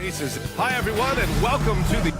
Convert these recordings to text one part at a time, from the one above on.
Faces. Hi, everyone, and welcome to the...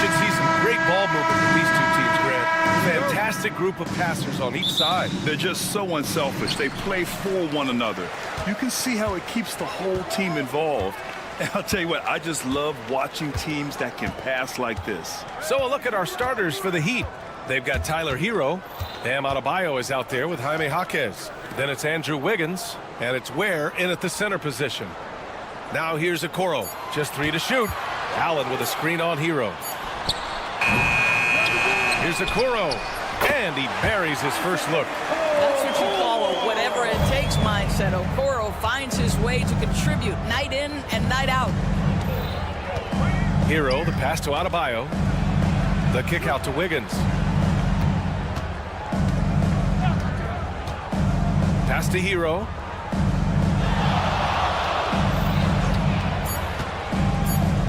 See some great ball movement with these two teams, Grant. Fantastic group of passers on each side. They're just so unselfish. They play for one another. You can see how it keeps the whole team involved. And I'll tell you what, I just love watching teams that can pass like this. So a look at our starters for the Heat. They've got Tyler Hero. Bam Adebayo is out there with Jaime Jaquez. Then it's Andrew Wiggins, and it's Ware in at the center position. Now here's Okoro, just 3 to shoot. Allen with a screen on Hero. Here's Okoro, and he buries his first look. That's what you call a whatever it takes mindset. Okoro finds his way to contribute night in and night out. Hero, the pass to Adebayo. The kick out to Wiggins. Pass to Hero.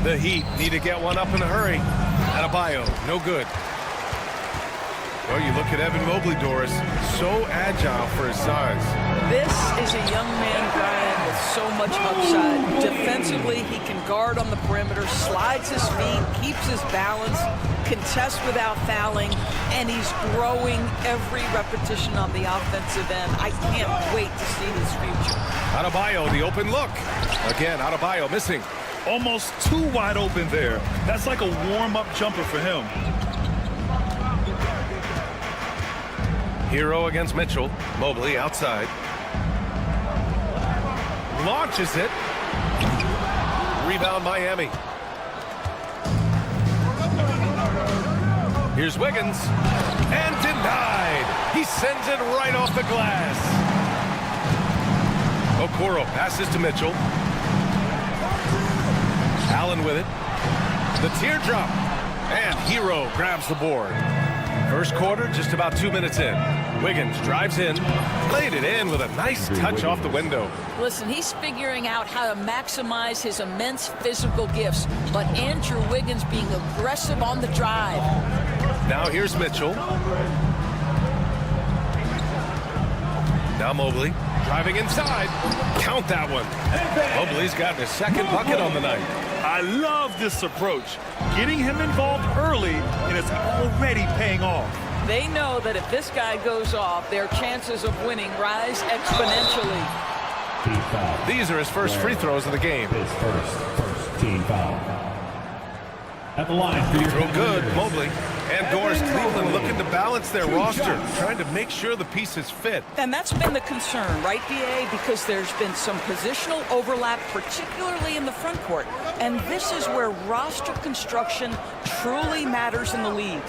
The Heat need to get one up in a hurry. Adebayo, no good. Well, you look at Evan Mobley, Doris, so agile for his size. This is a young man, Brian, with so much upside. Defensively, he can guard on the perimeter, slides his feet, keeps his balance, contests without fouling, and he's growing every repetition on the offensive end. I can't wait to see his future. Adebayo, the open look. Again, Adebayo missing. Almost too wide open there. That's like a warm-up jumper for him. Hero against Mitchell. Mobley outside. Launches it. Rebound Miami. Here's Wiggins. And denied. He sends it right off the glass. Okoro passes to Mitchell. Allen with it. The teardrop. And Hero grabs the board. First quarter, just about 2 minutes in. Wiggins drives in, laid it in with a nice touch off the window. Listen, he's figuring out how to maximize his immense physical gifts, but Andrew Wiggins being aggressive on the drive. Now here's Mitchell. Now Mobley driving inside. Count that one. Mobley's gotten his second bucket on the night. I love this approach. Getting him involved early, and it's already paying off. They know that if this guy goes off, their chances of winning rise exponentially. These are his first free throws of the game. His first team foul. At the line for your Real good, Mobley. And Doris, Cleveland looking to balance their roster, trying to make sure the pieces fit. And that's been the concern, right, B.A.? Because there's been some positional overlap, particularly in the front court. And this is where roster construction truly matters in the league.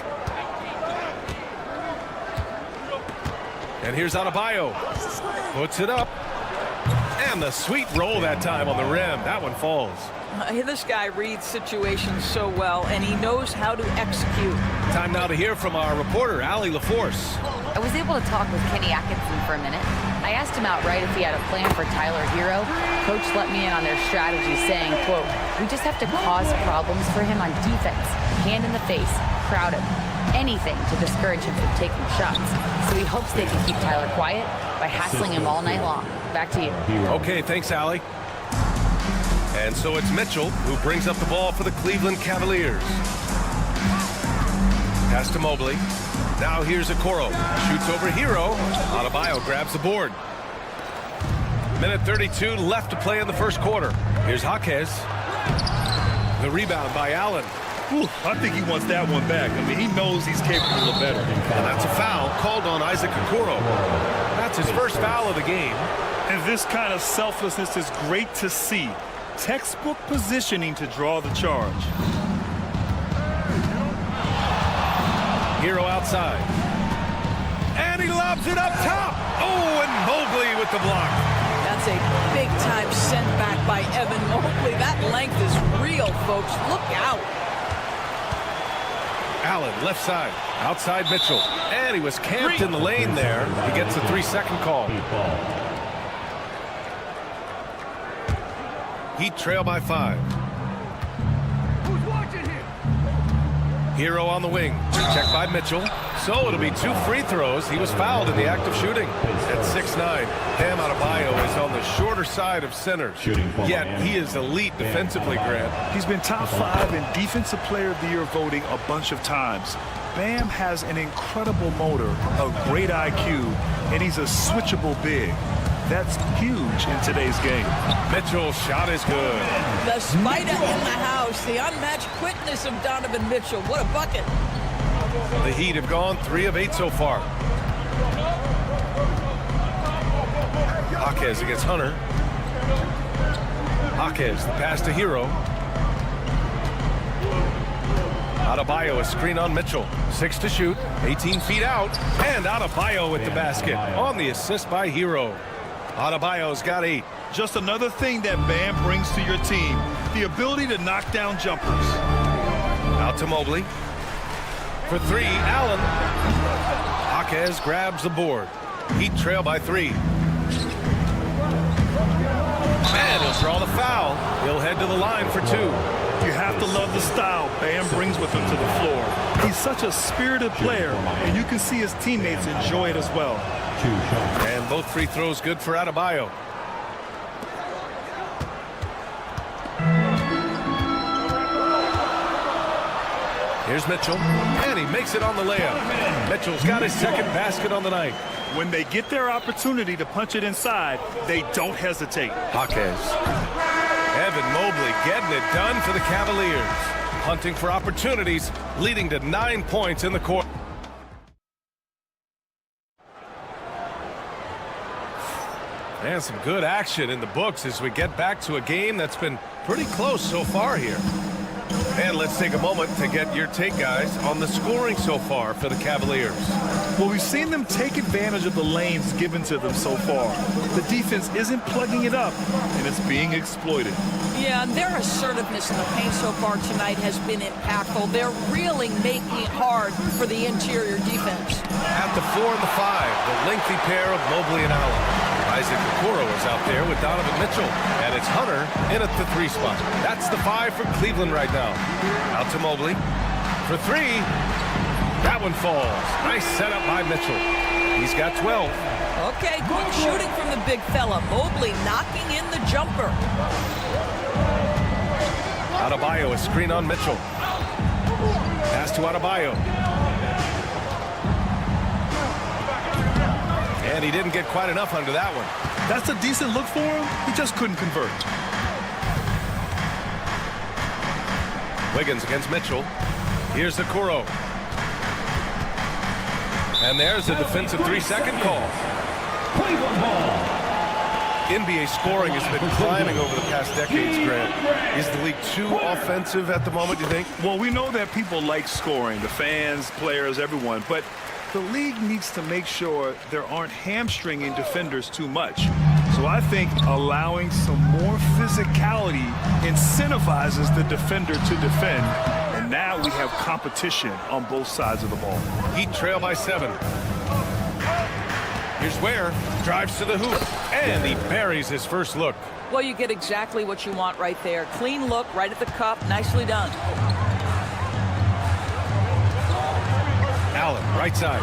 And here's Adebayo. Puts it up. And the sweet roll that time on the rim. That one falls. This guy reads situations so well, and he knows how to execute. Time now to hear from our reporter, Allie LaForce. I was able to talk with Kenny Atkinson for a minute. I asked him outright if he had a plan for Tyler Hero. Coach let me in on their strategy, saying, quote, "We just have to cause problems for him on defense. Hand in the face, crowd him." anything to discourage him from taking shots. So he hopes they can keep Tyler quiet by hassling him all night long. Back to you. Okay, thanks, Allie. And so it's Mitchell who brings up the ball for the Cleveland Cavaliers. Pass to Mobley. Now here's Okoro. Shoots over Hero. Adebayo grabs the board. Minute 32 left to play in the first quarter. Here's Jaquez. The rebound by Allen. Ooh, I think he wants that one back. I mean, he knows he's capable of better. And that's a foul called on Isaac Okoro. That's his first foul of the game. And this kind of selflessness is great to see. Textbook positioning to draw the charge. Hero outside. And he lobs it up top. Oh, and Mobley with the block. That's a big-time send back by Evan Mobley. That length is real, folks. Look out. Allen, left side. Outside Mitchell. And he was camped in the lane there. He gets a 3-second call. Heat trail by 5. Hero on the wing. Checked by Mitchell. So it'll be 2 free throws. He was fouled in the act of shooting. At 6'9", Bam Adebayo is on the shorter side of centers. Yet he is elite defensively, Grant. He's been top 5 in Defensive Player of the Year voting a bunch of times. Bam has an incredible motor, a great IQ, and he's a switchable big. That's huge in today's game. Mitchell's shot is good. The spider in the house. The unmatched quickness of Donovan Mitchell. What a bucket. The Heat have gone 3 of 8 so far. Jaquez against Hunter. Jaquez, the pass to Hero. Adebayo, a screen on Mitchell. 6 to shoot, 18 feet out. And Adebayo with the basket on the assist by Hero. Adebayo's got 8. Just another thing that Bam brings to your team, the ability to knock down jumpers. Out to Mobley. For 3, Allen. Jaquez grabs the board. Heat trail by 3. And he'll draw the foul. He'll head to the line for 2. You have to love the style Bam brings with him to the floor. He's such a spirited player, and you can see his teammates enjoy it as well. And both free throws good for Adebayo. Here's Mitchell, and he makes it on the layup. Mitchell's got his second basket on the night. When they get their opportunity to punch it inside, they don't hesitate. Jaquez. Evan Mobley getting it done for the Cavaliers. Hunting for opportunities, leading to 9 points in the court. And some good action in the books as we get back to a game that's been pretty close so far here. And let's take a moment to get your take, guys, on the scoring so far for the Cavaliers. Well, we've seen them take advantage of the lanes given to them so far. The defense isn't plugging it up, and it's being exploited. Yeah, and their assertiveness in the paint so far tonight has been impactful. They're really making it hard for the interior defense. At the 4 and the 5, the lengthy pair of Mobley and Allen. Isaac Okoro is out there with Donovan Mitchell, and it's Hunter in at the 3 spot. That's the 5 for Cleveland right now. Out to Mobley for 3. That one falls. Nice setup by Mitchell. He's got 12. Okay, good shooting from the big fella. Mobley knocking in the jumper. Adebayo, a screen on Mitchell. Pass to Adebayo. And he didn't get quite enough under that one. That's a decent look for him. He just couldn't convert. Wiggins against Mitchell. Here's Okoro. And there's a defensive 3-second call. NBA scoring has been climbing over the past decades, Grant. Is the league too offensive at the moment, you think? Well, we know that people like scoring, the fans, players, everyone, but the league needs to make sure there aren't hamstringing defenders too much. So I think allowing some more physicality incentivizes the defender to defend. And now we have competition on both sides of the ball. Heat trail by 7. Here's Ware, drives to the hoop, and he buries his first look. Well, you get exactly what you want right there. Clean look, right at the cup, nicely done. Allen, right side.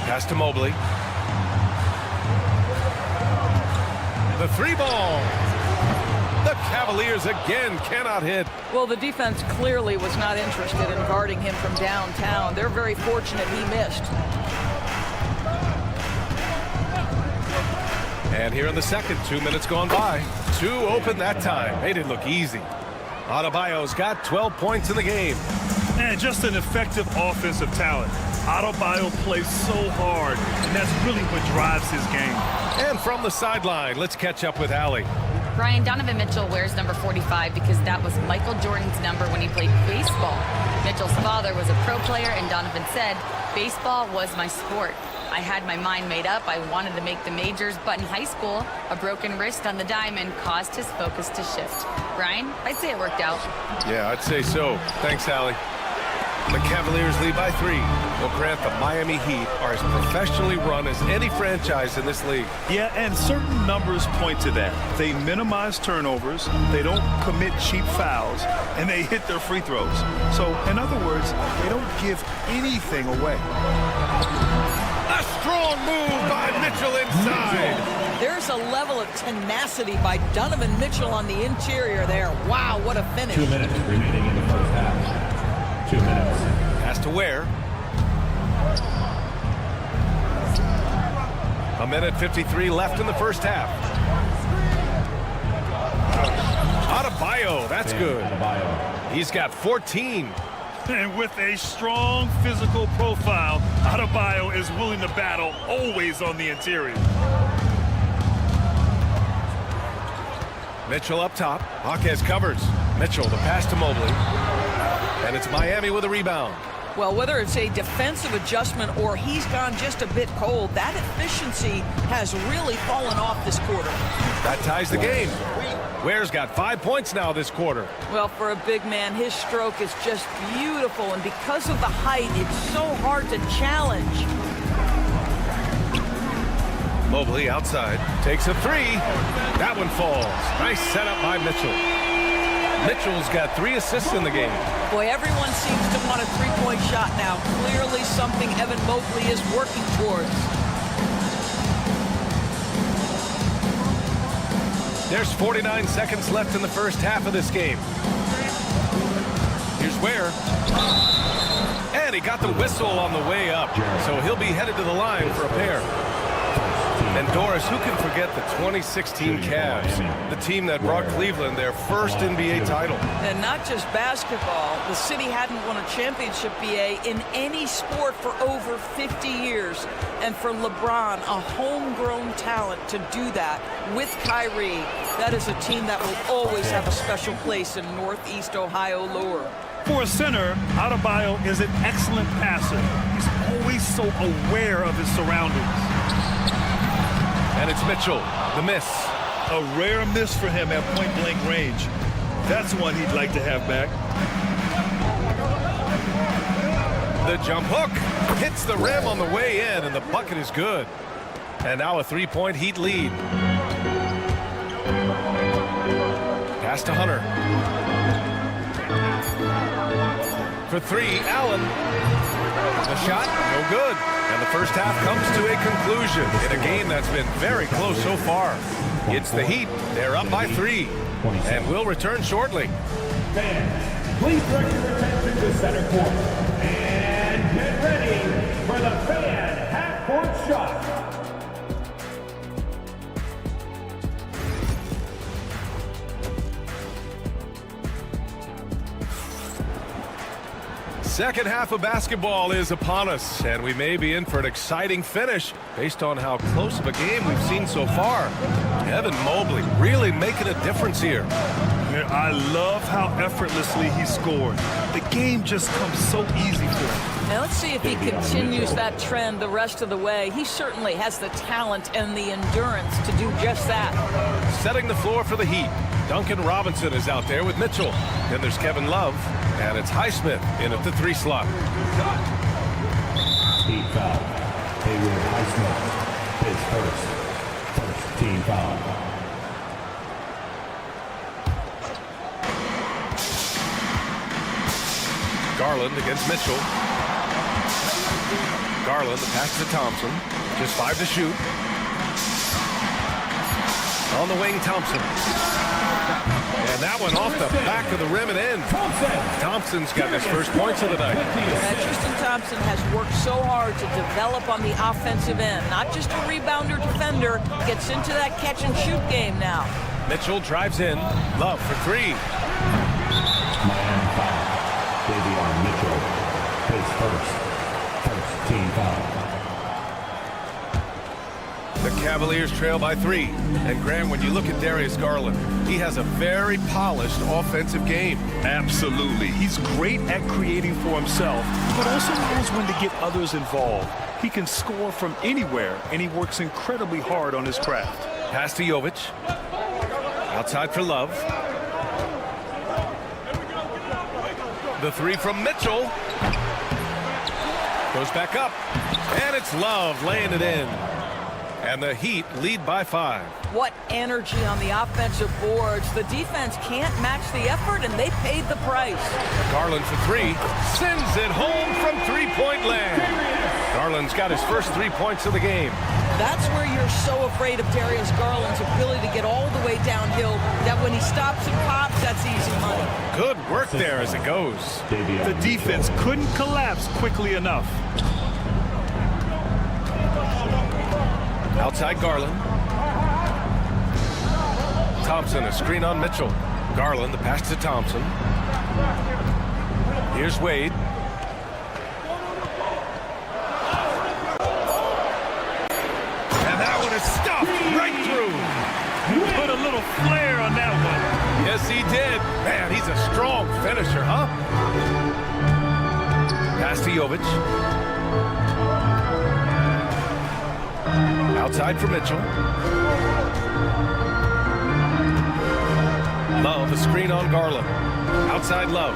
Pass to Mobley. The three ball. The Cavaliers again cannot hit. Well, the defense clearly was not interested in guarding him from downtown. They're very fortunate he missed. And here in the second, 2 minutes gone by. Two open that time. Made it look easy. Adebayo's got 12 points in the game. And just an effective offensive talent. Adebayo plays so hard, and that's really what drives his game. And from the sideline, let's catch up with Allie. Brian, Donovan Mitchell wears number 45 because that was Michael Jordan's number when he played baseball. Mitchell's father was a pro player, and Donovan said, baseball was my sport. I had my mind made up. I wanted to make the majors, but in high school, a broken wrist on the diamond caused his focus to shift. Brian, I'd say it worked out. Yeah, I'd say so. Thanks, Allie. The Cavaliers lead by 3. Well, Grant, the Miami Heat are as professionally run as any franchise in this league. Yeah, and certain numbers point to that. They minimize turnovers, they don't commit cheap fouls, and they hit their free throws. So, in other words, they don't give anything away. A strong move by Mitchell inside. There's a level of tenacity by Donovan Mitchell on the interior there. Wow, what a finish. 2 minutes remaining in the first half. 2 minutes. Pass to Ware. A minute 53 left in the first half. Adebayo, that's good. Adebayo. He's got 14. And with a strong physical profile, Adebayo is willing to battle, always on the interior. Mitchell up top. Hawkes covers. Mitchell, the pass to Mobley. And it's Miami with a rebound. Well, whether it's a defensive adjustment or he's gone just a bit cold, that efficiency has really fallen off this quarter. That ties the game. Ware's got 5 points now this quarter. Well, for a big man, his stroke is just beautiful, and because of the height, it's so hard to challenge. Mobley outside. Takes a 3. That one falls. Nice setup by Mitchell. Mitchell's got 3 assists in the game. Boy, everyone seems to want a three-point shot now. Clearly something Evan Mobley is working towards. There's 49 seconds left in the first half of this game. Here's Ware. And he got the whistle on the way up. So he'll be headed to the line for a pair. And Doris, who can forget the 2016 Cavs, the team that brought Cleveland their first NBA title? And not just basketball. The city hadn't won a championship, BA, in any sport for over 50 years. And for LeBron, a homegrown talent, to do that with Kyrie, that is a team that will always have a special place in Northeast Ohio lore. For a center, Adebayo is an excellent passer. He's always so aware of his surroundings. And it's Mitchell, the miss. A rare miss for him at point-blank range. That's one he'd like to have back. The jump hook hits the rim on the way in, and the bucket is good. And now a 3-point Heat lead. Pass to Hunter. For 3, Allen. The shot, no good. And the first half comes to a conclusion in a game that's been very close so far. It's the Heat. They're up by 3. And we'll return shortly. Fans, please direct your attention to center court. And get ready for the fan half-court shot. Second half of basketball is upon us, and we may be in for an exciting finish based on how close of a game we've seen so far. Evan Mobley really making a difference here. I love how effortlessly he scored. The game just comes so easy for him. Now let's see if he continues that trend the rest of the way. He certainly has the talent and the endurance to do just that. Setting the floor for the Heat. Duncan Robinson is out there with Mitchell. Then there's Kevin Love, and it's Highsmith in at the 3 slot. Team foul. Haywood Highsmith, his first team foul. Garland against Mitchell. Garland, the pass to Thompson. Just 5 to shoot. On the wing, Thompson. And that one off the back of the rim and in. Thompson's got his first points of the night. Tristan Thompson has worked so hard to develop on the offensive end. Not just a rebounder defender, gets into that catch and shoot game now. Mitchell drives in. Love for 3. Miami foul. Davion Mitchell, his first team foul. The Cavaliers trail by 3. And Graham, when you look at Darius Garland, he has a very polished offensive game. Absolutely. He's great at creating for himself, but also knows when to get others involved. He can score from anywhere, and he works incredibly hard on his craft. Pass to Jovic. Outside for Love. The 3 from Mitchell. Goes back up. And it's Love laying it in. And the Heat lead by 5. What energy on the offensive boards. The defense can't match the effort, and they paid the price. Garland for 3. Sends it home from three-point land. Garland's got his first 3 points of the game. That's where you're so afraid of Darius Garland's ability to get all the way downhill, that when he stops and pops, that's easy money. Good work there as it goes. The defense couldn't collapse quickly enough. Outside Garland. Thompson, a screen on Mitchell. Garland, the pass to Thompson. Here's Wade. And that one is stuffed right through. Put a little flair on that one. Yes, he did. Man, he's a strong finisher, huh? Pass to Jovic. Outside for Mitchell. Love, a screen on Garland. Outside Love.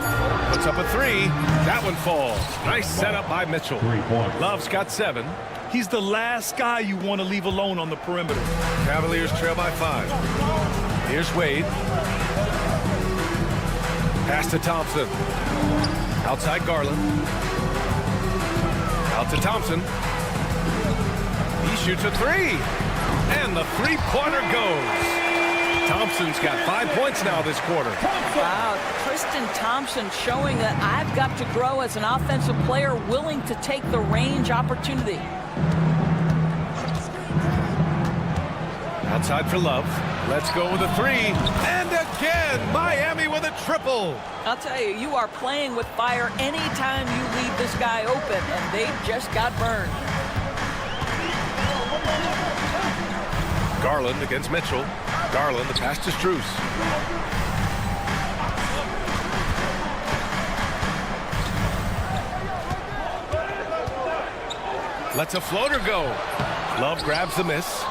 Puts up a 3. That one falls. Nice setup by Mitchell. 3 points. Love's got 7. He's the last guy you want to leave alone on the perimeter. Cavaliers trail by 5. Here's Wade. Pass to Thompson. Outside Garland. Out to Thompson. He shoots a 3. And the three-pointer goes. Thompson's got 5 points now this quarter. Wow, Tristan Thompson showing that I've got to grow as an offensive player, willing to take the range opportunity. Outside for Love. Let's go with a 3. And again, Miami with a triple. I'll tell you, you are playing with fire anytime you leave this guy open, and they just got burned. Garland against Mitchell. Garland, the pass to Strus. Lets a floater go. Love grabs the miss.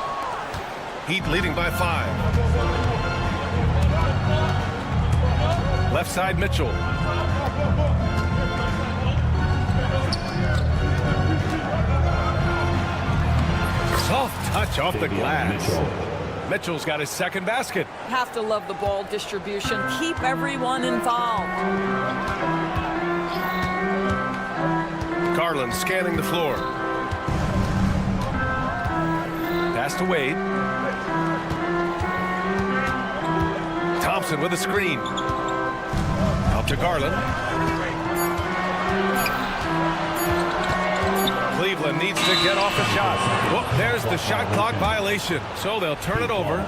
Heat leading by 5. Left side Mitchell. Soft touch off the glass. Mitchell's got his second basket. Have to love the ball distribution. Keep everyone involved. Garland scanning the floor. Pass to Wade. Thompson with a screen. Out to Garland. Cleveland needs to get off a shot. Whoop, there's the shot clock violation. So they'll turn it over.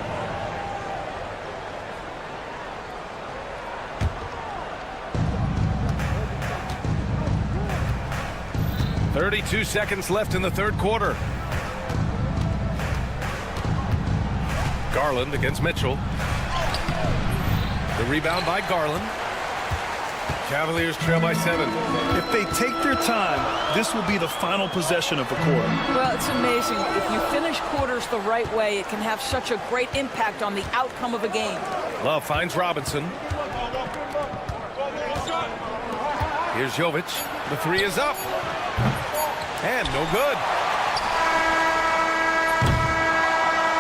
.32 seconds left in the third quarter. Garland against Mitchell. The rebound by Garland. Cavaliers trail by 7. If they take their time, this will be the final possession of the quarter. Well, it's amazing. If you finish quarters the right way, it can have such a great impact on the outcome of a game. Love finds Robinson. Here's Jovic. The 3 is up. And no good.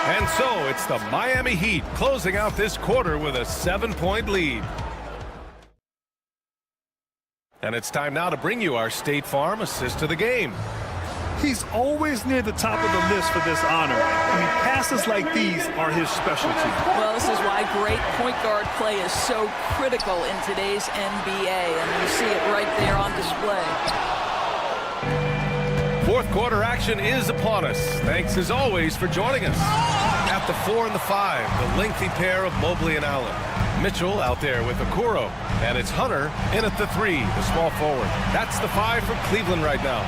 And so it's the Miami Heat closing out this quarter with a 7-point lead. And it's time now to bring you our State Farm assist of the game. He's always near the top of the list for this honor. I mean, passes like these are his specialty. Well, this is why great point guard play is so critical in today's NBA, and you see it right there on display. Fourth quarter action is upon us. Thanks as always for joining us. At the 4 and the 5, the lengthy pair of Mobley and Allen. Mitchell out there with Okoro, and it's Hunter in at the 3, the small forward. That's the 5 for Cleveland right now.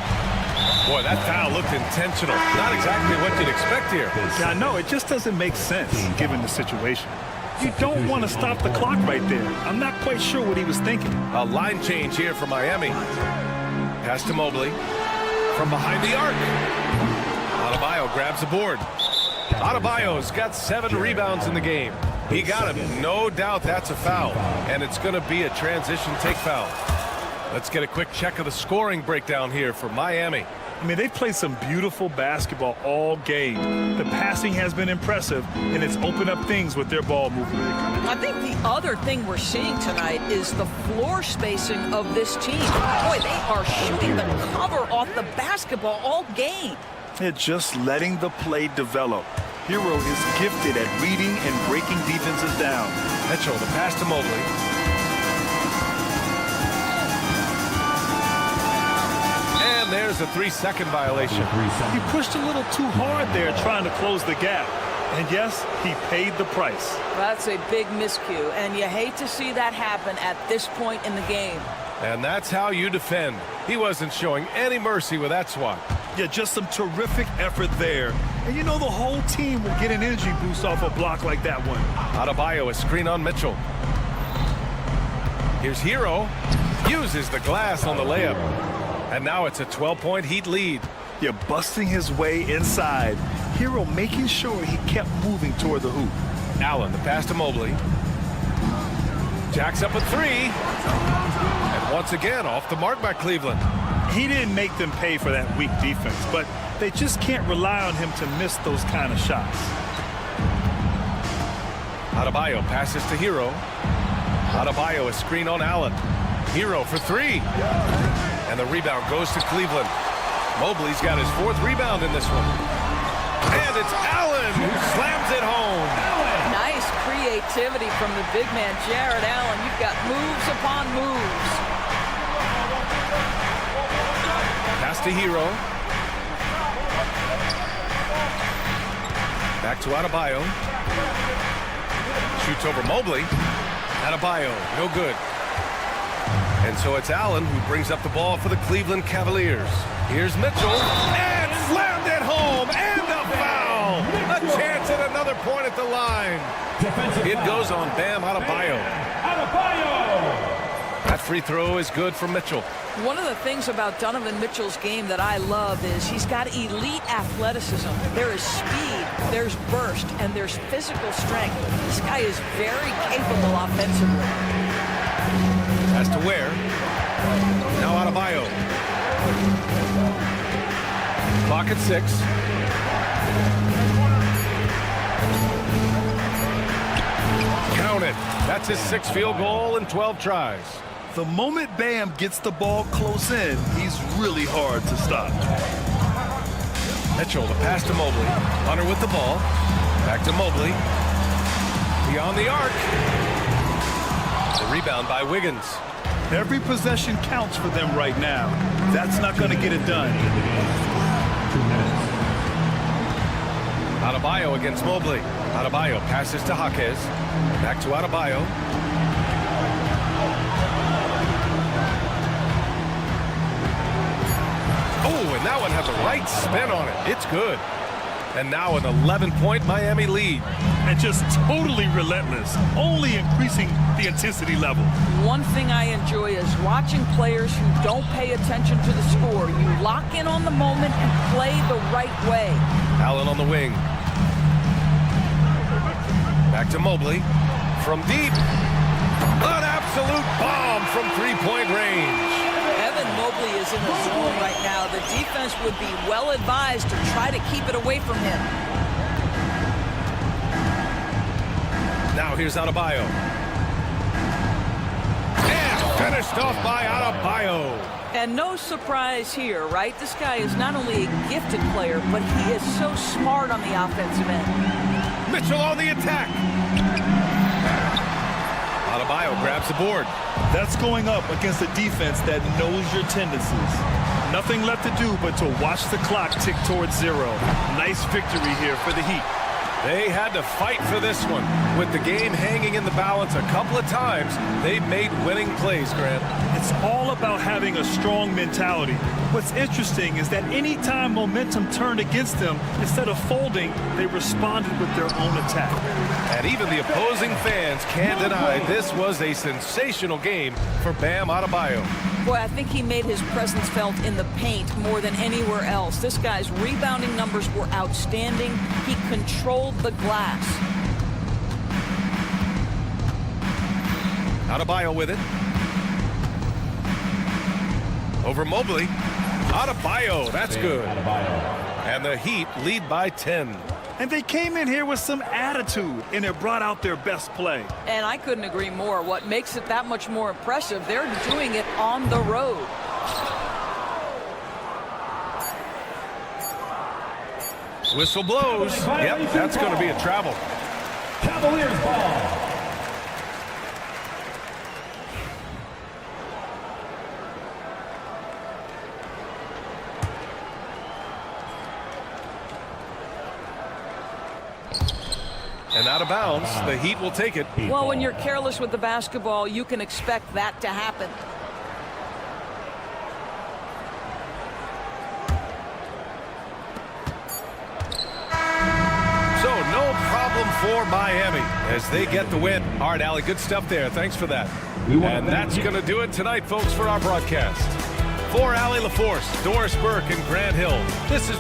Boy, that foul looked intentional. Not exactly what you'd expect here. Yeah, I know. It just doesn't make sense given the situation. You don't want to stop the clock right there. I'm not quite sure what he was thinking. A line change here for Miami. Pass to Mobley. From behind the arc. Adebayo grabs the board. Adebayo's got 7 rebounds in the game. He got him. No doubt that's a foul. And it's going to be a transition take foul. Let's get a quick check of the scoring breakdown here for Miami. I mean, they've played some beautiful basketball all game. The passing has been impressive, and it's opened up things with their ball movement. I think the other thing we're seeing tonight is the floor spacing of this team. Boy, they are shooting the cover off the basketball all game. They're just letting the play develop. Hero is gifted at reading and breaking defenses down. Mitchell, the pass to Mobley. And there's a 3-second violation. He pushed a little too hard there trying to close the gap. And yes, he paid the price. That's a big miscue, and you hate to see that happen at this point in the game. And that's how you defend. He wasn't showing any mercy with that swat. Yeah, just some terrific effort there. And you know the whole team will get an energy boost off a block like that one. Adebayo, a screen on Mitchell. Here's Hero. Uses the glass on the layup. And now it's a 12-point Heat lead. Yeah, busting his way inside. Hero making sure he kept moving toward the hoop. Allen, the pass to Mobley. Jacks up a 3. And once again, off the mark by Cleveland. He didn't make them pay for that weak defense, but they just can't rely on him to miss those kind of shots. Adebayo passes to Hero. Adebayo, a screen on Allen. Hero for 3. And the rebound goes to Cleveland. Mobley's got his 4th rebound in this one. And it's Allen who slams it home. Nice creativity from the big man, Jared Allen. You've got moves upon moves. Pass to Hero. Back to Adebayo. Shoots over Mobley. Adebayo, no good. And so it's Allen who brings up the ball for the Cleveland Cavaliers. Here's Mitchell. And slammed it home. And a foul. A chance at another point at the line. It goes on Bam Adebayo. That free throw is good for Mitchell. One of the things about Donovan Mitchell's game that I love is he's got elite athleticism. There is speed, there's burst, and there's physical strength. This guy is very capable offensively. Has to Ware. Now Adebayo. Clock at 6. Count it. That's his 6th field goal in 12 tries. The moment Bam gets the ball close in, he's really hard to stop. Mitchell, the pass to Mobley. Hunter with the ball. Back to Mobley. Beyond the arc. The rebound by Wiggins. Every possession counts for them right now. That's not going to get it done. Adebayo against Mobley. Adebayo passes to Jaquez. Back to Adebayo. Oh, and that one has the right spin on it. It's good. And now an 11-point Miami lead. And just totally relentless, only increasing the intensity level. One thing I enjoy is watching players who don't pay attention to the score. You lock in on the moment and play the right way. Allen on the wing. Back to Mobley. From deep. An absolute bomb from 3-point range. Evan Mobley is in the zone right now. The defense would be well advised to try to keep it away from him. Now here's Adebayo. And Finished off by Adebayo. And no surprise here, right? This guy is not only a gifted player, but he is so smart on the offensive end. Mitchell on the attack. Adebayo grabs the board. That's going up against a defense that knows your tendencies. Nothing left to do but to watch the clock tick towards 0. Nice victory here for the Heat. They had to fight for this one. With the game hanging in the balance a couple of times, they've made winning plays, Grant. It's all about having a strong mentality. What's interesting is that any time momentum turned against them, instead of folding, they responded with their own attack. And even the opposing fans can't deny this was a sensational game for Bam Adebayo. Boy, I think he made his presence felt in the paint more than anywhere else. This guy's rebounding numbers were outstanding. He controlled the glass. Adebayo with it. Over Mobley. Adebayo, that's good. And the Heat lead by 10. And they came in here with some attitude, and it brought out their best play. And I couldn't agree more. What makes it that much more impressive, they're doing it on the road. Whistle blows. Yep, that's going to be a travel. Cavaliers ball. And out of bounds, the Heat will take it. Well, when you're careless with the basketball, you can expect that to happen. So no problem for Miami as they get the win. All right, Allie, good stuff there. Thanks for that. And that's going to do it tonight, folks, for our broadcast. For Allie LaForce, Doris Burke, and Grant Hill, this is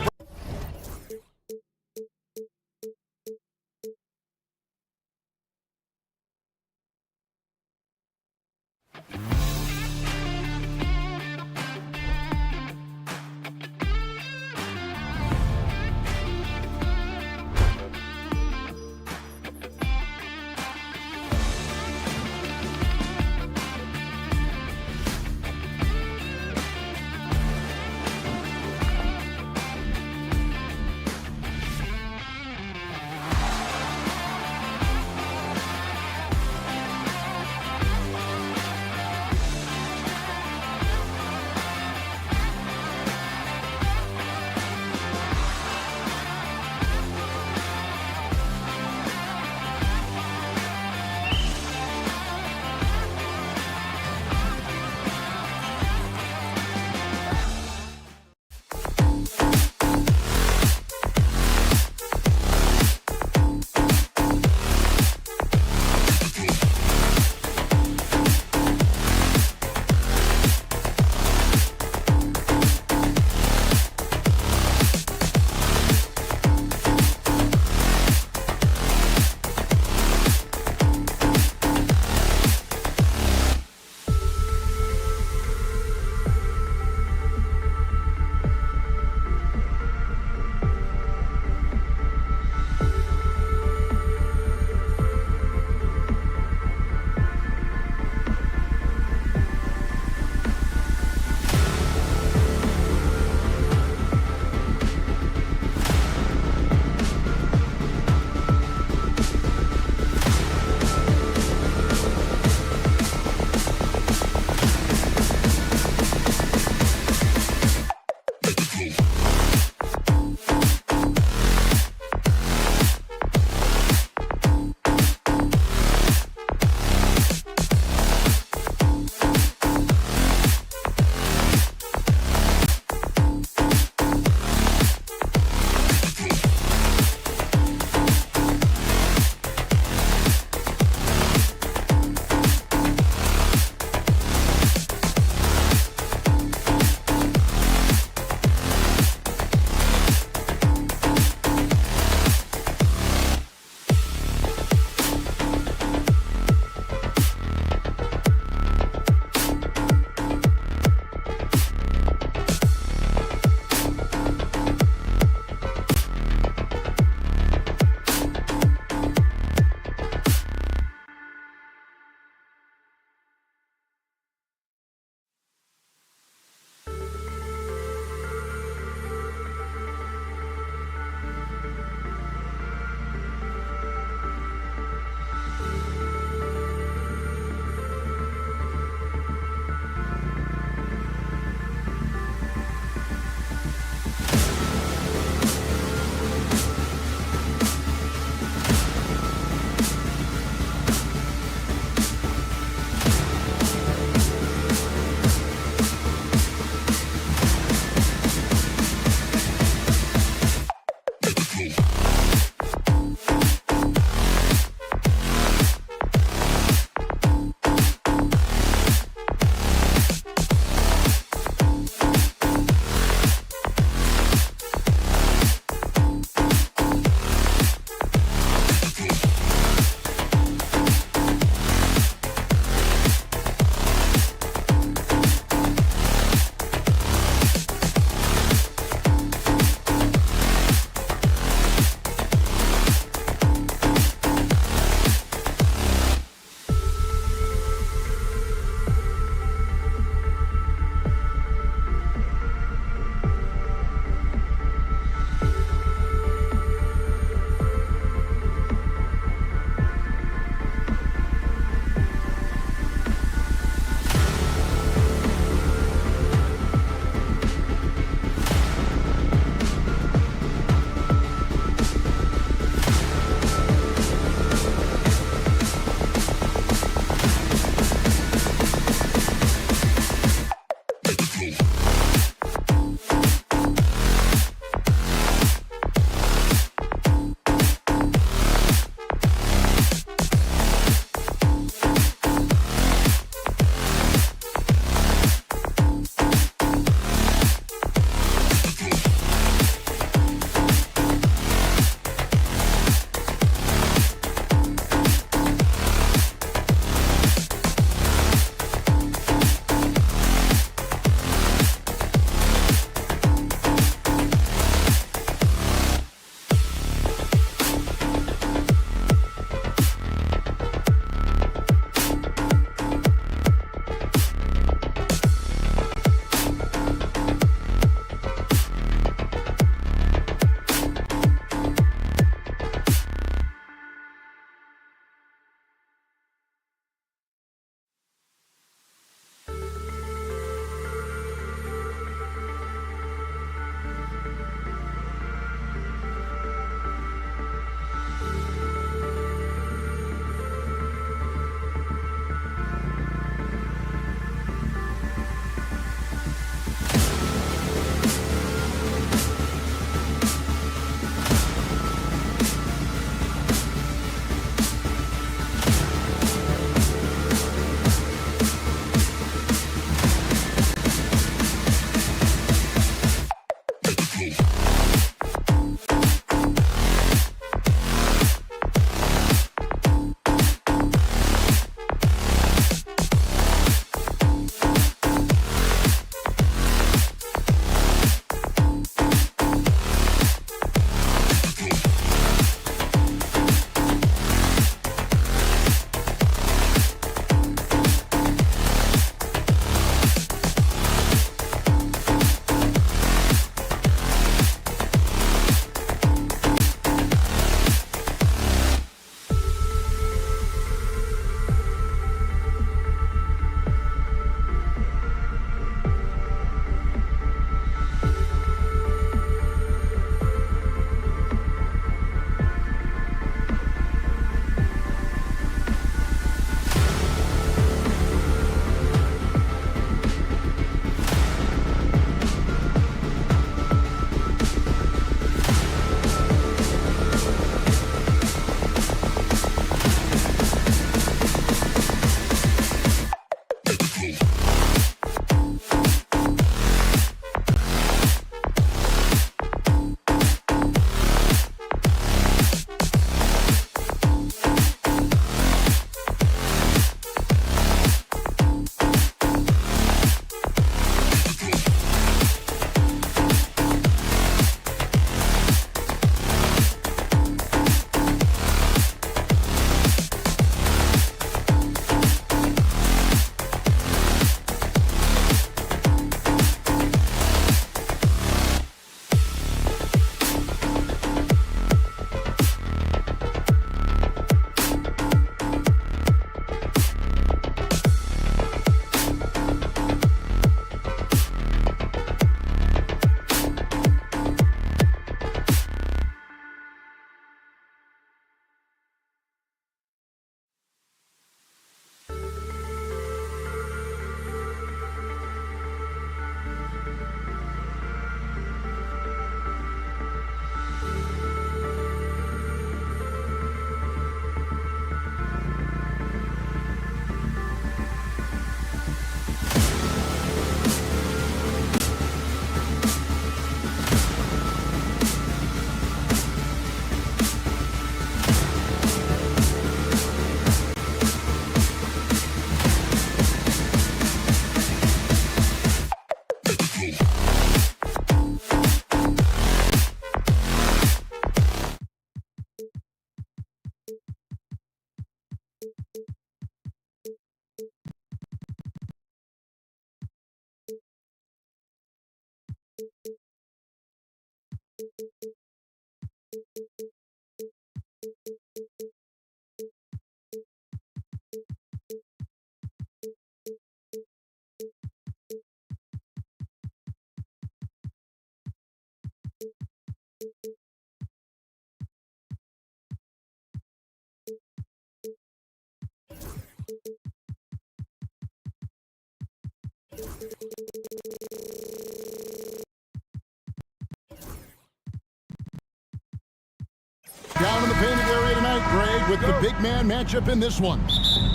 Down in the painting area tonight, Greg, with the big man matchup in this one.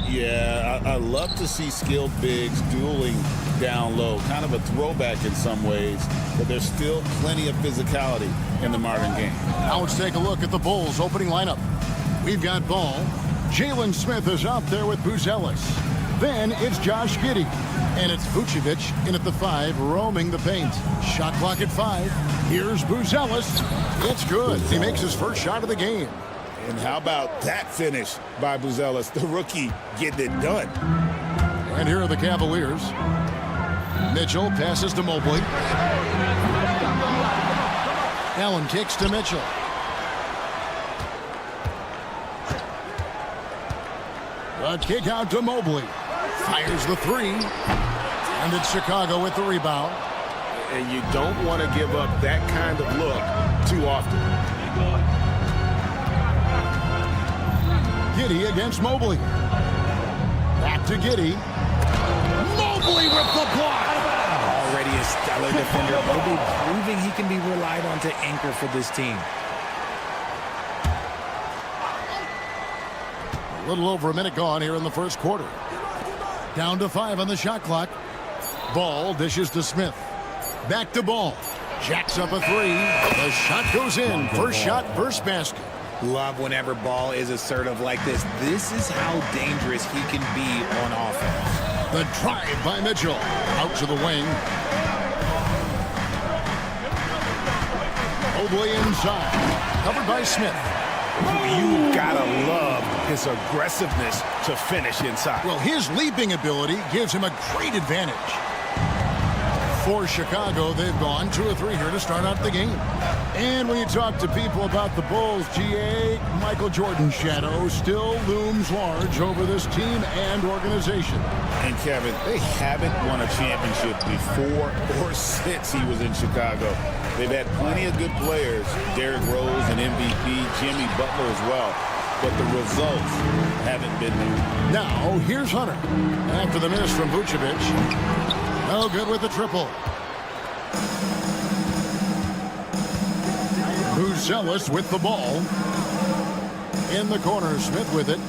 Yeah, I love to see skilled bigs dueling down low. Kind of a throwback in some ways, but there's still plenty of physicality in the modern game. Now let's take a look at the Bulls' opening lineup. We've got ball. Jalen Smith is out there with Buzelis. Then it's Josh Giddey. And it's Vucevic in at the 5, roaming the paint. Shot clock at 5. Here's Buzelis. It's good. He makes his first shot of the game. And how about that finish by Buzelis, the rookie, getting it done. And here are the Cavaliers. Mitchell passes to Mobley. Allen kicks to Mitchell. A kick out to Mobley. Fires the 3. And it's Chicago with the rebound. And you don't want to give up that kind of look too often. Giddey against Mobley. Back to Giddey. Mobley with the block. Already a stellar defender. Mobley proving he can be relied on to anchor for this team. A little over a minute gone here in the first quarter. Down to 5 on the shot clock. Ball dishes to Smith. Back to Ball. Jacks up a 3. The shot goes in. First shot, first basket. Love whenever Ball is assertive like this. This is how dangerous he can be on offense. The drive by Mitchell. Out to the wing. Mobley inside. Covered by Smith. You gotta love his aggressiveness to finish inside. Well, his leaping ability gives him a great advantage. For Chicago, they've gone 2 or 3 here to start out the game. And when you talk to people about the Bulls, GA, Michael Jordan's shadow still looms large over this team and organization. And Kevin, they haven't won a championship before or since he was in Chicago. They've had plenty of good players, Derrick Rose and MVP, Jimmy Butler as well. But the results haven't been there. Now, here's Hunter. After the miss from Vucevic. No good with the triple. Buzelis with the ball. In the corner, Smith with it.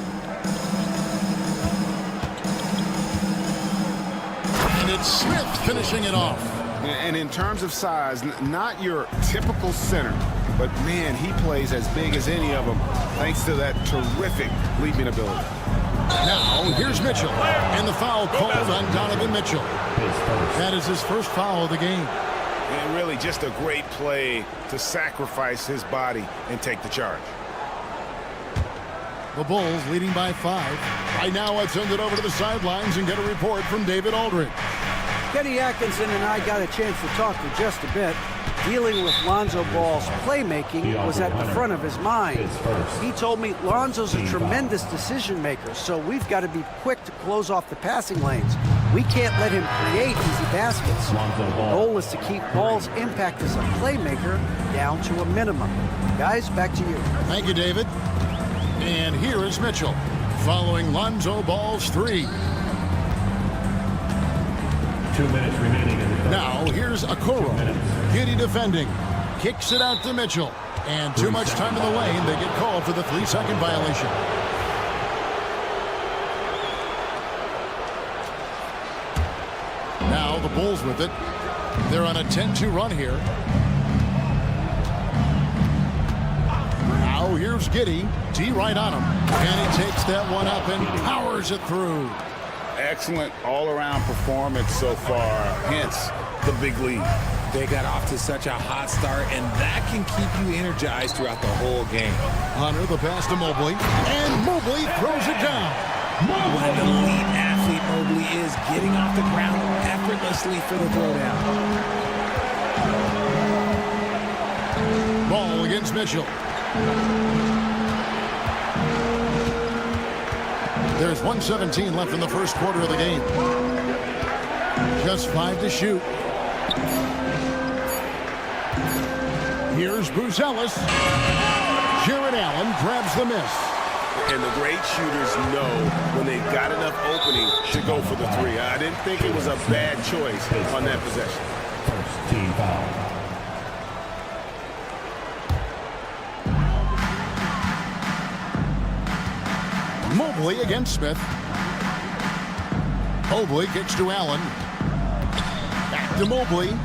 And it's Smith finishing it off. And in terms of size, not your typical center, but man, he plays as big as any of them thanks to that terrific leaping ability. Now, here's Mitchell. And the foul called on Donovan Mitchell. That is his first foul of the game. And really just a great play to sacrifice his body and take the charge. The Bulls leading by 5. Right now, let's send it over to the sidelines and get a report from David Aldridge. Kenny Atkinson and I got a chance to talk for just a bit. Dealing with Lonzo Ball's playmaking was at the front of his mind. He told me Lonzo's a tremendous decision maker, so we've got to be quick to close off the passing lanes. We can't let him create easy baskets. The goal is to keep Ball's impact as a playmaker down to a minimum. Guys, back to you. Thank you, David. And here is Mitchell, following Lonzo Ball's 3. 2 minutes remaining in the Now, here's Okoro. Giddey defending. Kicks it out to Mitchell. And too much time in the lane. They get called for the 3-second violation. Now the Bulls with it. They're on a 10-2 run here. Now here's Giddey. D right on him. And he takes that one up and powers it through. Excellent all-around performance so far, hence the big lead. They got off to such a hot start, and that can keep you energized throughout the whole game. Hunter, the pass to Mobley, and Mobley throws it down. What an elite athlete Mobley is, getting off the ground effortlessly for the throwdown. Mitchell. There's 1:17 left in the first quarter of the game. Just 5 to shoot. Here's Buzelis. Jared Allen grabs the miss. And the great shooters know when they've got enough opening to go for the three. I didn't think it was a bad choice on that possession. First team foul. Mobley against Smith. Mobley kicks to Allen. Back to Mobley.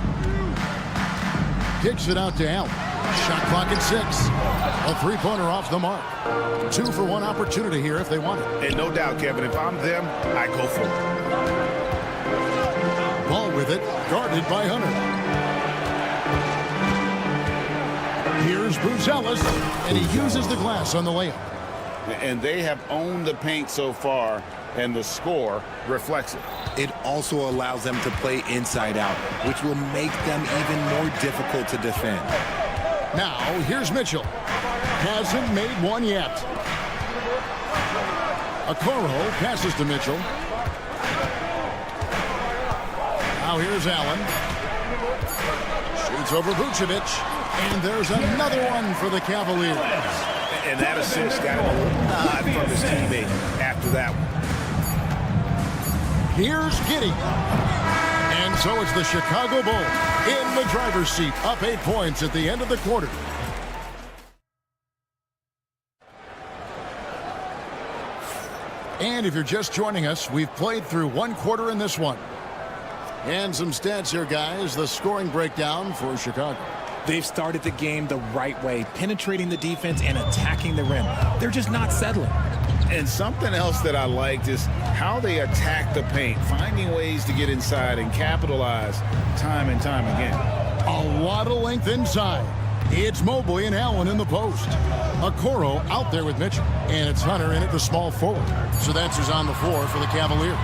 Kicks it out to Allen. Shot clock at 6. A three-pointer off the mark. 2-for-1 opportunity here if they want it. And no doubt, Kevin, if I'm them, I go for it. Ball with it, guarded by Hunter. Here's Buzelis, and he uses the glass on the layup. And they have owned the paint so far, and the score reflects it. It also allows them to play inside out, which will make them even more difficult to defend. Now, here's Mitchell. Hasn't made one yet. Okoro passes to Mitchell. Now here's Allen. Shoots over Vucevic. And there's another one for the Cavaliers. And that assist got a little nod from his teammate after that one. Here's Giddey. And so it's the Chicago Bulls in the driver's seat, up 8 points at the end of the quarter. And if you're just joining us, we've played through one quarter in this one. And some stats here, guys. The scoring breakdown for Chicago. They've started the game the right way, penetrating the defense and attacking the rim. They're just not settling. And something else that I liked is how they attack the paint, finding ways to get inside and capitalize time and time again. A lot of length inside. It's Mobley and Allen in the post. Okoro out there with Mitchell. And it's Hunter in at the small forward. So that's who's on the floor for the Cavaliers.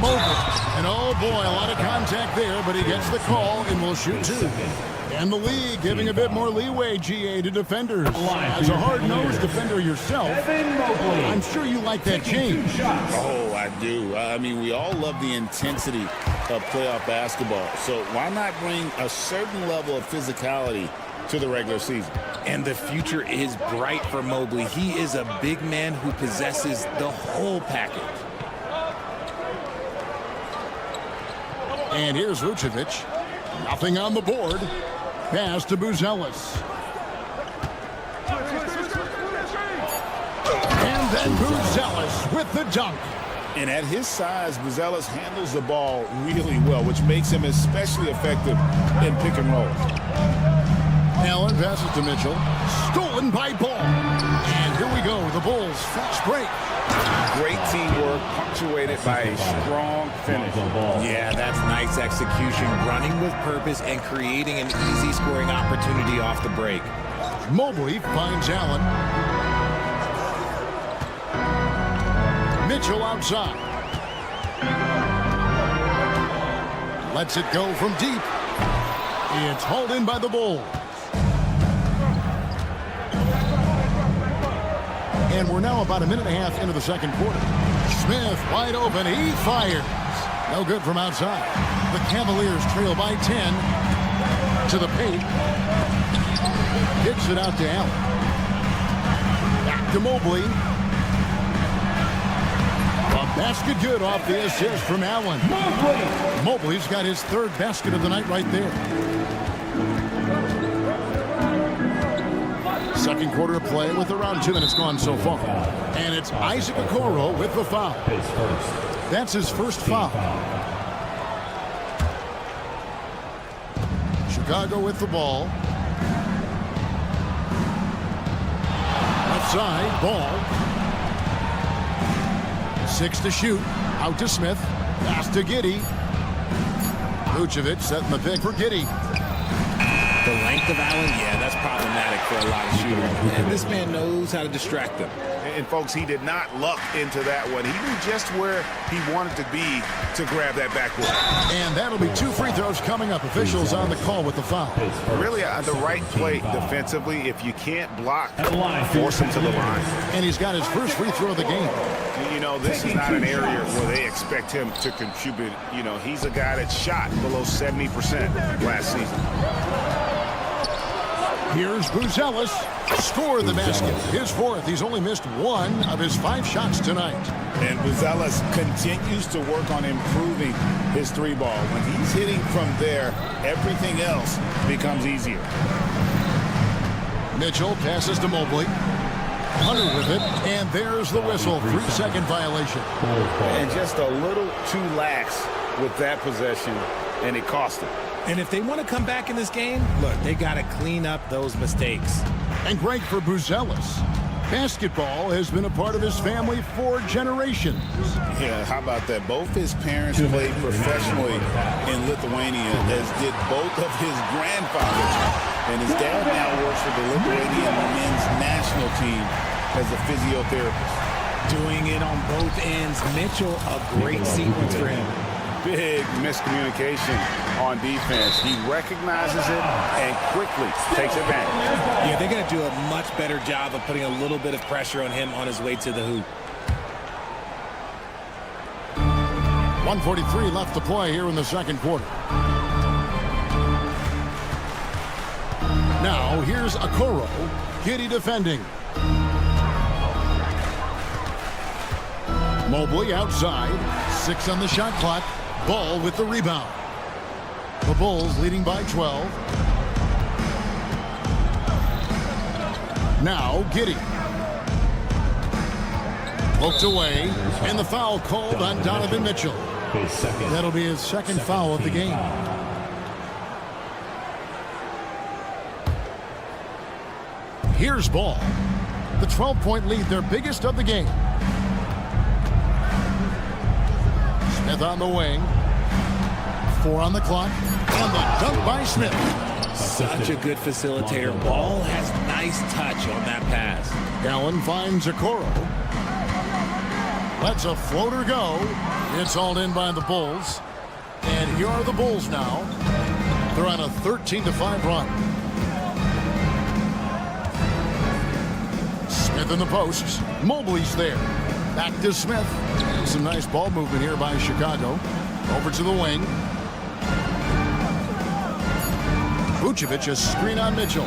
Mobley. And oh boy, a lot of contact there, but he gets the call and will shoot 2. And the league giving a bit more leeway, GA, to defenders. As a hard-nosed defender yourself, I'm sure you like that change. Oh, I do. I mean, we all love the intensity of playoff basketball. So why not bring a certain level of physicality to the regular season? And the future is bright for Mobley. He is a big man who possesses the whole package. And here's Vucevic. Nothing on the board. Pass to Buzelis. And then Buzelis with the dunk. And at his size, Buzelis handles the ball really well, which makes him especially effective in pick and roll. Allen passes to Mitchell. Stolen by Ball. And here we go. The Bulls fast break. Great teamwork, punctuated by a strong finish. Yeah, that's nice execution, running with purpose and creating an easy scoring opportunity off the break. Mobley finds Allen. Mitchell outside. Lets it go from deep. It's hauled in by the Bulls. And we're now about a minute and a half into the second quarter. Smith wide open. He fires. No good from outside. The Cavaliers trail by 10 to the paint. Kicks it out to Allen. Back to Mobley. A basket good off the assist from Allen. Mobley's got his third basket of the night right there. Second quarter of play with around 2 minutes gone so far. And it's Isaac Okoro with the foul. That's his first foul. Chicago with the ball. Left side, Ball. 6 to shoot. Out to Smith. Pass to Giddey. Vucevic setting the pick for Giddey. The length of Allen, yeah, that's problematic for a lot of shooters. And this man knows how to distract them. And folks, he did not luck into that one. He knew just where he wanted to be to grab that backboard. And that'll be 2 free throws coming up. Officials on the call with the foul. Really, the right play defensively. If you can't block, force him to the line. And he's got his first free throw of the game. You know, this is not an area where they expect him to contribute. You know, he's a guy that shot below 70% last season. Here's Buzelis. Scored the basket. His fourth. He's only missed 1 of his 5 shots tonight. And Buzelis continues to work on improving his 3-ball. When he's hitting from there, everything else becomes easier. Mitchell passes to Mobley. Hunter with it, and there's the whistle. 3-second violation. And just a little too lax with that possession, and it cost him. And if they want to come back in this game, look, they got to clean up those mistakes. And great for Buzelis. Basketball has been a part of his family for generations. Yeah, how about that? Both his parents played professionally in Lithuania, as did both of his grandfathers. And his dad now works for the Lithuanian men's national team as a physiotherapist. Doing it on both ends. Mitchell, a great sequence for him. Big miscommunication on defense. He recognizes it and quickly takes advantage. Yeah, they're going to do a much better job of putting a little bit of pressure on him on his way to the hoop. 1:43 left to play here in the second quarter. Now here's Okoro. Giddy defending. Mobley outside. 6 on the shot clock. Ball with the rebound. The Bulls leading by 12. Now Giddy. Poked away. And the foul called on Donovan Mitchell. That'll be his second foul of the game. Here's Ball. The 12-point lead, their biggest of the game. Smith on the wing. 4 on the clock. And the dunk by Smith. Such a good facilitator. Ball has nice touch on that pass. Allen finds Okoro. Lets a floater go. It's hauled in by the Bulls. And here are the Bulls now. They're on a 13-5 run. Smith in the posts. Mobley's there. Back to Smith. And some nice ball movement here by Chicago. Over to the wing. Vucevic, a screen on Mitchell.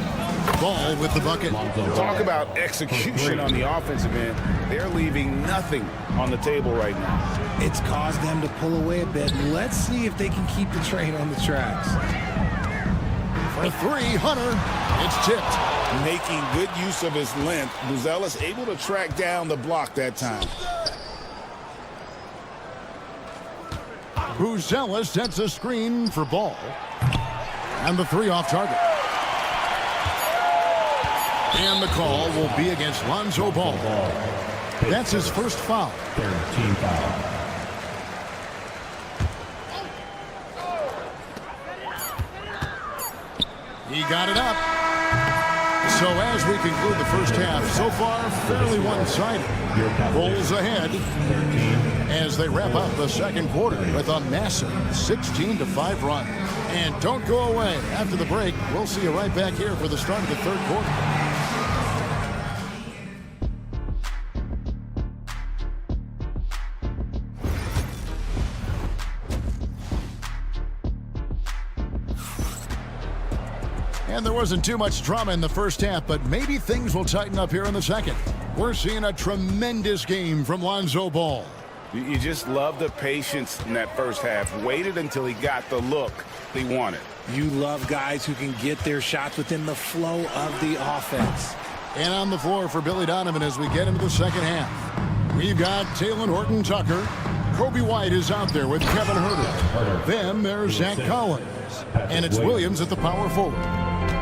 Ball with the bucket. Talk about execution on the offensive end. They're leaving nothing on the table right now. It's caused them to pull away a bit. Let's see if they can keep the train on the tracks. For 3, Hunter. It's tipped. Making good use of his length, Buzelis able to track down the block that time. Buzelis sets a screen for Ball. And the 3 off target. And the call will be against Lonzo Ball. That's his first foul. Team foul. He got it up. So as we conclude the first half, so far fairly one-sided. Bulls ahead as they wrap up the second quarter with a massive 16-5 run. And don't go away. After the break, we'll see you right back here for the start of the third quarter. And there wasn't too much drama in the first half, but maybe things will tighten up here in the second. We're seeing a tremendous game from Lonzo Ball. You just love the patience in that first half. Waited until he got the look he wanted. You love guys who can get their shots within the flow of the offense. And on the floor for Billy Donovan as we get into the second half. We've got Talen Horton-Tucker. Kobe White is out there with Kevin Huerter. Then there's Zach Collins. And it's Williams at the power forward.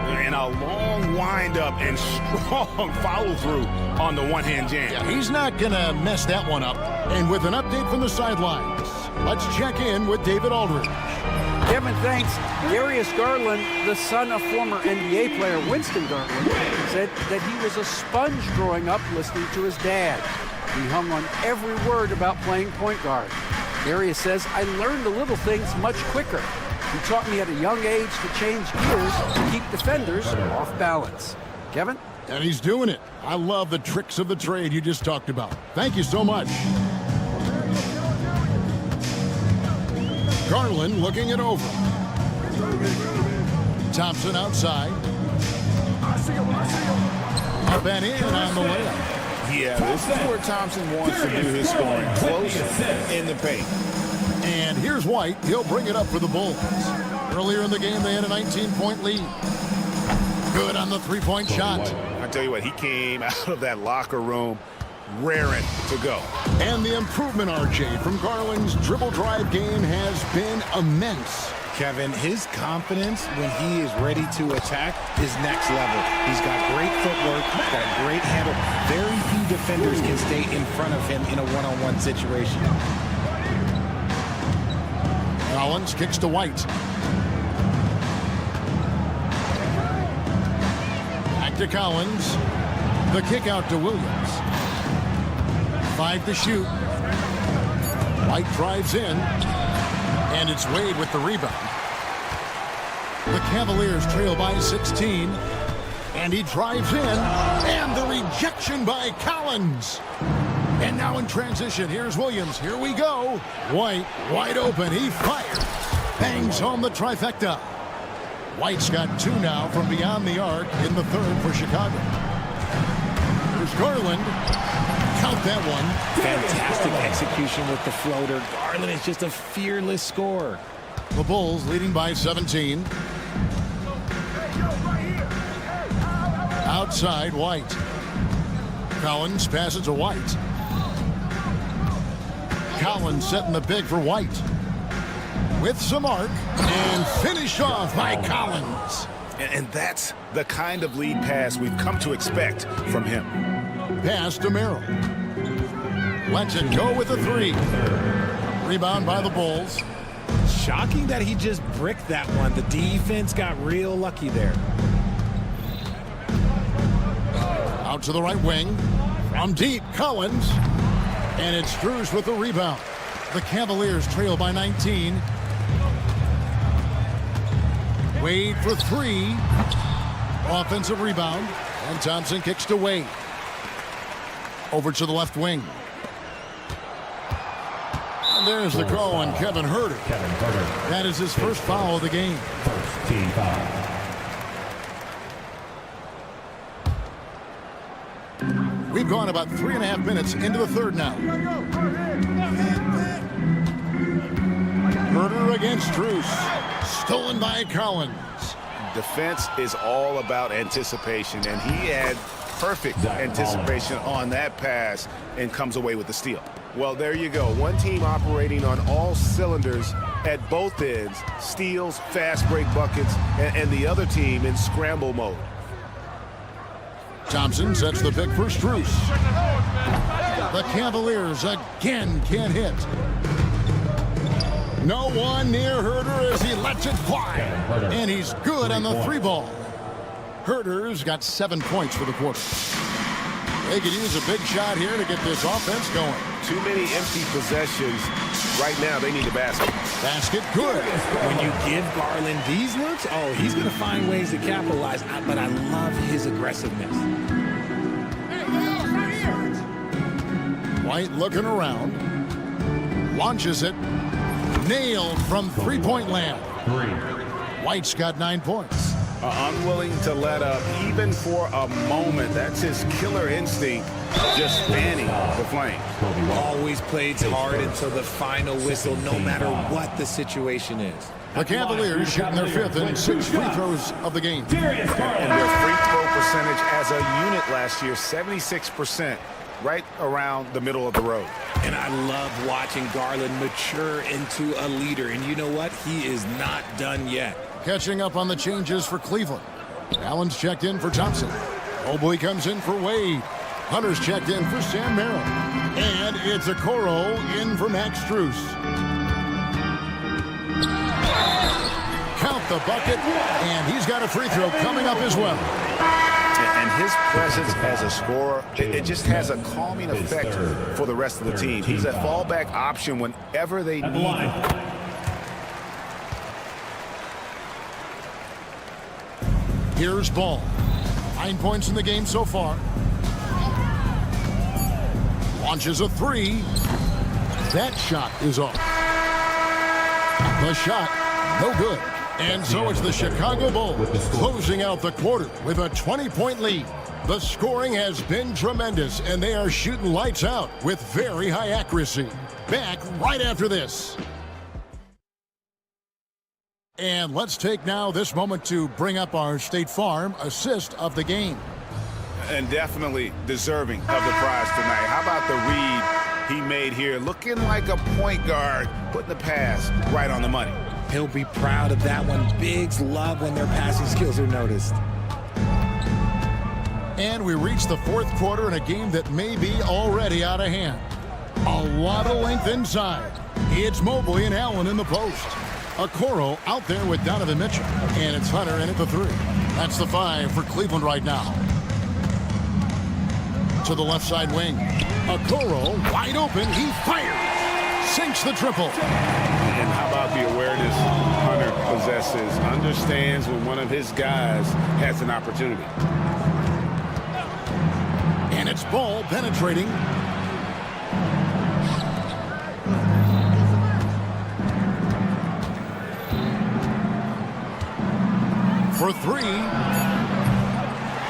And a long windup and strong follow-through on the one-hand jam. Yeah, he's not going to mess that one up. And with an update from the sidelines, let's check in with David Aldridge. Kevin, thanks. Darius Garland, the son of former NBA player Winston Garland, said that he was a sponge growing up listening to his dad. He hung on every word about playing point guard. Darius says, I learned the little things much quicker. He taught me at a young age to change gears to keep defenders off balance. Kevin? And he's doing it. I love the tricks of the trade you just talked about. Thank you so much. Garland looking it over. Thompson outside. Up and in on the layup. Yeah, this is where Thompson wants to do his scoring, close in the paint. And here's White. He'll bring it up for the Bulls. Earlier in the game, they had a 19-point lead. Good on the three-point shot. I tell you what, he came out of that locker room raring to go. And the improvement, RJ, from Garland's dribble drive game has been immense. Kevin, his confidence when he is ready to attack is next level. He's got great footwork, got a great handle. Very few defenders can stay in front of him in a one-on-one situation. Collins kicks to White. Back to Collins. The kick out to Williams. 5 to shoot. White drives in. And it's Wade with the rebound. The Cavaliers trail by 16. And he drives in. And the rejection by Collins. And now in transition, here's Williams. Here we go. White wide open. He fires. Bangs home the trifecta. White's got 2 now from beyond the arc in the third for Chicago. Here's Garland. Count that one. Fantastic execution with the floater. Garland is just a fearless scorer. The Bulls leading by 17. Outside, White. Collins passes to White. Collins setting the big for White. With some arc. And finish off by Collins. And that's the kind of lead pass we've come to expect from him. Pass to Merrill. Lets it go with a 3. Rebound by the Bulls. Shocking that he just bricked that one. The defense got real lucky there. Out to the right wing. From deep, Collins. And it's Strus with the rebound. The Cavaliers trail by 19. Wade for 3. Offensive rebound. And Thompson kicks to Wade. Over to the left wing. And there's the call on Kevin Huerter. That is his first foul of the game. First team foul. We've gone about 3.5 minutes into the third now. Huerter against Strus. Stolen by Collins. Defense is all about anticipation, and he had perfect anticipation on that pass and comes away with the steal. Well, there you go. One team operating on all cylinders at both ends, steals, fast break buckets, and the other team in scramble mode. Thompson sets the pick for Strus. The Cavaliers again can't hit. No one near Huerter as he lets it fly. And he's good on the 3 ball. Huerter's got 7 points for the quarter. They could use a big shot here to get this offense going. Too many empty possessions. Right now, they need a basket. Basket good. When you give Garland these looks, oh, he's going to find ways to capitalize. But I love his aggressiveness. White looking around. Launches it. Nailed from 3-point land. White's got 9 points. Unwilling to let up even for a moment. That's his killer instinct, just fanning the flame. Always plays hard until the final whistle, no matter what the situation is. The Cavaliers shooting their 5th and 6th free throws of the game. And their free throw percentage as a unit last year, 76%, right around the middle of the road. And I love watching Garland mature into a leader. And you know what? He is not done yet. Catching up on the changes for Cleveland. Allen's checked in for Thompson. Oboy comes in for Wade. Hunter's checked in for Sam Merrill. And it's Okoro in for Max Strus. the bucket, and he's got a free throw coming up as well. And his presence as a scorer, it just has a calming effect for the rest of the team. He's a fallback option whenever they need him. Here's Ball. 9 points in the game so far. Launches a three. That shot is off. The shot, no good. And so it's the Chicago Bulls closing out the quarter with a 20-point lead. The scoring has been tremendous, and they are shooting lights out with very high accuracy. Back right after this. And let's take now this moment to bring up our State Farm assist of the game. And definitely deserving of the prize tonight. How about the read he made here? Looking like a point guard, putting the pass right on the money. He'll be proud of that one. Bigs love when their passing skills are noticed. And we reach the fourth quarter in a game that may be already out of hand. A lot of length inside. It's Mobley and Allen in the post. Okoro out there with Donovan Mitchell. And it's Hunter in at the three. That's the 5 for Cleveland right now. To the left side wing. Okoro wide open. He fires. Sinks the triple. And how about the awareness Hunter possesses? Understands when one of his guys has an opportunity. And it's Ball penetrating. For three.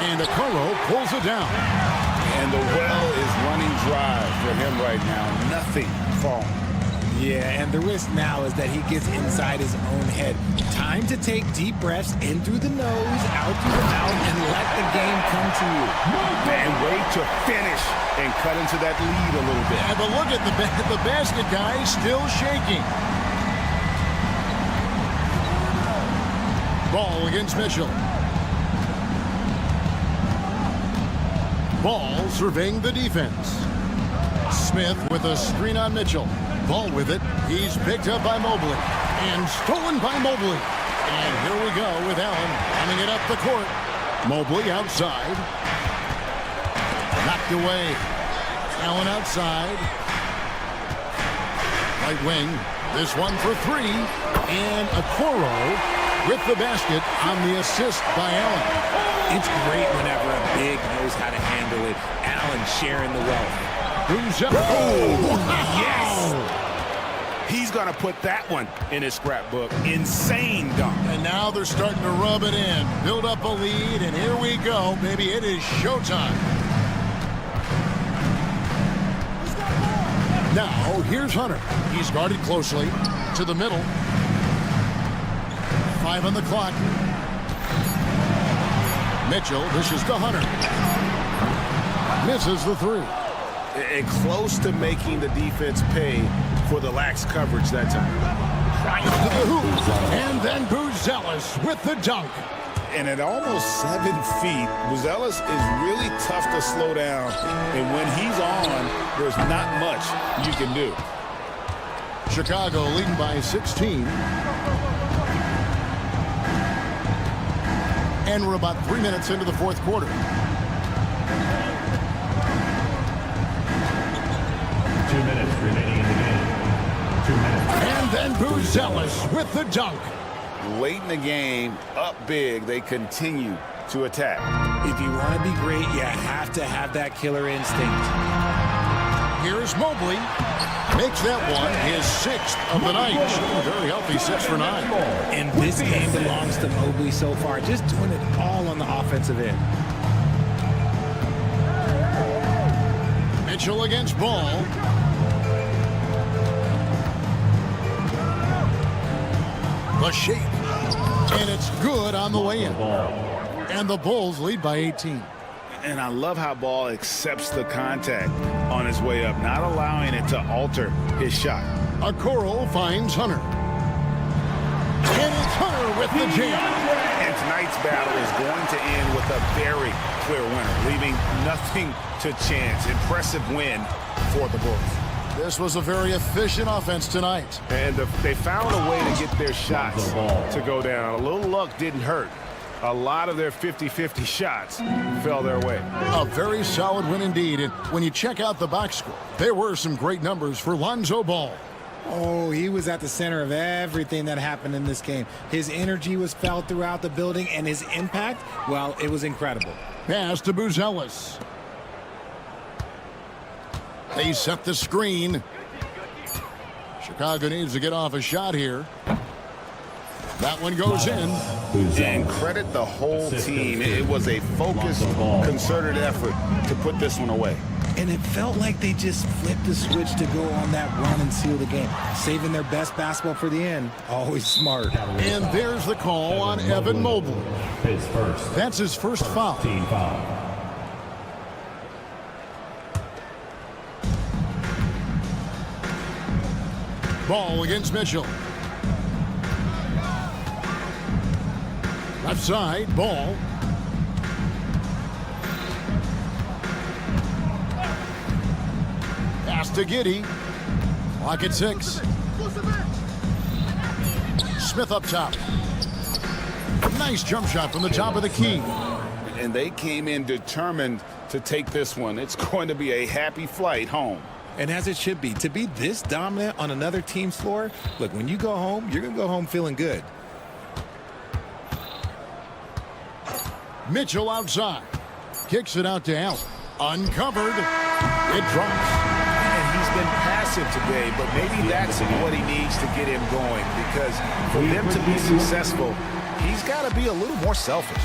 And Okoro pulls it down. And the well is running dry for him right now. Nothing falling. Yeah, and the risk now is that he gets inside his own head. Time to take deep breaths in through the nose, out through the mouth, and let the game come to you. And wait to finish and cut into that lead a little bit. Yeah, but look at the basket guy still shaking. Ball against Mitchell. Ball surveying the defense. Smith with a screen on Mitchell. Ball with it. He's picked up by Mobley. And stolen by Mobley. And here we go with Allen running it up the court. Mobley outside. Knocked away. Allen outside. Right wing. This one for three. And Okoro with the basket on the assist by Allen. It's great whenever a big knows how to handle it. Allen sharing the wealth. Oh, yes! He's going to put that one in his scrapbook. Insane dunk. And now they're starting to rub it in. Build up a lead, and here we go. Baby, it is showtime. Now, here's Hunter. He's guarded closely to the middle. 5 on the clock. Mitchell dishes to Hunter. Misses the three. And close to making the defense pay for the lax coverage that time. Right to the hoop. And then Buzelis with the dunk. And at almost 7 feet, Buzelis is really tough to slow down. And when he's on, there's not much you can do. Chicago leading by 16. And we're about 3 minutes into the fourth quarter. 2 minutes remaining in the game. 2 minutes. And then Buzelis with the dunk. Late in the game, up big, they continue to attack. If you want to be great, you have to have that killer instinct. Here's Mobley. Makes that one his 6th of the night. Very healthy 6 for 9. And this game belongs to Mobley so far. Just doing it all on the offensive end. Mitchell against Ball. The shape. And it's good on the way in. And the Bulls lead by 18. And I love how Ball accepts the contact on his way up, not allowing it to alter his shot. Okoro finds Hunter. And it's Hunter with the jam. And tonight's battle is going to end with a very clear winner, leaving nothing to chance. Impressive win for the Bulls. This was a very efficient offense tonight. And they found a way to get their shots to go down. A little luck didn't hurt. A lot of their 50-50 shots fell their way. A very solid win indeed. And when you check out the box score, there were some great numbers for Lonzo Ball. Oh, he was at the center of everything that happened in this game. His energy was felt throughout the building, and his impact, well, it was incredible. Pass to Buzelis. They set the screen. Chicago needs to get off a shot here. That one goes in. And credit the whole team. It was a focused, concerted effort to put this one away. And it felt like they just flipped the switch to go on that run and seal the game. Saving their best basketball for the end. Always smart. And there's the call on Evan Mobley. That's his first foul. Team foul. Ball against Mitchell. Left side, Ball. Pass to Giddey. Clock at 6. Smith up top. Nice jump shot from the top of the key. And they came in determined to take this one. It's going to be a happy flight home. And as it should be, to be this dominant on another team's floor, look, when you go home, you're going to go home feeling good. Mitchell outside. Kicks it out to Allen. Uncovered. It drops. And he's been passive today, but maybe that's what he needs to get him going, because for them to be successful, he's got to be a little more selfish.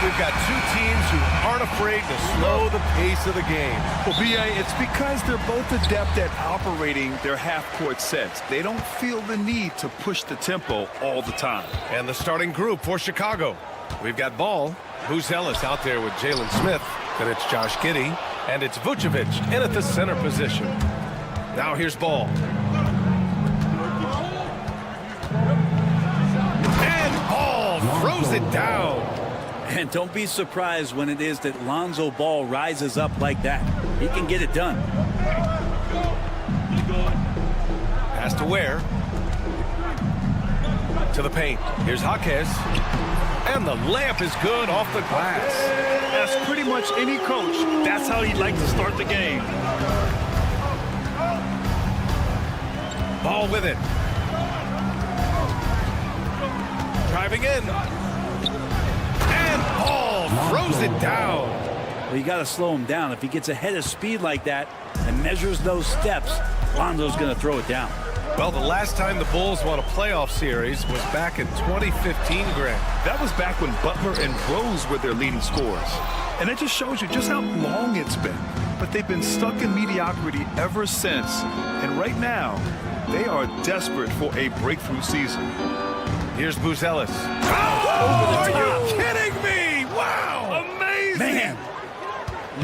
We've got two teams who aren't afraid to slow the pace of the game. Well, B.A., it's because they're both adept at operating their half-court sets. They don't feel the need to push the tempo all the time. And the starting group for Chicago. We've got Ball, Buzelis out there with Jalen Smith. Then it's Josh Giddey, and it's Vucevic in at the center position. Now here's Ball. And Ball throws it down. And don't be surprised when it is that Lonzo Ball rises up like that. He can get it done. Pass to Ware. To the paint. Here's Jaquez. And the layup is good off the glass. As pretty much any coach, that's how he'd like to start the game. Ball with it. Driving in. Ball throws it down. Well, you got to slow him down. If he gets ahead of speed like that and measures those steps, Lonzo's going to throw it down. Well, the last time the Bulls won a playoff series was back in 2015, Grant. That was back when Butler and Rose were their leading scorers. And it just shows you just how long it's been. But they've been stuck in mediocrity ever since. And right now, they are desperate for a breakthrough season. Here's Buzelis. Oh, are you kidding me? Wow! Amazing! Man!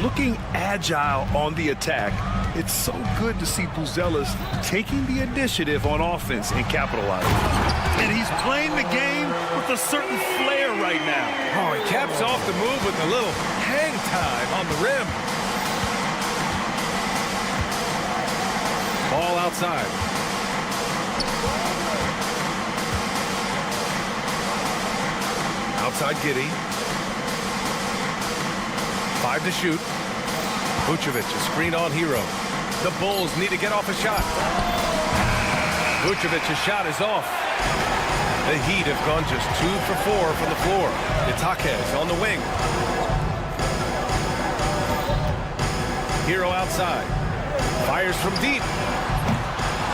Looking agile on the attack, it's so good to see Buzelis taking the initiative on offense and capitalizing. And he's playing the game with a certain flair right now. Oh, he caps off the move with a little hang time on the rim. Ball outside. Outside Giddey. 5 to shoot. Vucevic, a screen on Hero. The Bulls need to get off a shot. Vucevic's shot is off. The Heat have gone just 2 for 4 from the floor. It's Jaquez on the wing. Hero outside. Fires from deep.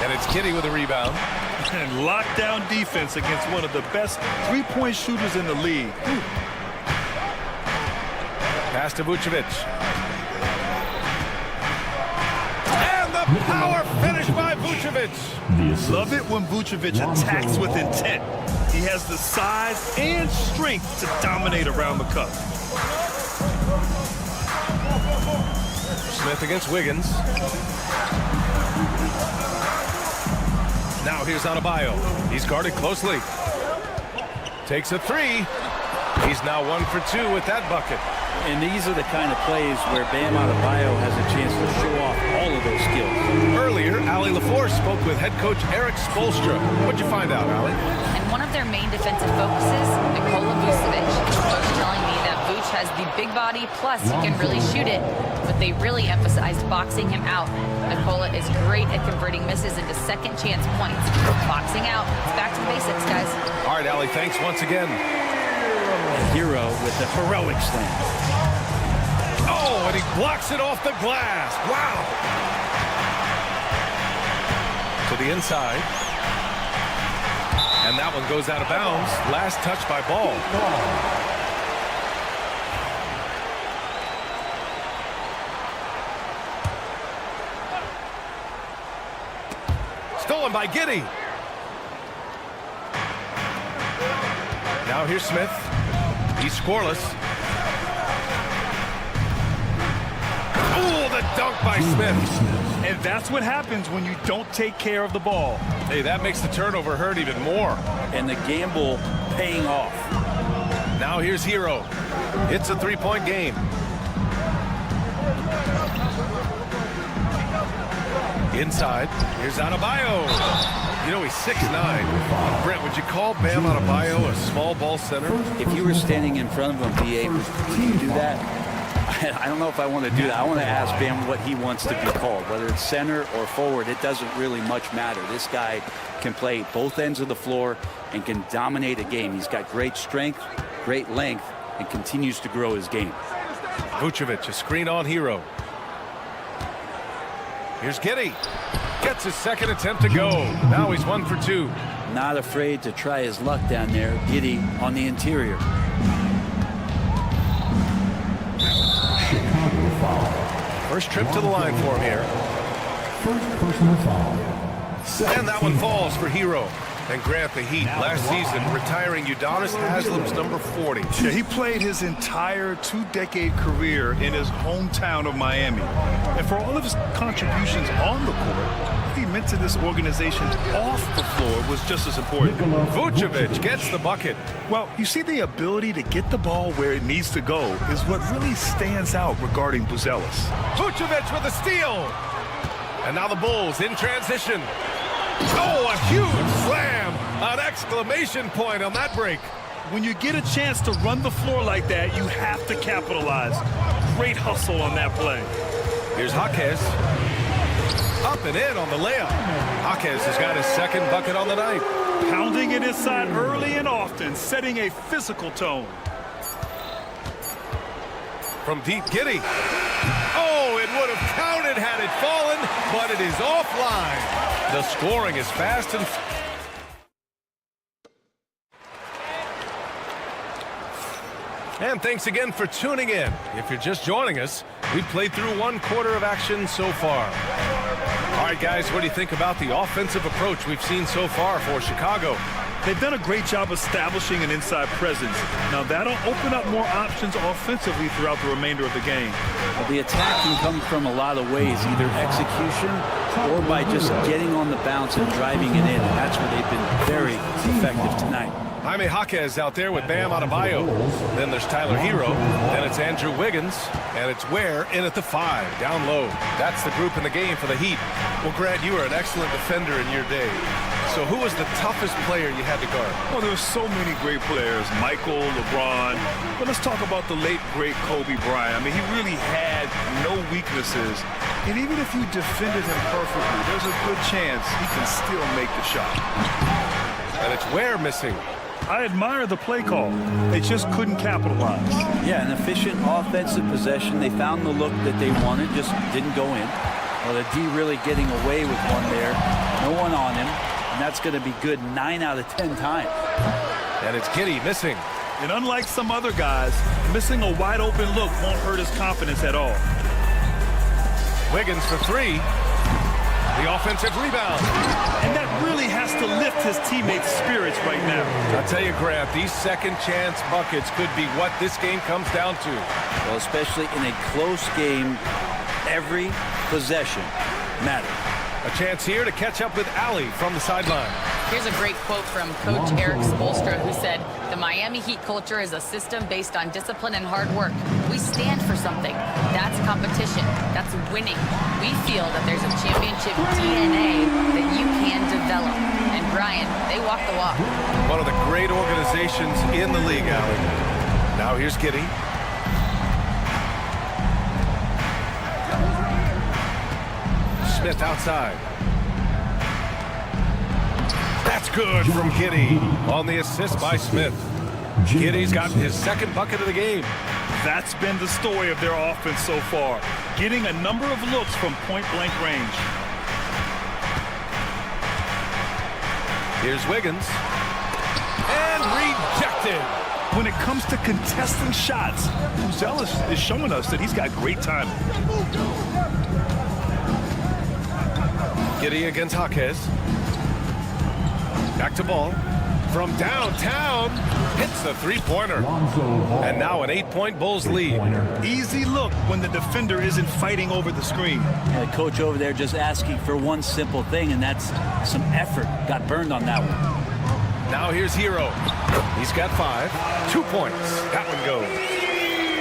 And it's Giddey with a rebound. And lockdown defense against one of the best three-point shooters in the league. Pass to Vucevic. And the power finish by Vucevic. Love it when Vucevic attacks with intent. He has the size and strength to dominate around the cup. Smith against Wiggins. Now here's Adebayo. He's guarded closely. Takes a 3. He's now 1 for 2 with that bucket. And these are the kind of plays where Bam Adebayo has a chance to show off all of those skills. Earlier, Allie LaForce spoke with head coach Eric Spoelstra. What'd you find out, Allie? And one of their main defensive focuses, Nikola Vucevic. Coach telling me that Vuce has the big body, plus he can really shoot it. But they really emphasized boxing him out. Nikola is great at converting misses into second chance points. Boxing out. It's back to the basics, guys. All right, Allie, thanks once again. Hero with the heroic slam. Oh, and he blocks it off the glass. Wow. To the inside. And that one goes out of bounds. Last touch by Ball. Stolen by Giddey. Now here's Smith. He's scoreless. Oh, the dunk by Smith. And that's what happens when you don't take care of the ball. Hey, that makes the turnover hurt even more. And the gamble paying off. Now here's Hero. It's a 3-point game. Inside, here's Adebayo. You know, he's 6'9". Brent, would you call Bam Adebayo a small ball center? If you were standing in front of him, BA, would you do that? I don't know if I want to do that. I want to ask Bam what he wants to be called, whether it's center or forward. It doesn't really much matter. This guy can play both ends of the floor and can dominate a game. He's got great strength, great length, and continues to grow his game. Vucevic, a screen on Hero. Here's Giddey. Gets his second attempt to go. Now he's 1 for 2. Not afraid to try his luck down there. Giddey on the interior. First trip to the line for him here. First personal foul. And that one falls for Hero. And Grant, the Heat last season retiring Udonis Haslam's number 40. Yeah, he played his entire 2-decade career in his hometown of Miami. And for all of his contributions on the court, what he meant to this organization off the floor was just as important. Vucevic gets the bucket. Well, you see, the ability to get the ball where it needs to go is what really stands out regarding Buzelis. Vucevic with a steal. And now the Bulls in transition. Oh, a huge slam. An exclamation point on that break. When you get a chance to run the floor like that, you have to capitalize. Great hustle on that play. Here's Jaquez. Up and in on the layup. Jaquez has got his second bucket on the night. Pounding it inside early and often, setting a physical tone. From deep, Giddey. Oh, it would have counted had it fallen, but it is offline. The scoring is fast and... And thanks again for tuning in. If you're just joining us, we've played through 1 quarter of action so far. All right, guys, what do you think about the offensive approach we've seen so far for Chicago? They've done a great job establishing an inside presence. Now, that'll open up more options offensively throughout the remainder of the game. Well, the attack can come from a lot of ways, either execution or by just getting on the bounce and driving it in. And that's where they've been very effective tonight. Jaime Jaquez out there with Bam Adebayo. Then there's Tyler Hero. Then it's Andrew Wiggins. And it's Ware in at the 5, down low. That's the group in the game for the Heat. Well, Grant, you were an excellent defender in your day. So who was the toughest player you had to guard? Well, there were so many great players. Michael, LeBron. But let's talk about the late, great Kobe Bryant. I mean, he really had no weaknesses. And even if you defended him perfectly, there's a good chance he can still make the shot. And it's Ware missing. I admire the play call. They just couldn't capitalize. Yeah, an efficient offensive possession. They found the look that they wanted, just didn't go in. Well, the D really getting away with one there. No one on him. And that's going to be good 9 out of 10 times. And it's Giddey missing. And unlike some other guys, missing a wide open look won't hurt his confidence at all. Wiggins for 3. The offensive rebound. And that really has to lift his teammates' spirits right now. I'll tell you, Grant, these second chance buckets could be what this game comes down to. Well, especially in a close game, every possession matters. A chance here to catch up with Ali from the sideline. Here's a great quote from Coach Eric Spoelstra, who said, "The Miami Heat culture is a system based on discipline and hard work. We stand for something. That's competition. That's winning. We feel that there's a championship DNA that you can develop." And Brian, they walk the walk. One of the great organizations in the league, Ali. Now here's Giddey. Smith outside. That's good from Giddey on the assist by Smith. Giddey's got his second bucket of the game. That's been the story of their offense so far, getting a number of looks from point-blank range. Here's Wiggins. And rejected. When it comes to contesting shots, Buzelis is showing us that he's got great timing. Giddey against Jaquez. Back to ball. From downtown, hits the three-pointer. And now an 8-point Bulls lead. Easy look when the defender isn't fighting over the screen. The coach over there just asking for one simple thing, and that's some effort. Got burned on that one. Now here's Hero. He's got 5. 2 points. That one goes.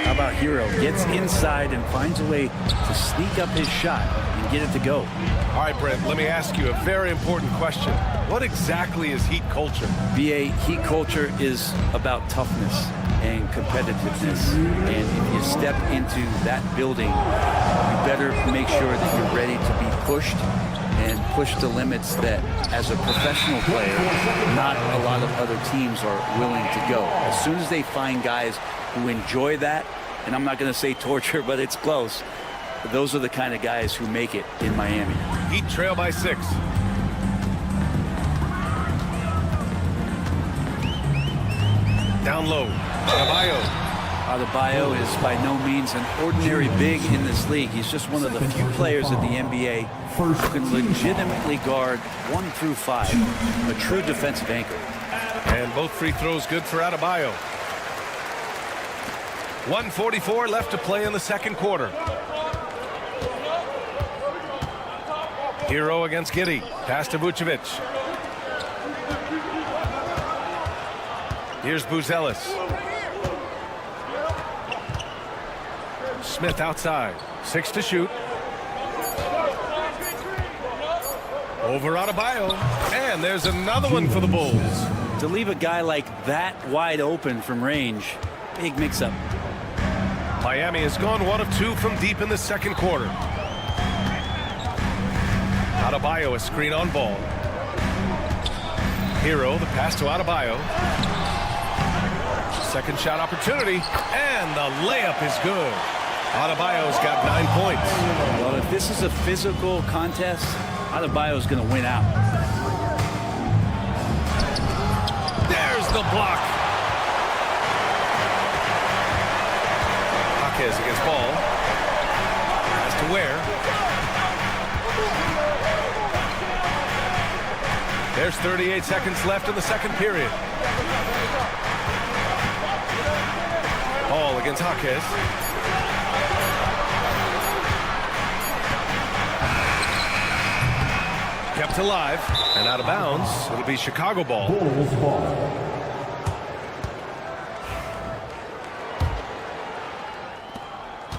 How about Hero? Gets inside and finds a way to sneak up his shot and get it to go. All right, Brent, let me ask you a very important question. What exactly is Heat culture? BA, Heat culture is about toughness. and competitiveness. And if you step into that building, you better make sure that you're ready to be pushed and push the limits that, as a professional player, not a lot of other teams are willing to go. As soon as they find guys who enjoy that, and I'm not going to say torture, but it's close, those are the kind of guys who make it in Miami. Heat trail by 6. Down low, Adebayo. Adebayo is by no means an ordinary big in this league. He's just one of the few players in the NBA who can legitimately guard 1 through 5, a true defensive anchor. And both free throws good for Adebayo. 1:44 left to play in the second quarter. Hero against Giddey. Pass to Vucevic. Here's Buzelis. Smith outside. 6 to shoot. Over Adebayo. And there's another one for the Bulls. To leave a guy like that wide open from range, big mix-up. Miami has gone 1 of 2 from deep in the second quarter. Adebayo, a screen on ball. Hero, the pass to Adebayo. Second shot opportunity, and the layup is good. Adebayo's got 9 points. Well, if this is a physical contest, Adebayo's going to win out. There's the block. Hawkes against Ball. Pass to Ware. There's 38 seconds left in the second period. Ball against Hawkes. Kept alive and out of bounds. It'll be Chicago ball.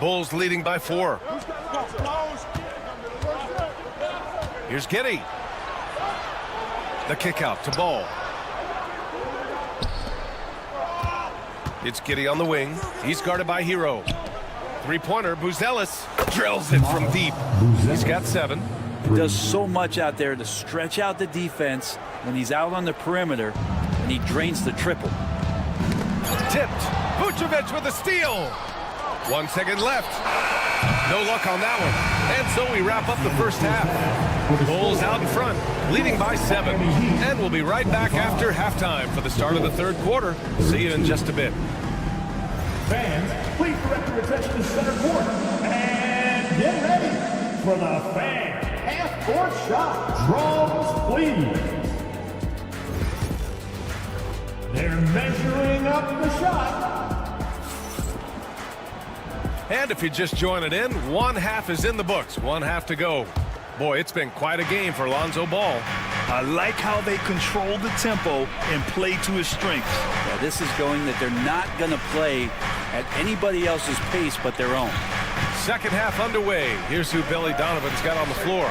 Bulls leading by 4. Here's Giddey. The kick out to Ball. It's Giddey on the wing. He's guarded by Hero. Three-pointer, Buzelis drills it from deep. He's got 7. He does so much out there to stretch out the defense when he's out on the perimeter, and he drains the triple. Tipped. Vucevic with a steal. 1 second left. No luck on that one. And so we wrap up the first half. Bulls out in front, leading by 7. And we'll be right back after halftime for the start of the third quarter. See you in just a bit. Fans, please direct your attention to center court. And get ready for the fan half-court shot. Drums, please. They're measuring up the shot. And if you just join it in, 1 half is in the books. 1 half to go. Boy, it's been quite a game for Lonzo Ball. I like how they control the tempo and play to his strengths. Yeah, this is going that they're not going to play at anybody else's pace but their own. Second half underway. Here's who Billy Donovan's got on the floor.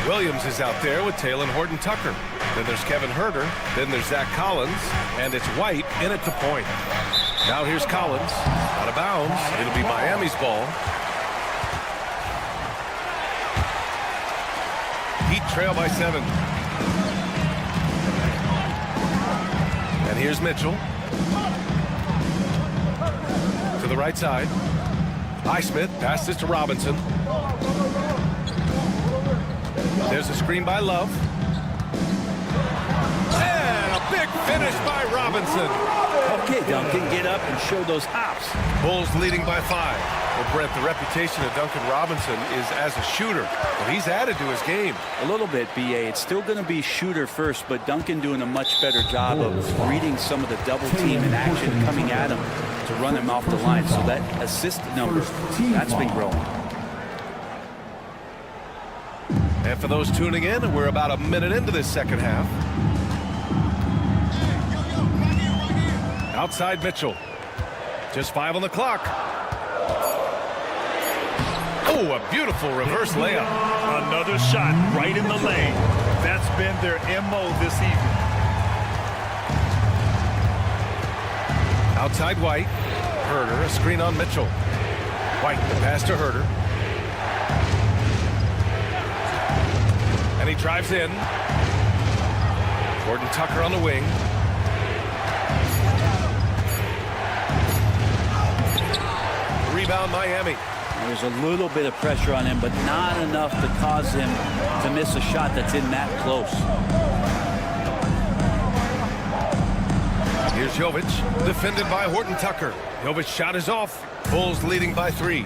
Williams is out there with Taylor Horton-Tucker. Then there's Kevin Huerter. Then there's Zach Collins. And it's White in at the point. Now here's Collins. Out of bounds. It'll be Miami's ball. Heat trail by 7. And here's Mitchell. To the right side. Highsmith passes to Robinson. There's a screen by Love. And a big finish by Robinson. Okay, Duncan, get up and show those hops. Bulls leading by 5. Well, Brent, the reputation of Duncan Robinson is as a shooter. But he's added to his game. A little bit, B.A. It's still going to be shooter first, but Duncan doing a much better job of reading some of the double team in action coming at him to run him off the line. So that assist number, that's been growing. And for those tuning in, we're about a minute into this second half. Outside Mitchell. Just 5 on the clock. Oh, a beautiful reverse layup. Another shot right in the lane. That's been their MO this evening. Outside White. Herder, a screen on Mitchell. White, the pass to Herder. And he drives in. Horton Tucker on the wing. Rebound Miami. There's a little bit of pressure on him, but not enough to cause him to miss a shot that's in that close. Here's Jovic, defended by Horton Tucker. Jovic's shot is off. Bulls leading by 3.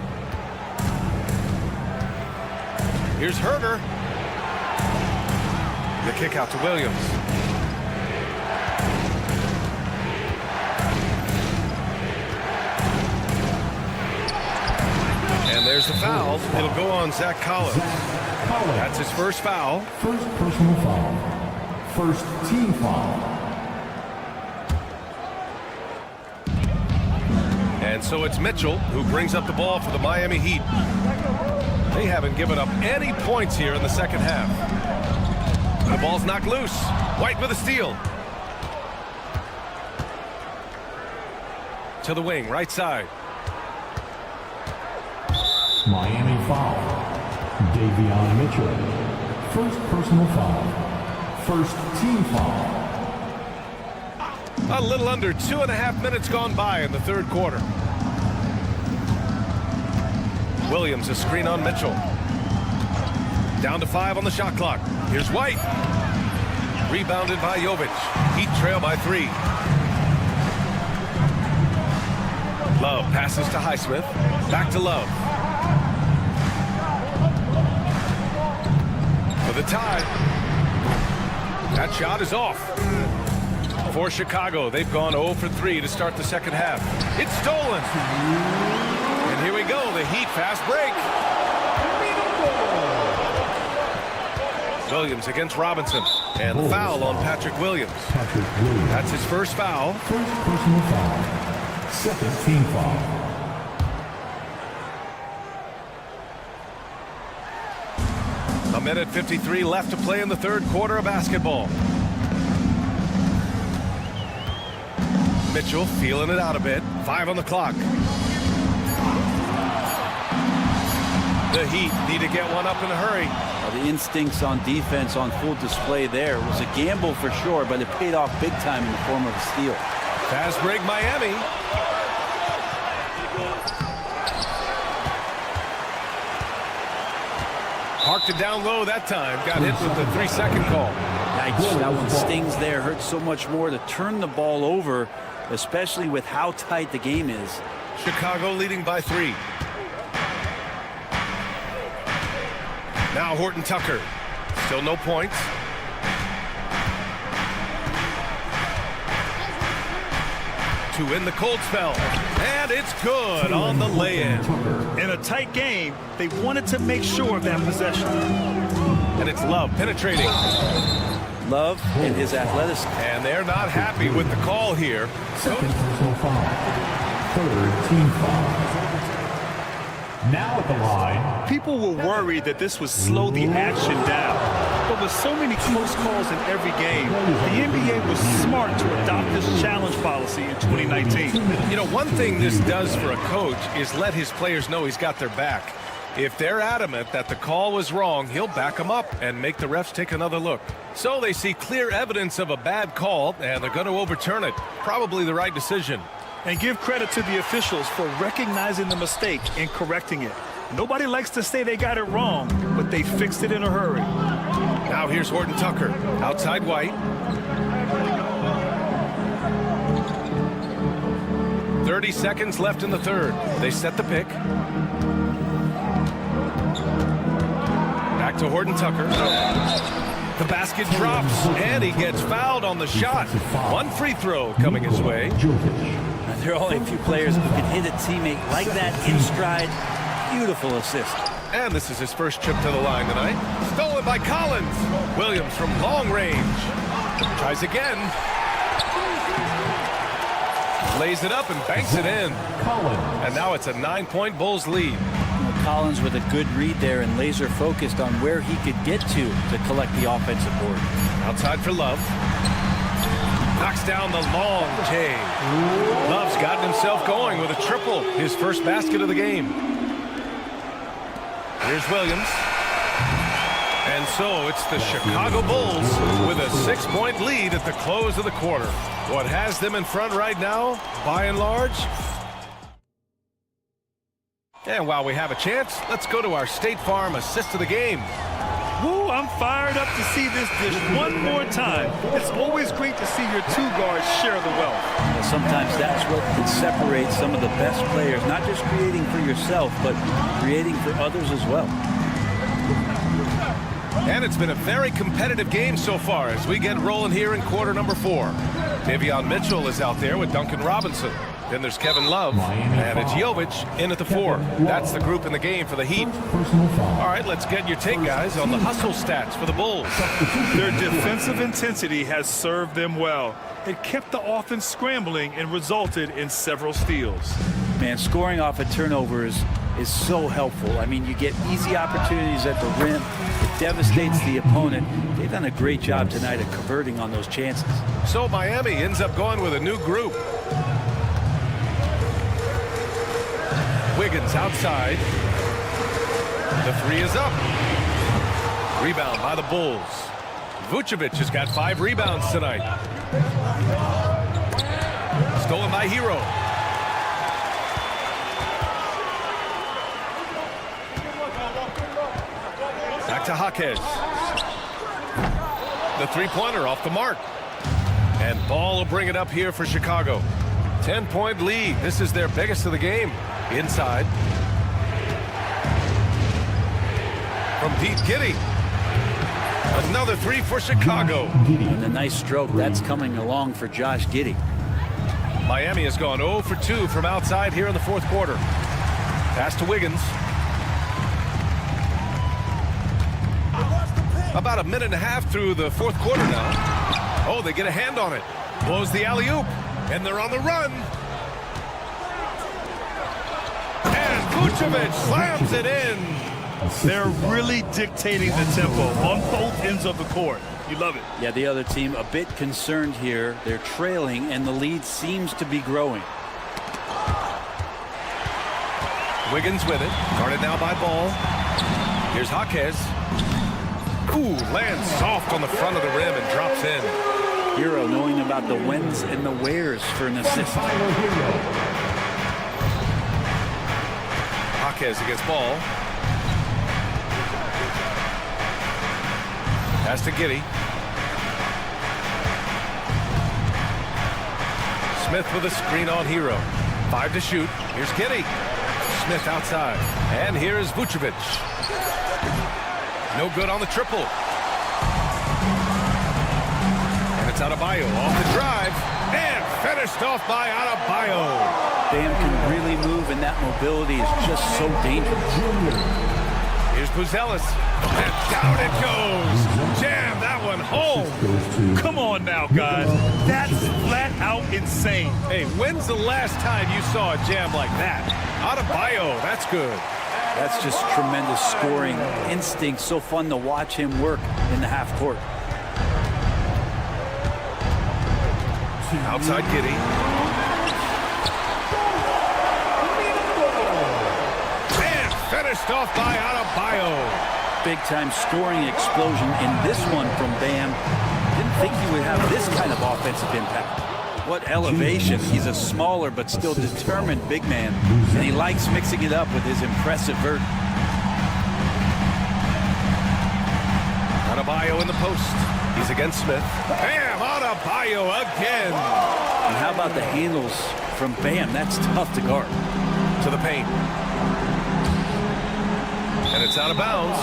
Here's Herder. The kick out to Williams. And there's the foul. It'll go on Zach Collins. That's his first foul. First personal foul. First team foul. And so it's Mitchell who brings up the ball for the Miami Heat. They haven't given up any points here in the second half. The ball's knocked loose. White with a steal. To the wing, right side. Miami foul. Davion Mitchell. First personal foul. First team foul. A little under 2.5 minutes gone by in the third quarter. Williams, a screen on Mitchell. Down to 5 on the shot clock. Here's White. Rebounded by Jovic. Heat trail by 3. Love passes to Highsmith. Back to Love. For the tie. That shot is off. For Chicago, they've gone 0 for 3 to start the second half. It's stolen. And here we go, the Heat fast break. Williams against Robinson. And the foul on Patrick Williams. That's his first foul. First personal foul. Second team foul. A minute 53 left to play in the third quarter of basketball. Mitchell feeling it out a bit. 5 on the clock. The Heat need to get one up in a hurry. Well, the instincts on defense on full display there. It was a gamble for sure, but it paid off big time in the form of a steal. Fast break Miami. Parked it down low that time. Got hit with the 3-second call. Yikes, that one stings there. Hurts so much more to turn the ball over, especially with how tight the game is. Chicago leading by 3. Now Horton Tucker. Still no points. To win the cold spell. And it's good on the lay-in. In a tight game, they wanted to make sure of that possession. And it's Love penetrating. Love and his athleticism. And they're not happy with the call here. Second personal foul. Third team foul. Now at the line. People were worried that this would slow the action down. But with so many close calls in every game, the NBA was smart to adopt this challenge policy in 2019. You know, one thing this does for a coach is let his players know he's got their back. If they're adamant that the call was wrong, he'll back them up and make the refs take another look. So they see clear evidence of a bad call, and they're going to overturn it. Probably the right decision. And give credit to the officials for recognizing the mistake and correcting it. Nobody likes to say they got it wrong, but they fixed it in a hurry. Now here's Horton Tucker. Outside White. 30 seconds left in the third. They set the pick. Back to Horton Tucker. The basket drops, and he gets fouled on the shot. One free throw coming his way. There are only a few players who can hit a teammate like that in stride. Beautiful assist. And this is his first trip to the line tonight. Stolen by Collins. Williams from long range. Tries again. Lays it up and banks it in. And now it's a 9-point Bulls lead. Collins with a good read there and laser focused on where he could get to collect the offensive board. Outside for Love. Knocks down the long J. Love's gotten himself going with a triple, his first basket of the game. Here's Williams. And so it's the Chicago Bulls with a 6-point lead at the close of the quarter. What has them in front right now, by and large? And while we have a chance, let's go to our State Farm assist of the game. Woo, I'm fired up to see this dish one more time. It's always great to see your two guards share the wealth. Sometimes that's what can separate some of the best players, not just creating for yourself, but creating for others as well. And it's been a very competitive game so far as we get rolling here in quarter number 4. Davion Mitchell is out there with Duncan Robinson. Then there's Kevin Love, and it's Jovic in at the 4. That's the group in the game for the Heat. All right, let's get your take, guys, on the hustle stats for the Bulls. Their defensive intensity has served them well. It kept the offense scrambling and resulted in several steals. Man, scoring off of turnovers is so helpful. I mean, you get easy opportunities at the rim. It devastates the opponent. They've done a great job tonight of converting on those chances. So Miami ends up going with a new group. Wiggins outside. The 3 is up. Rebound by the Bulls. Vucevic has got 5 rebounds tonight. Stolen by Hero. Back to Jaquez. The 3-pointer off the mark. And Ball will bring it up here for Chicago. 10-point lead. This is their biggest of the game. Inside. From Pete Giddey. Another 3 for Chicago. And a nice stroke. That's coming along for Josh Giddey. Miami has gone 0 for 2 from outside here in the 4th quarter. Pass to Wiggins. About a minute and a half through the 4th quarter now. Oh, they get a hand on it. Blows the alley-oop. And they're on the run. And Vucevic slams it in. They're really dictating the tempo on both ends of the court. You love it. Yeah, the other team a bit concerned here. They're trailing, and the lead seems to be growing. Wiggins with it. Guarded now by Ball. Here's Jaquez. Ooh, lands soft on the front of the rim and drops in. Hero knowing about the whens and the wheres for an assist. Jaquez against Ball. Pass to Giddey. Smith with a screen on Hero. 5 to shoot. Here's Giddey. Smith outside. And here is Vucevic. No good on the triple. And it's Adebayo off the drive. And finished off by Adebayo. Bam can really move, and that mobility is just so dangerous. Here's Buzelis. And down it goes. Jam that one home. Come on now, guys. That's flat out insane. Hey, when's the last time you saw a jam like that? Adebayo, that's good. That's just tremendous scoring instinct. So fun to watch him work in the half court. Outside Giddey. And finished off by Adebayo. Big-time scoring explosion in this one from Bam. Didn't think he would have this kind of offensive impact. What elevation. He's a smaller but still determined big man, and he likes mixing it up with his impressive vert. Adebayo in the post. He's against Smith. Bam! Adebayo again. And how about the handles from Bam? That's tough to guard. To the paint. And it's out of bounds.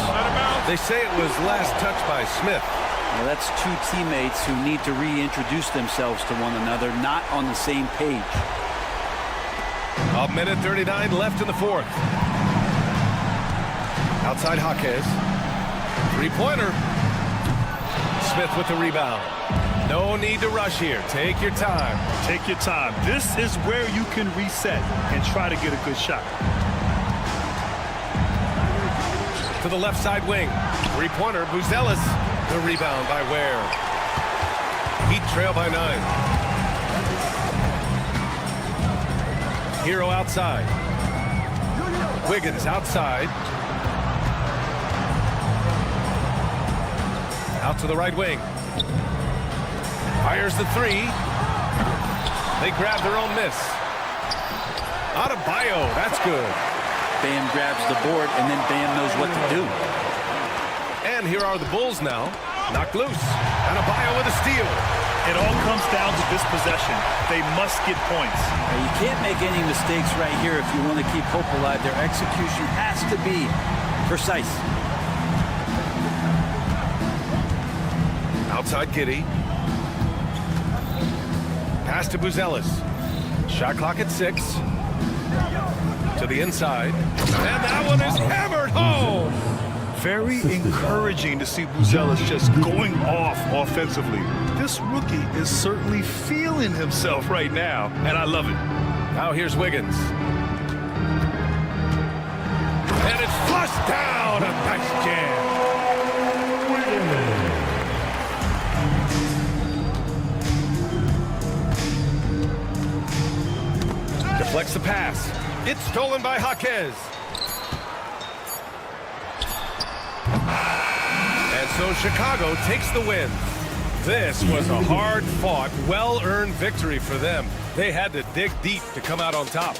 They say it was last touched by Smith. Well, that's two teammates who need to reintroduce themselves to one another, not on the same page. A minute 39 left in the 4th. Outside Jaquez. 3-pointer. Smith with the rebound. No need to rush here. Take your time. Take your time. This is where you can reset and try to get a good shot. To the left side wing. 3-pointer. Buzelis. The rebound by Ware. Heat trail by 9. Hero outside. Wiggins outside. Out to the right wing. Fires the 3. They grab their own miss. Adebayo, that's good. Bam grabs the board, and then Bam knows what to do. And here are the Bulls now. Knocked loose. Adebayo with a steal. It all comes down to this possession. They must get points. Now, you can't make any mistakes right here if you want to keep hope alive. Their execution has to be precise. Outside Giddey. Pass to Buzelis. Shot clock at 6. To the inside. And that one is hammered home. Very encouraging to see Buzelis just going off offensively. This rookie is certainly feeling himself right now, and I love it. Now here's Wiggins. And it's flushed down. A nice jam. Deflects the pass. It's stolen by Jaquez. And so Chicago takes the win. This was a hard-fought, well-earned victory for them. They had to dig deep to come out on top.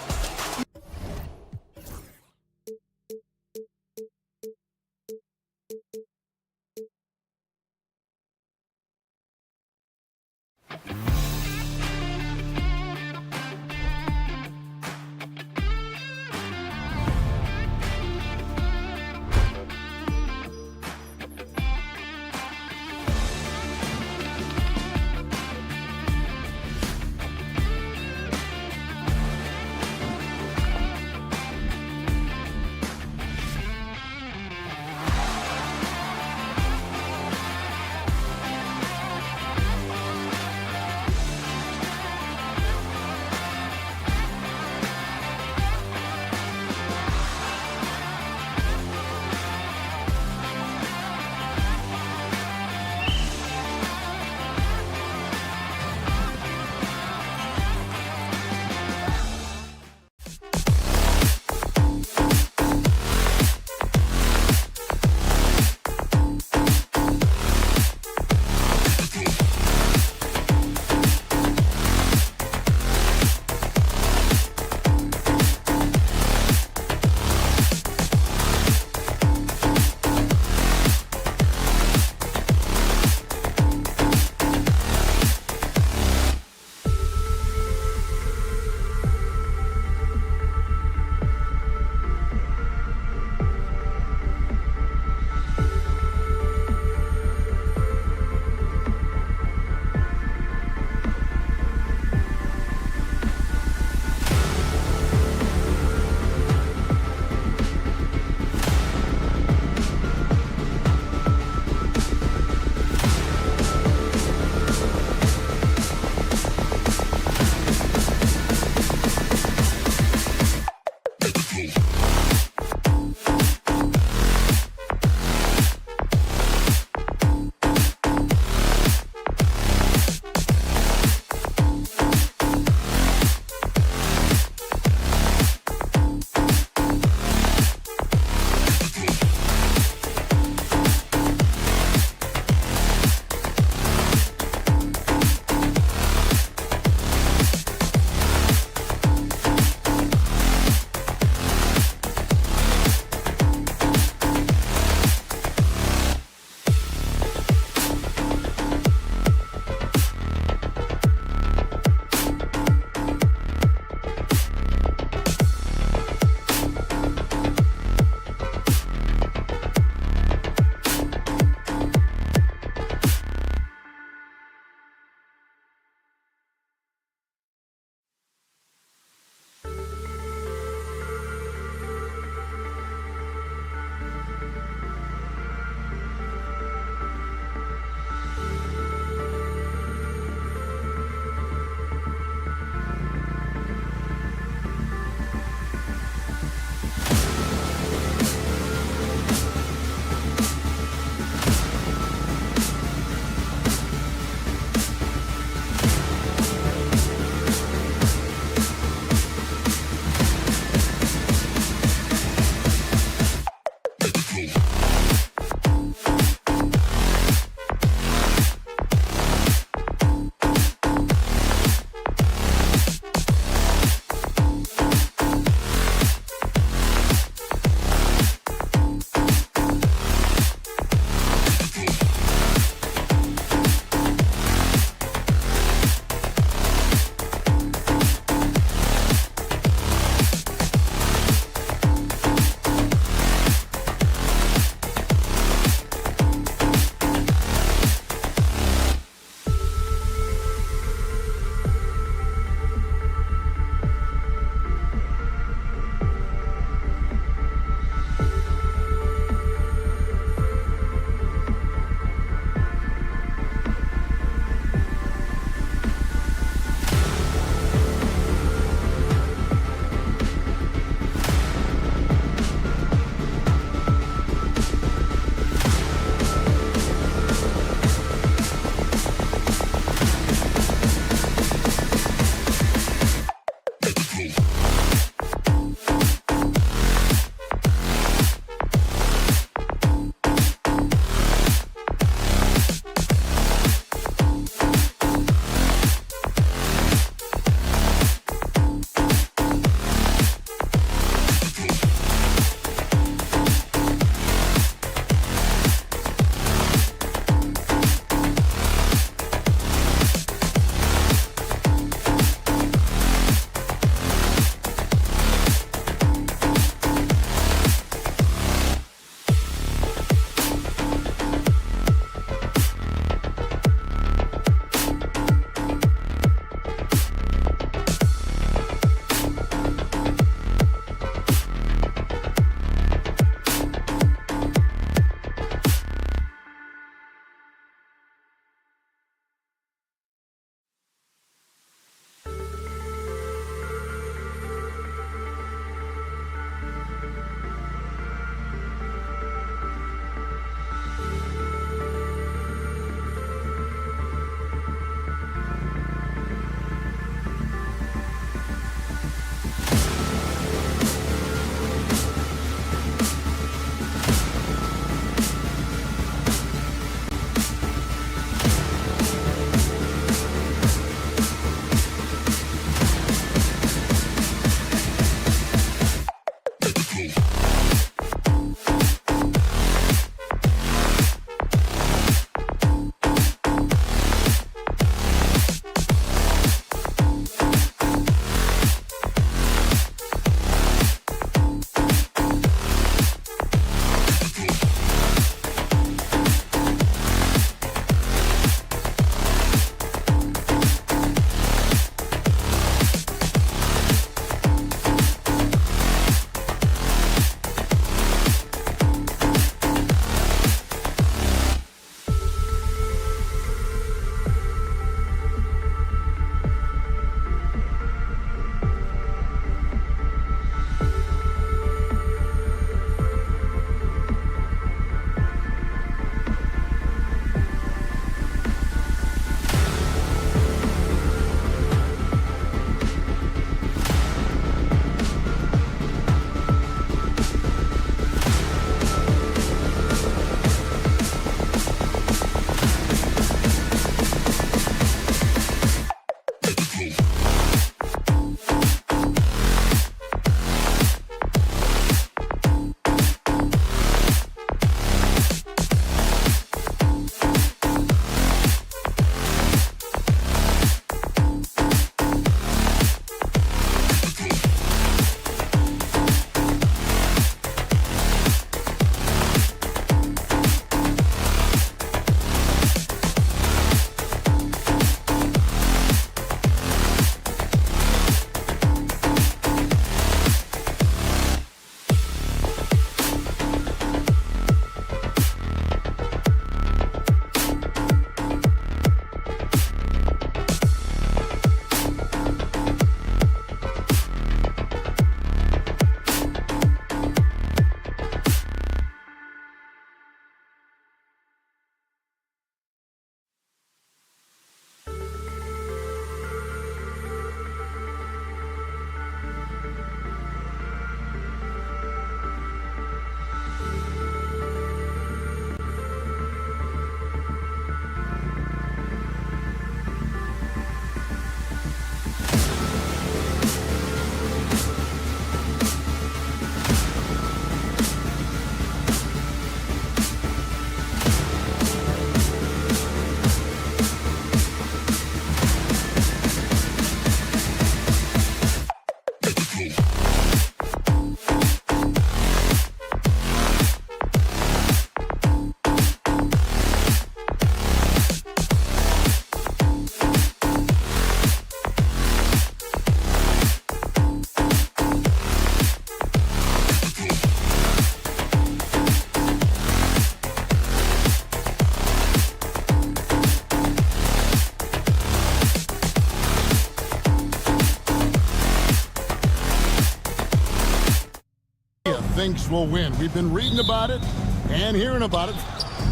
thinks will win. We've been reading about it and hearing about it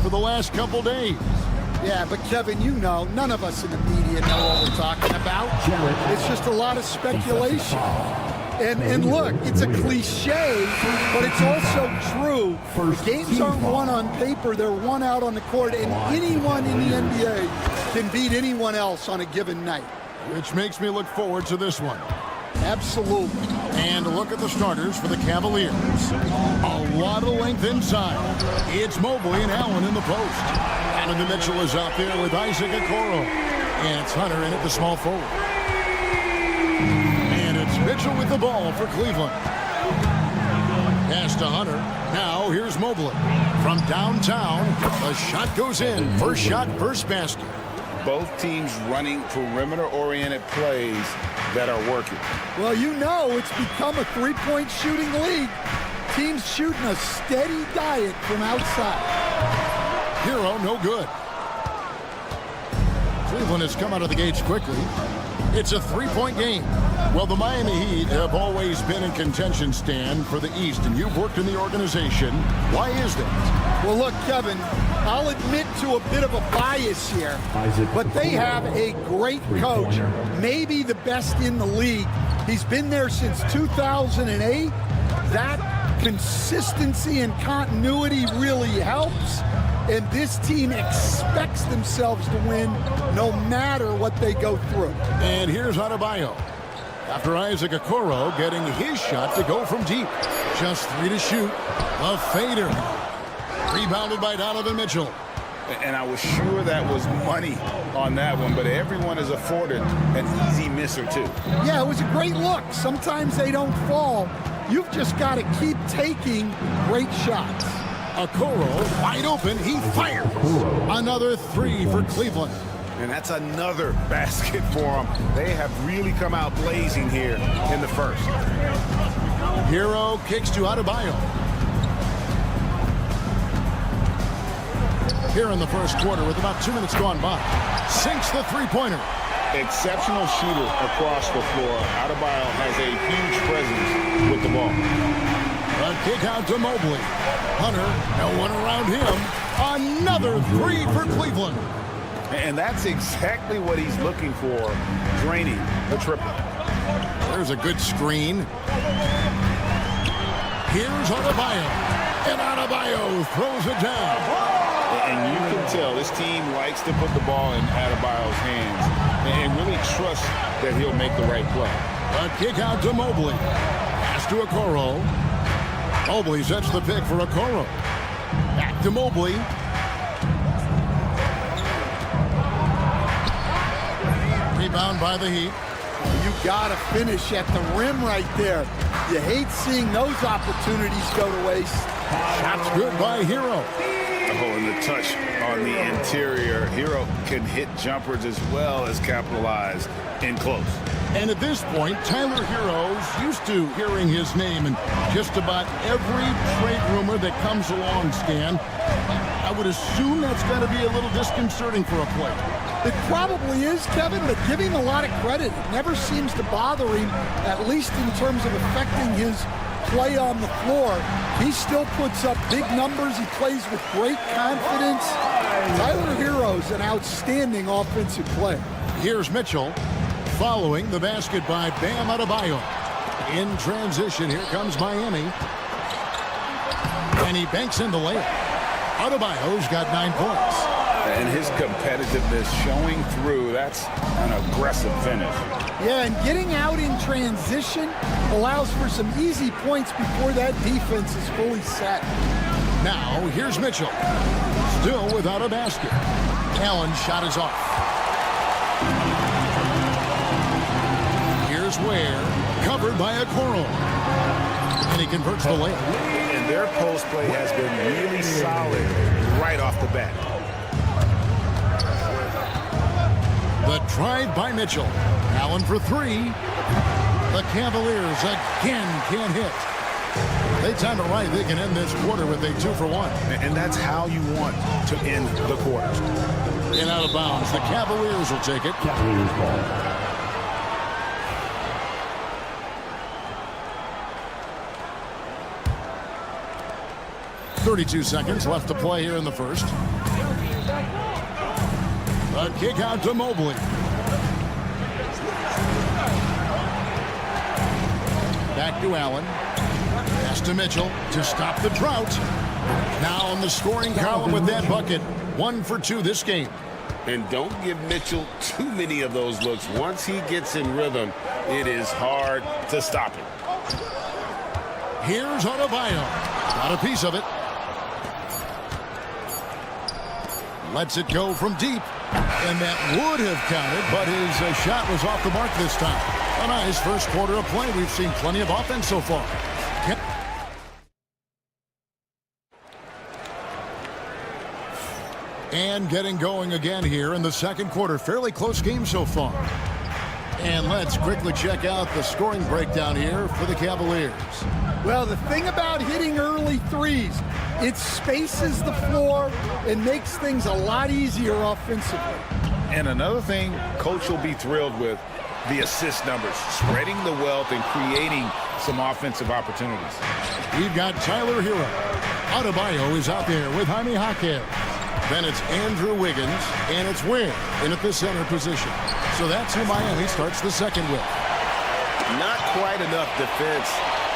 for the last couple days. Yeah, but Kevin, you know, none of us in the media know what we're talking about. It's just a lot of speculation. And look, it's a cliche, but it's also true. The games aren't won on paper, they're won out on the court, and anyone in the NBA can beat anyone else on a given night. Which makes me look forward to this one. Absolutely. And look at the starters for the Cavaliers. A lot of length inside. It's Mobley and Allen in the post. Donovan Mitchell is out there with Isaac Okoro. And it's Hunter in at the small forward. And it's Mitchell with the ball for Cleveland. Pass to Hunter. Now here's Mobley. From downtown, the shot goes in. First shot, first basket. Both teams running perimeter-oriented plays that are working. Well, you know, it's become a three-point shooting league. Teams shooting a steady diet from outside. Hero, no good. Cleveland has come out of the gates quickly. It's a three-point game. Well, the Miami Heat have always been in contention, Stan, for the East, and you've worked in the organization. Why is that? Well, look, Kevin, I'll admit to a bit of a bias here, but they have a great coach, maybe the best in the league. He's been there since 2008. That consistency and continuity really helps. And this team expects themselves to win no matter what they go through. And here's Adebayo. After Isaac Okoro getting his shot to go from deep. Just 3 to shoot. A fader. Rebounded by Donovan Mitchell. And I was sure that was money on that one, but everyone is afforded an easy miss or two. Yeah, it was a great look. Sometimes they don't fall. You've just got to keep taking great shots. Okoro wide open. He fires. Another 3 for Cleveland. And that's another basket for them. They have really come out blazing here in the first. Hero kicks to Adebayo. Here in the first quarter with about 2 minutes gone by. Sinks the three-pointer. Exceptional shooter across the floor. Adebayo has a huge presence with the ball. A kick out to Mobley. Hunter, no one around him. Another 3 for Cleveland. And that's exactly what he's looking for, draining the triple. There's a good screen. Here's Adebayo. And Adebayo throws it down. And you can tell this team likes to put the ball in Adebayo's hands and really trust that he'll make the right play. A kick out to Mobley. Pass to Okoro. Mobley sets the pick for Okoro. Back to Mobley. Rebound by the Heat. You got to finish at the rim right there. You hate seeing those opportunities go to waste. Shot's good by Hero. Oh, and the touch on the interior. Hero can hit jumpers as well as capitalize in close. And at this point, Tyler Hero's used to hearing his name in just about every trade rumor that comes along, Stan. I would assume that's got to be a little disconcerting for a player. It probably is, Kevin, but give him a lot of credit. It never seems to bother him, at least in terms of affecting his play on the floor. He still puts up big numbers. He plays with great confidence. Tyler Hero's an outstanding offensive player. Here's Mitchell following the basket by Bam Adebayo. In transition, here comes Miami. And he banks in the layup. Adebayo's got 9 points. And his competitiveness showing through. That's an aggressive finish. Yeah, and getting out in transition allows for some easy points before that defense is fully set. Now, here's Mitchell. Still without a basket. Allen's shot is off. Here's Ware, covered by Okoro. And he converts the layup. And their post play has been really solid right off the bat. The drive by Mitchell. Allen for 3. The Cavaliers again can't hit. They time it right. They can end this quarter with a 2 for 1. And that's how you want to end the quarter. And out of bounds. The Cavaliers will take it. Cavaliers ball. 32 seconds left to play here in the first. A kick out to Mobley. Back to Allen. Pass to Mitchell to stop the drought. Now in the scoring column with that bucket. 1 for 2 this game. And don't give Mitchell too many of those looks. Once he gets in rhythm, it is hard to stop him. Here's Adebayo. Got a piece of it. Lets it go from deep. And that would have counted, but his shot was off the mark this time. A nice first quarter of play. We've seen plenty of offense so far. And getting going again here in the second quarter. Fairly close game so far. And let's quickly check out the scoring breakdown here for the Cavaliers. Well, the thing about hitting early threes, it spaces the floor and makes things a lot easier offensively. And another thing Coach will be thrilled with, the assist numbers, spreading the wealth and creating some offensive opportunities. We've got Tyler Hero. Adebayo is out there with Jaime Jaquez. Then it's Andrew Wiggins, and it's Ware in at the center position. So that's who Miami starts the second with. Not quite enough defense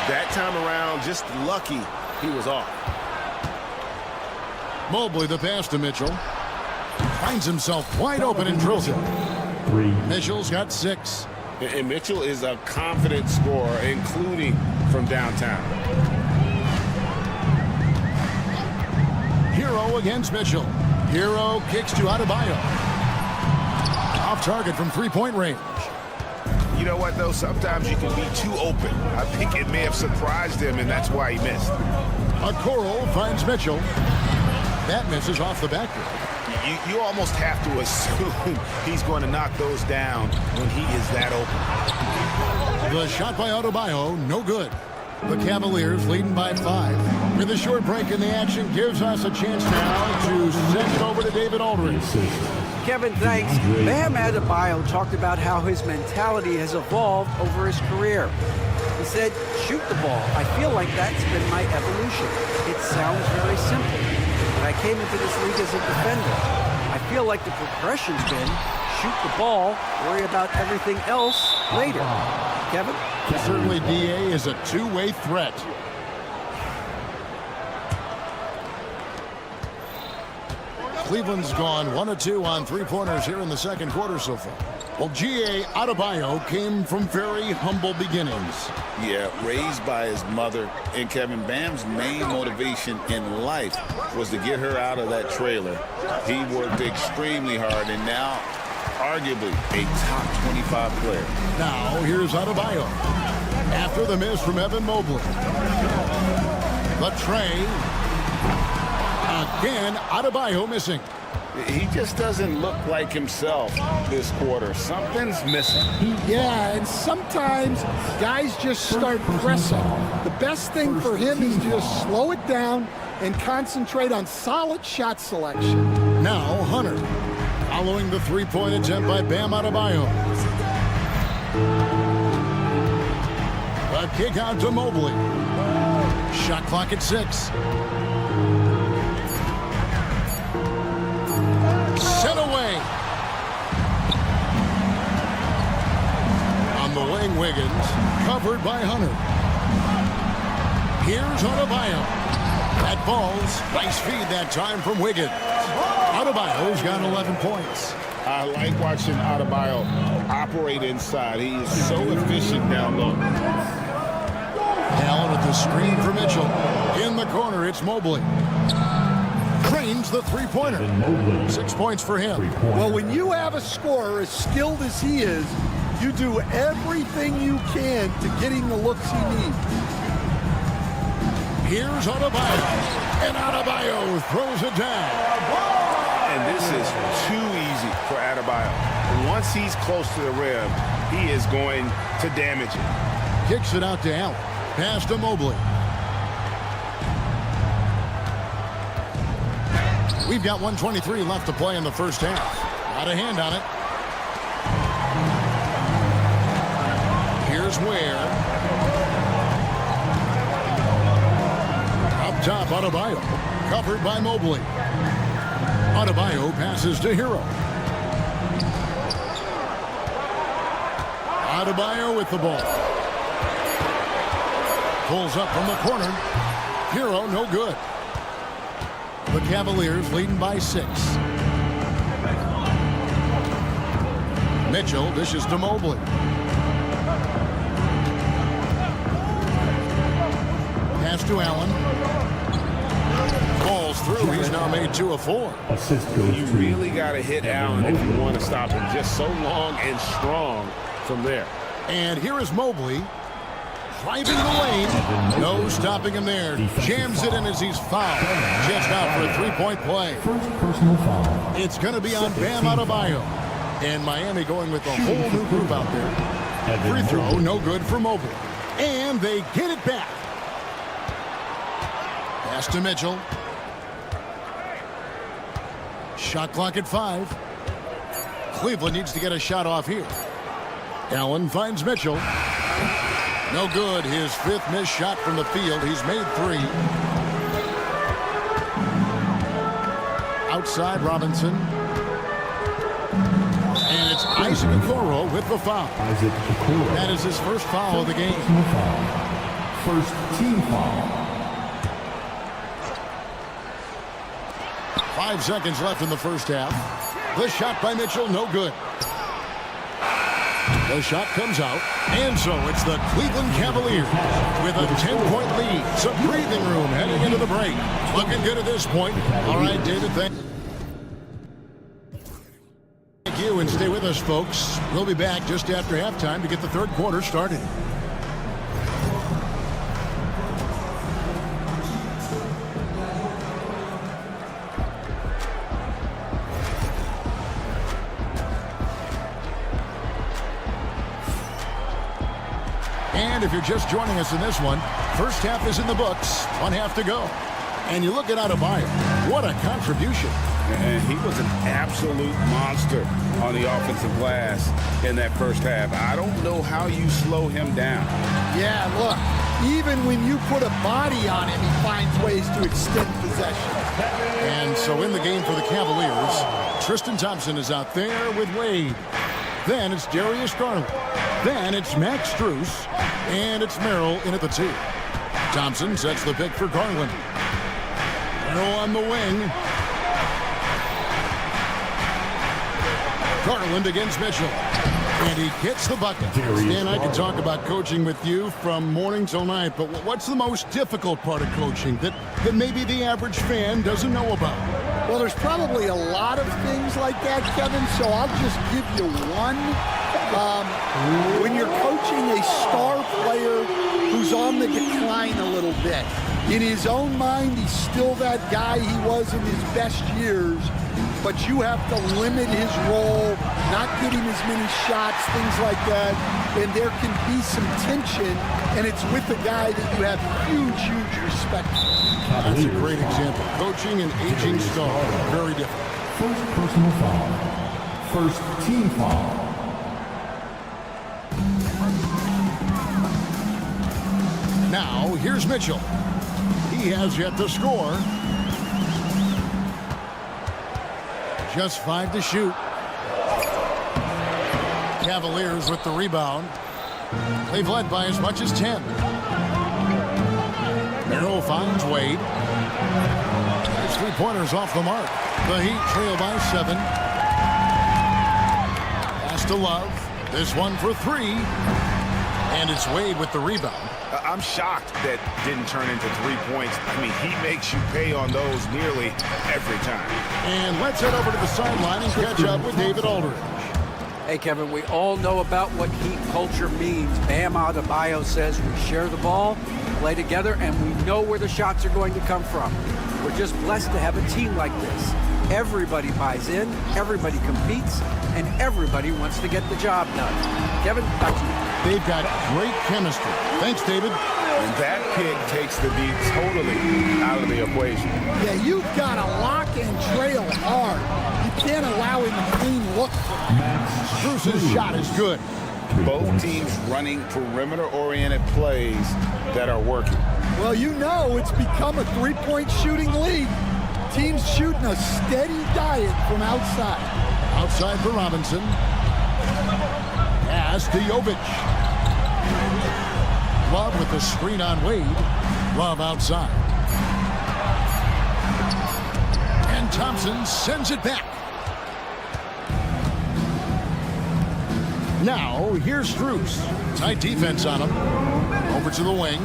that time around. Just lucky he was off. Mobley the pass to Mitchell. Finds himself wide open and drills it. Mitchell's got 6. And Mitchell is a confident scorer, including from downtown. Hero against Mitchell. Hero kicks to Adebayo. Off target from three-point range. You know what, though? Sometimes you can be too open. I think it may have surprised him, and that's why he missed. Okoro finds Mitchell. That misses off the backboard. You almost have to assume he's going to knock those down when he is that open. The shot by Adebayo, no good. The Cavaliers leading by 5. With a short break in the action gives us a chance now to send it over to David Aldridge. Kevin, thanks. Bam Adebayo talked about how his mentality has evolved over his career. He said, shoot the ball. I feel like that's been my evolution. It sounds very simple. But I came into this league as a defender. I feel like the progression's been shoot the ball, worry about everything else later. Kevin? Certainly DA is a two-way threat. Cleveland's gone 1 of 2 on three-pointers here in the second quarter so far. Well, G.A. Adebayo came from very humble beginnings. Yeah, raised by his mother. And Kevin, Bam's main motivation in life was to get her out of that trailer. He worked extremely hard, and now arguably a top 25 player. Now here's Adebayo. After the miss from Evan Mobley. The tray. Again, Adebayo missing. He just doesn't look like himself this quarter. Something's missing. Yeah, and sometimes guys just start pressing. The best thing for him is to just slow it down and concentrate on solid shot selection. Now Hunter, following the three-point attempt by Bam Adebayo. A kick out to Mobley. Shot clock at 6. Sent away. On the wing, Wiggins, covered by Hunter. Here's Adebayo. That ball's nice feed that time from Wiggins. Adebayo's got 11 points. I like watching Adebayo operate inside. He is so efficient down low. Allen at the screen for Mitchell. In the corner, it's Mobley. Drains the three-pointer. 6 points for him. Well, when you have a scorer as skilled as he is, you do everything you can to get him the looks he needs. Here's Adebayo. And Adebayo throws it down. And this is too easy for Adebayo. Once he's close to the rim, he is going to damage it. Kicks it out to Allen. Pass to Mobley. We've got 1:23 left to play in the first half. Got a hand on it. Here's Ware. Up Up top, Adebayo. Covered by Mobley. Adebayo passes to Hero. Adebayo with the ball. Pulls up from the corner. Hero, no good. The Cavaliers leading by 6. Mitchell dishes to Mobley. Pass to Allen. Falls through. He's now made 2 of 4. You really got to hit Allen if you want to stop him. Just so long and strong from there. And here is Mobley. Driving the lane. No stopping him there. Jams it in as he's fouled. Just out for a 3-point play. First personal foul. It's going to be on Bam Adebayo. And Miami going with a whole new group out there. Free throw, no good for Mobley. And they get it back. Pass to Mitchell. Shot clock at 5. Cleveland needs to get a shot off here. Allen finds Mitchell. No good. His 5th missed shot from the field. He's made 3. Outside Robinson. And it's Isaac Okoro with the foul. That is his first foul of the game. First team foul. 5 seconds left in the first half. The shot by Mitchell, no good. The shot comes out, and so it's the Cleveland Cavaliers with a 10-point lead. Some breathing room heading into the break. Looking good at this point. All right, David, thank you, and stay with us, folks. We'll be back just after halftime to get the third quarter started. And if you're just joining us in this one, first half is in the books, 1 half to go. And you look at Adebayo, what a contribution. And he was an absolute monster on the offensive glass in that first half. I don't know how you slow him down. Yeah, look, even when you put a body on him, he finds ways to extend possession. And so in the game for the Cavaliers, Tristan Thompson is out there with Wade. Then it's Darius Garland. Then it's Max Strus. And it's Merrill in at the 2. Thompson sets the pick for Garland. Merrill on the wing. Garland against Mitchell. And he hits the bucket. And I can talk about coaching with you from morning till night, but what's the most difficult part of coaching that maybe the average fan doesn't know about? Well, there's probably a lot of things like that, Kevin, so I'll just give you one. When you're coaching a star player who's on the decline a little bit, in his own mind, he's still that guy he was in his best years, but you have to limit his role, not get him as many shots, things like that, and there can be some tension, and it's with a guy that you have huge, huge respect for. That's a great example. Coaching an aging star, very different. First personal foul. First team foul. Now, here's Mitchell. He has yet to score. Just 5 to shoot. Cavaliers with the rebound. They've led by as much as 10. Merrill finds Wade. His 3-pointers off the mark. The Heat trail by 7. Pass to Love. This one for 3. And it's Wade with the rebound. I'm shocked that didn't turn into 3 points. I mean, he makes you pay on those nearly every time. And let's head over to the sideline and catch up with David Aldridge. Hey, Kevin, we all know about what Heat culture means. Bam Adebayo says we share the ball, play together, and we know where the shots are going to come from. We're just blessed to have a team like this. Everybody buys in, everybody competes, and everybody wants to get the job done. Kevin, back to you. They've got great chemistry. Thanks, David. And that pick takes the beat totally out of the equation. Yeah, you've got to lock and trail hard. You can't allow him a clean look. Strus's shot is good. both teams running perimeter-oriented plays that are working. Well, you know it's become a three-point shooting league. Teams shooting a steady diet from outside. Outside for Robinson. Pass to Jovic. Love with the screen on Wade. Love outside. And Thompson sends it back. Now, here's Strus. Tight defense on him. Over to the wing.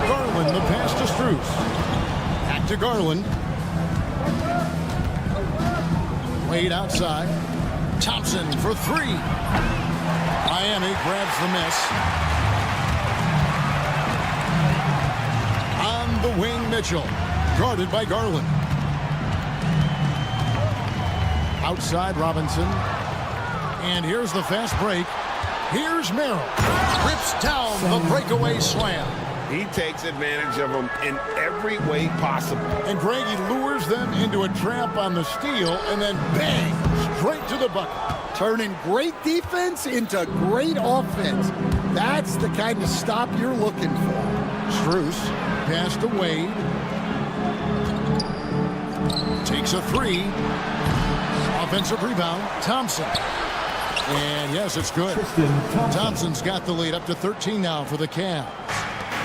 Garland, the pass to Strus. Back to Garland. Wade outside. Thompson for three. Miami grabs the miss. On the wing, Mitchell. Guarded by Garland. Outside, Robinson. And here's the fast break. Here's Merrill. Rips down the breakaway slam. He takes advantage of them in every way possible. And Greg, he lures them into a trap on the steal, and then bang, straight to the bucket. Turning great defense into great offense. That's the kind of stop you're looking for. Strus, pass to Wade. Takes a three. Offensive rebound, Thompson. And yes, it's good. Thompson's got the lead up to 13 now for the Cavs.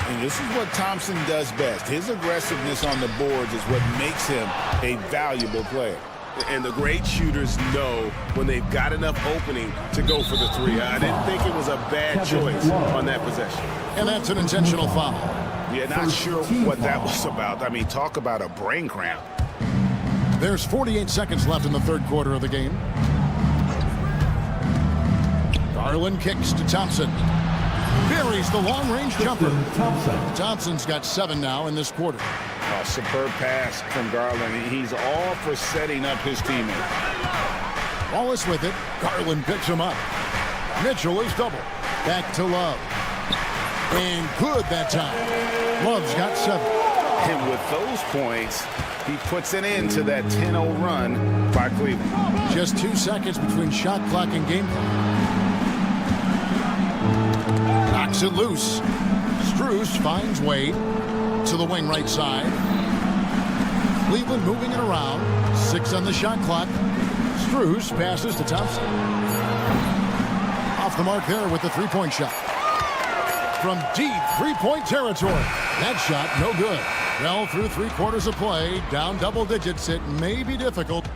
And this is what Thompson does best. His aggressiveness on the boards is what makes him a valuable player. And the great shooters know when they've got enough opening to go for the three. I didn't think it was a bad choice on that possession. And that's an intentional foul. Yeah, not sure what that was about. I mean, talk about a brain cramp. There's 48 seconds left in the third quarter of the game. Garland kicks to Thompson. Buries the long-range jumper. Thompson's got 7 now in this quarter. A superb pass from Garland. He's all for setting up his teammate. Wallace with it. Garland picks him up. Mitchell is double. Back to Love. And good that time. Love's got 7. And with those points, he puts an end to that 10-0 run by Cleveland. Just 2 seconds between shot clock and game clock. Knocks it loose. Strus finds Wade to the wing right side. Cleveland moving it around. 6 on the shot clock. Strus passes to Thompson. Off the mark there with the three-point shot. From deep three-point territory. That shot no good. Well, through 3 quarters of play, down double digits, it may be difficult.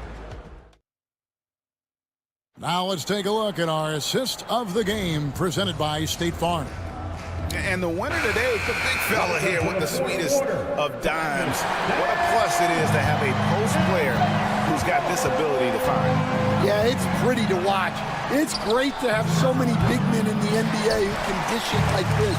Now let's take a look at our assist of the game presented by State Farm. And the winner today is the big fella here with the sweetest of dimes. What a plus it is to have a post player who's got this ability to find. Yeah, it's pretty to watch. It's great to have so many big men in the NBA who can dish it like this.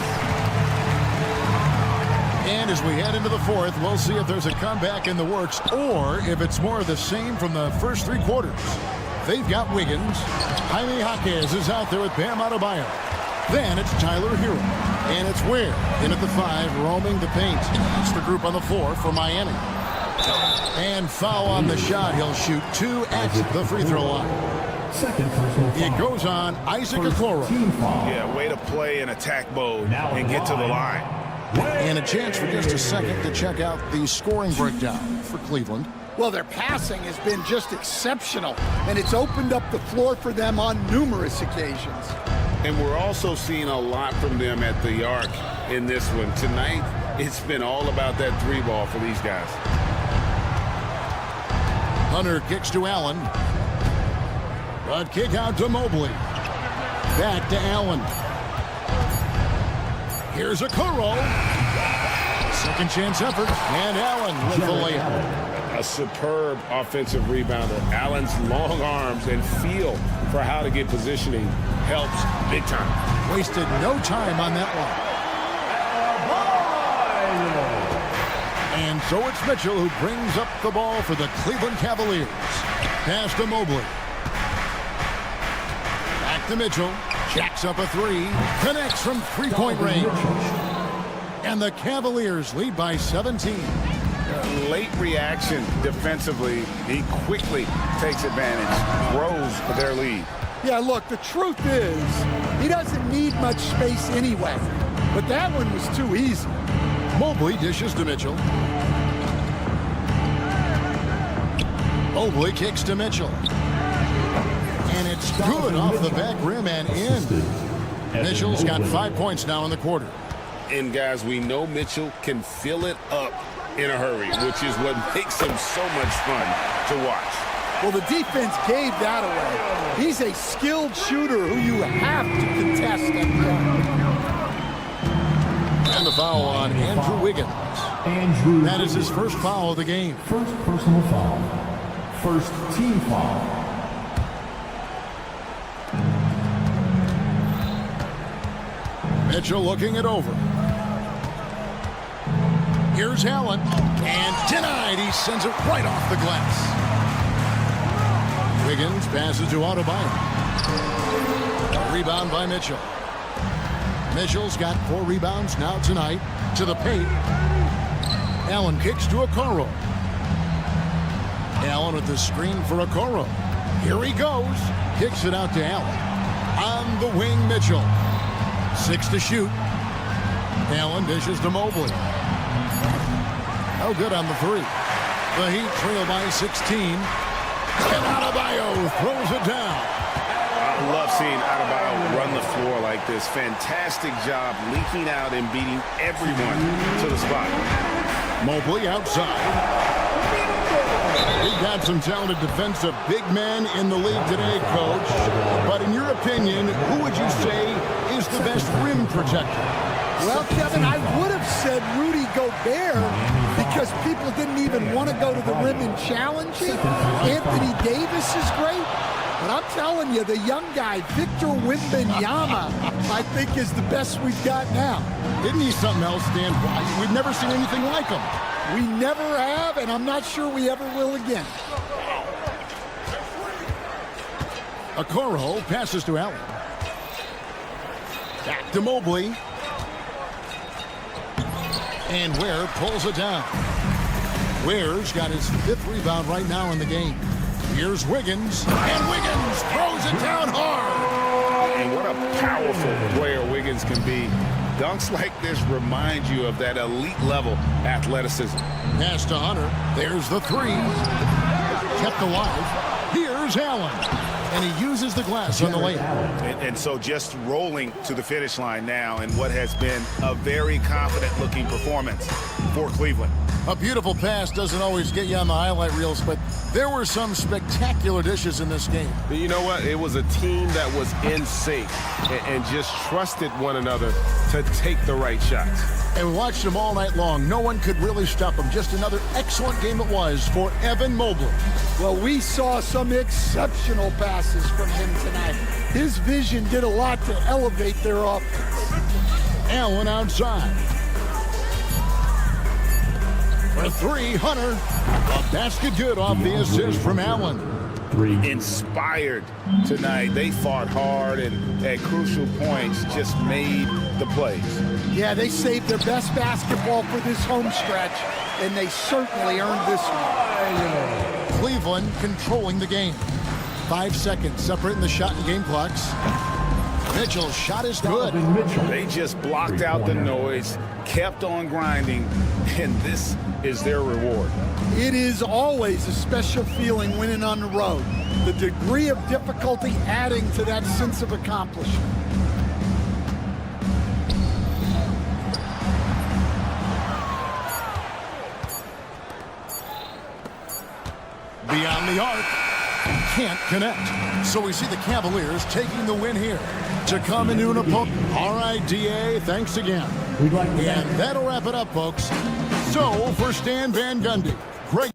And as we head into the fourth, we'll see if there's a comeback in the works or if it's more of the same from the first 3 quarters. They've got Wiggins. Jaime Jaquez is out there with Bam Adebayo. Then it's Tyler Hero. And it's Ware in at the 5, roaming the paint. It's the group on the floor for Miami. And foul on the shot. He'll shoot 2 at the free throw line. It goes on Isaac Okoro. Yeah, way to play in attack mode and get to the line. And a chance for just a second to check out the scoring breakdown for Cleveland. Well, their passing has been just exceptional, and it's opened up the floor for them on numerous occasions. And we're also seeing a lot from them at the arc in this one. Tonight, it's been all about that 3 ball for these guys. Hunter kicks to Allen. But kick out to Mobley. Back to Allen. Here's a Okoro. Second chance effort. And Allen with the layup. A superb offensive rebounder. Allen's long arms and feel for how to get positioning helps big time. Wasted no time on that one. And so it's Mitchell who brings up the ball for the Cleveland Cavaliers. Pass to Mobley. Back to Mitchell. Jacks up a 3. Connects from 3-point range. And the Cavaliers lead by 17. Late reaction defensively. He quickly takes advantage, grows their lead. Yeah, look, the truth is, he doesn't need much space anyway. But that one was too easy. Mobley dishes to Mitchell. Mobley kicks to Mitchell. And it's good off the back rim and in. Mitchell's got 5 points now in the quarter. And guys, we know Mitchell can fill it up in a hurry, which is what makes him so much fun to watch. Well, the defense gave that away. He's a skilled shooter who you have to contest at the end. And the foul on Andrew Wiggins. That is his first foul of the game. First personal foul. First team foul. Mitchell looking it over. Here's Allen. And denied. He sends it right off the glass. Wiggins passes to Adebayo. A rebound by Mitchell. Mitchell's got 4 rebounds now tonight. To the paint. Allen kicks to Okoro. Allen with the screen for Okoro. Here he goes. Kicks it out to Allen. On the wing, Mitchell. 6 to shoot. Allen dishes to Mobley. No good on the 3. The Heat trail by 16. And Adebayo throws it down. I love seeing Adebayo run the floor like this. Fantastic job leaking out and beating everyone to the spot. Mobley outside. We've got some talented defensive big men in the league today, Coach. But in your opinion, who would you say is the best rim protector? Well, Kevin, I would have said Rudy Gobert because people didn't even want to go to the rim and challenge him. Anthony Davis is great. But I'm telling you, the young guy, Victor Wembanyama, I think is the best we've got now. Isn't he something else, Dan? We've never seen anything like him. We never have, and I'm not sure we ever will again. Okoro passes to Allen. Back to Mobley. And Ware pulls it down. Ware's got his 5th rebound right now in the game. Here's Wiggins. And Wiggins throws it down hard. And what a powerful player Wiggins can be. Dunks like this remind you of that elite level athleticism. Pass to Hunter. There's the 3. Kept alive. Here's Allen. And he uses the glass on the layup. And so just rolling to the finish line now in what has been a very confident-looking performance for Cleveland. A beautiful pass doesn't always get you on the highlight reels, but there were some spectacular dishes in this game. You know what? It was a team that was in sync and just trusted one another to take the right shots. And we watched them all night long. No one could really stop them. Just another excellent game it was for Evan Mobley. Well, we saw some exceptional passes from him tonight. His vision did a lot to elevate their offense. Allen outside. For 3, Hunter. A basket good off the assist from Allen. Inspired tonight. They fought hard and at crucial points just made the plays. Yeah, they saved their best basketball for this home stretch, and they certainly earned this one. Cleveland controlling the game. 5 seconds separating the shot and game clocks. Mitchell's shot is good. They just blocked out the noise, kept on grinding, and this is their reward. It is always a special feeling winning on the road. The degree of difficulty adding to that sense of accomplishment. Beyond the arc, can't connect. So we see the Cavaliers taking the win here to come into an opponent. All right, DA, thanks again. And that'll wrap it up, folks. So for Stan Van Gundy, great.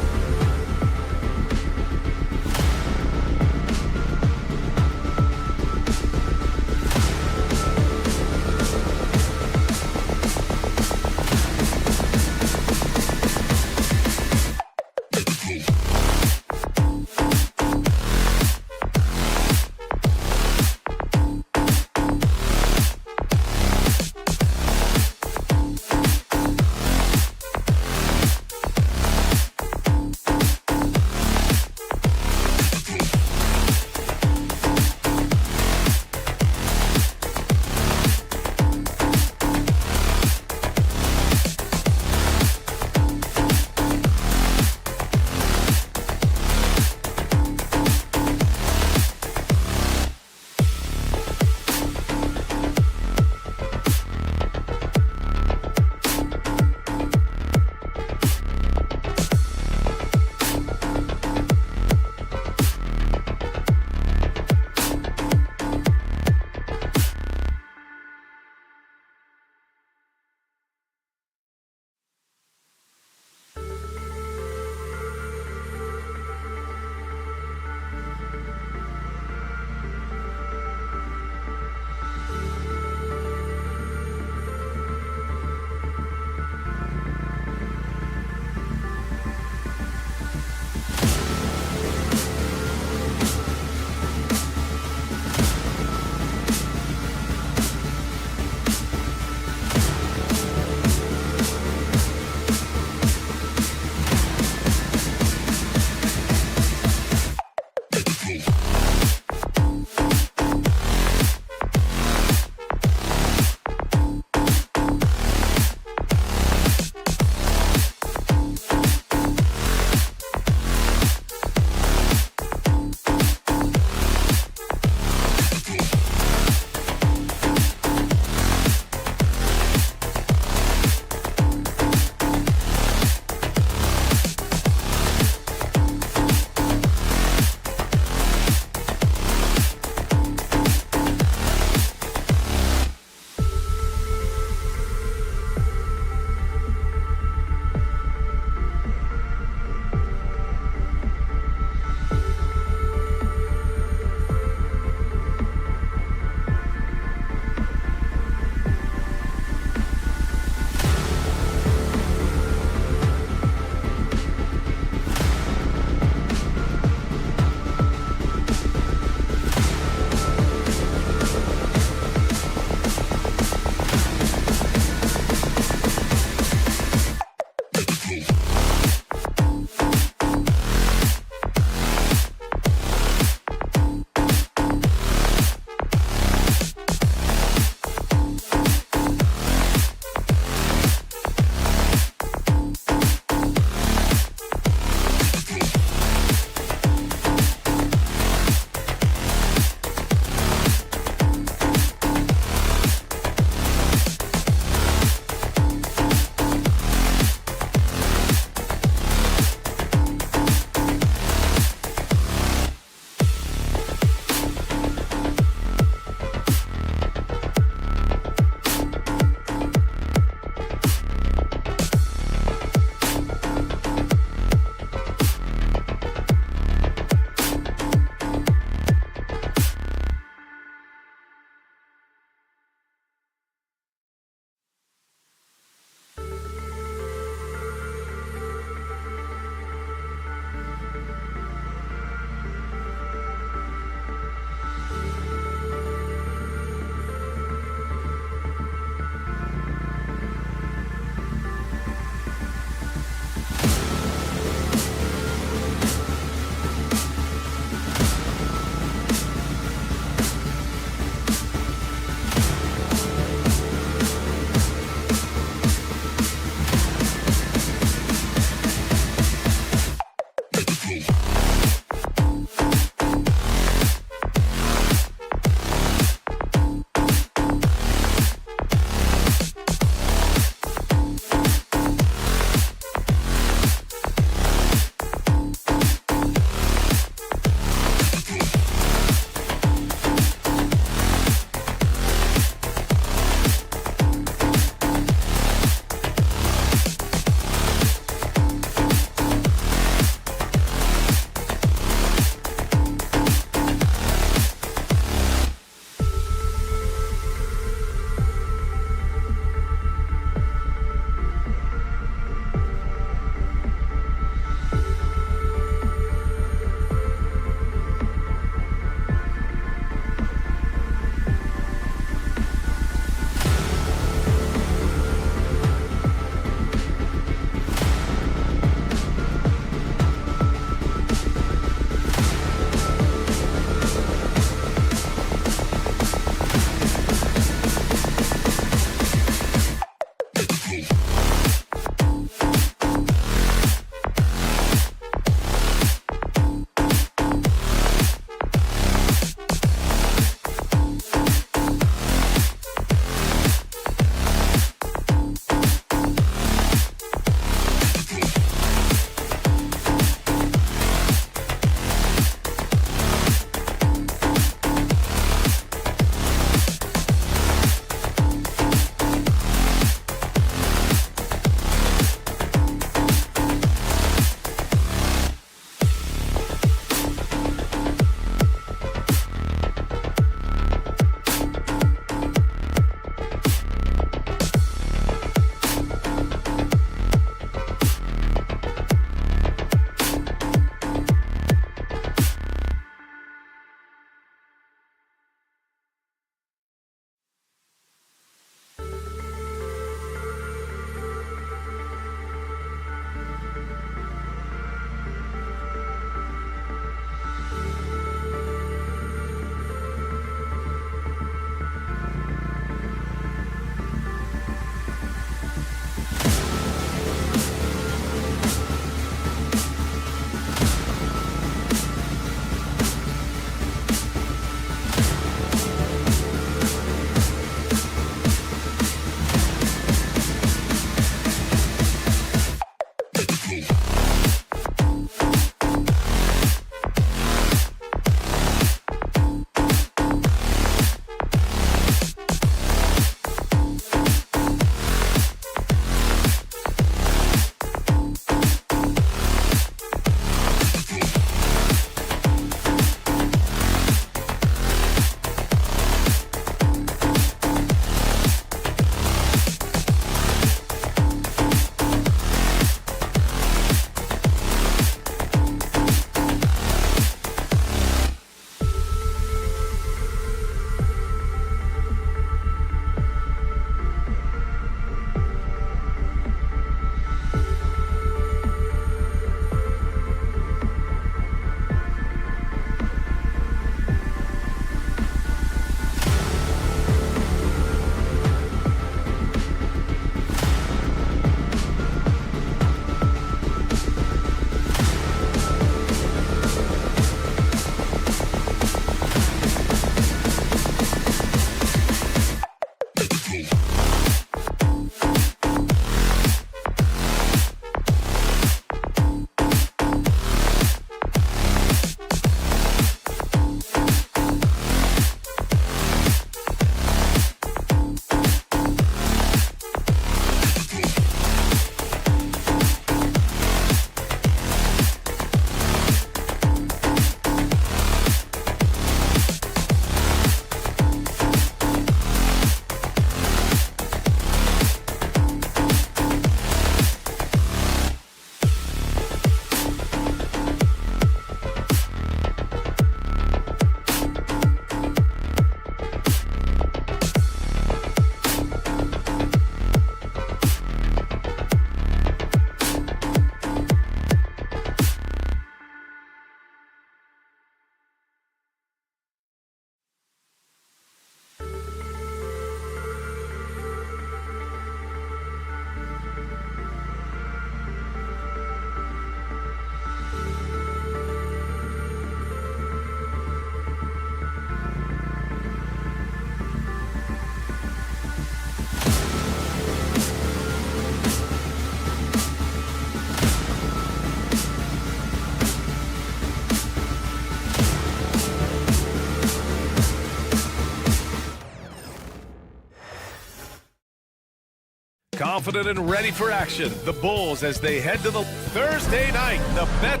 confident and ready for action. The Bulls as they head to the Thursday night. The bet.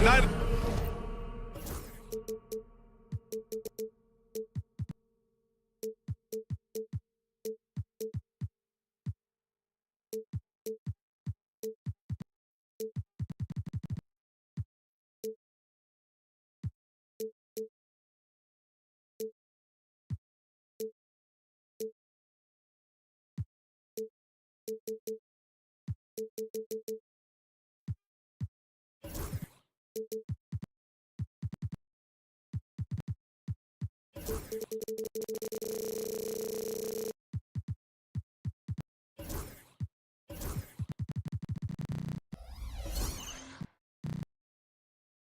Night.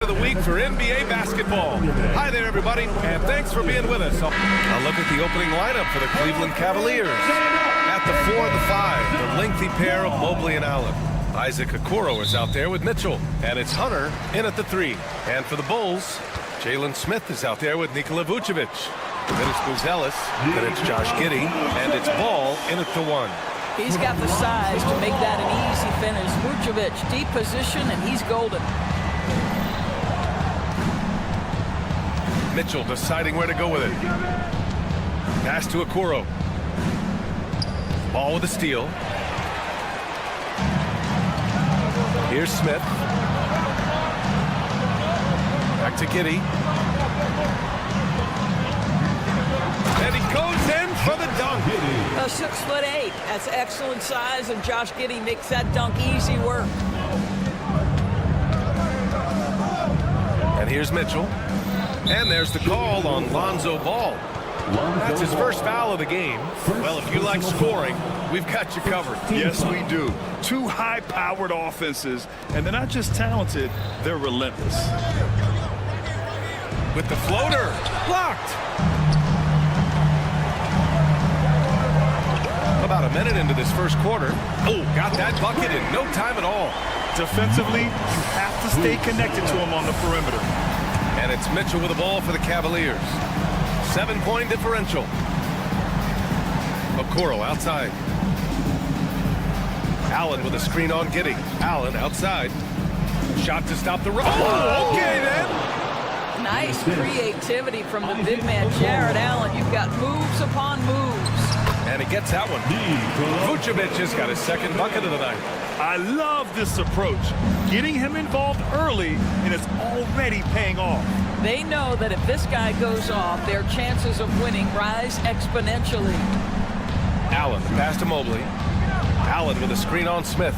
Of the week for NBA basketball. Hi there, everybody, and thanks for being with us. A look at the opening lineup for the Cleveland Cavaliers. At the 4 and the 5, the lengthy pair of Mobley and Allen. Isaac Okoro is out there with Mitchell, and it's Hunter in at the 3. And for the Bulls, Jalen Smith is out there with Nikola Vucevic. Then it's Buzelis, then it's Josh Giddey, and it's Ball in at the 1. He's got the size to make that an easy finish. Vucevic, deep position, and he's golden. Mitchell deciding where to go with it. Pass to Okoro. Ball with a steal. Here's Smith. Back to Giddey. And he goes in for the dunk. 6'8". That's excellent size, and Josh Giddey makes that dunk easy work. And here's Mitchell. And there's the call on Lonzo Ball. That's his first foul of the game. Well, if you like scoring, we've got you covered. Yes, we do. Two high-powered offenses, and they're not just talented, they're relentless. With the floater, blocked. About a minute into this first quarter. Oh, got that bucket in no time at all. Defensively, you have to stay connected to him on the perimeter. And it's Mitchell with the ball for the Cavaliers. 7-point differential. Okoro outside. Allen with a screen on Giddey. Allen outside. Shot to stop the run. Oh, okay then. Nice creativity from the big man, Jared Allen. You've got moves upon moves. And he gets that one. Vucevic has got his second bucket of the night. I love this approach. Getting him involved early, and it's already paying off. They know that if this guy goes off, their chances of winning rise exponentially. Allen, pass to Mobley. Allen with a screen on Smith.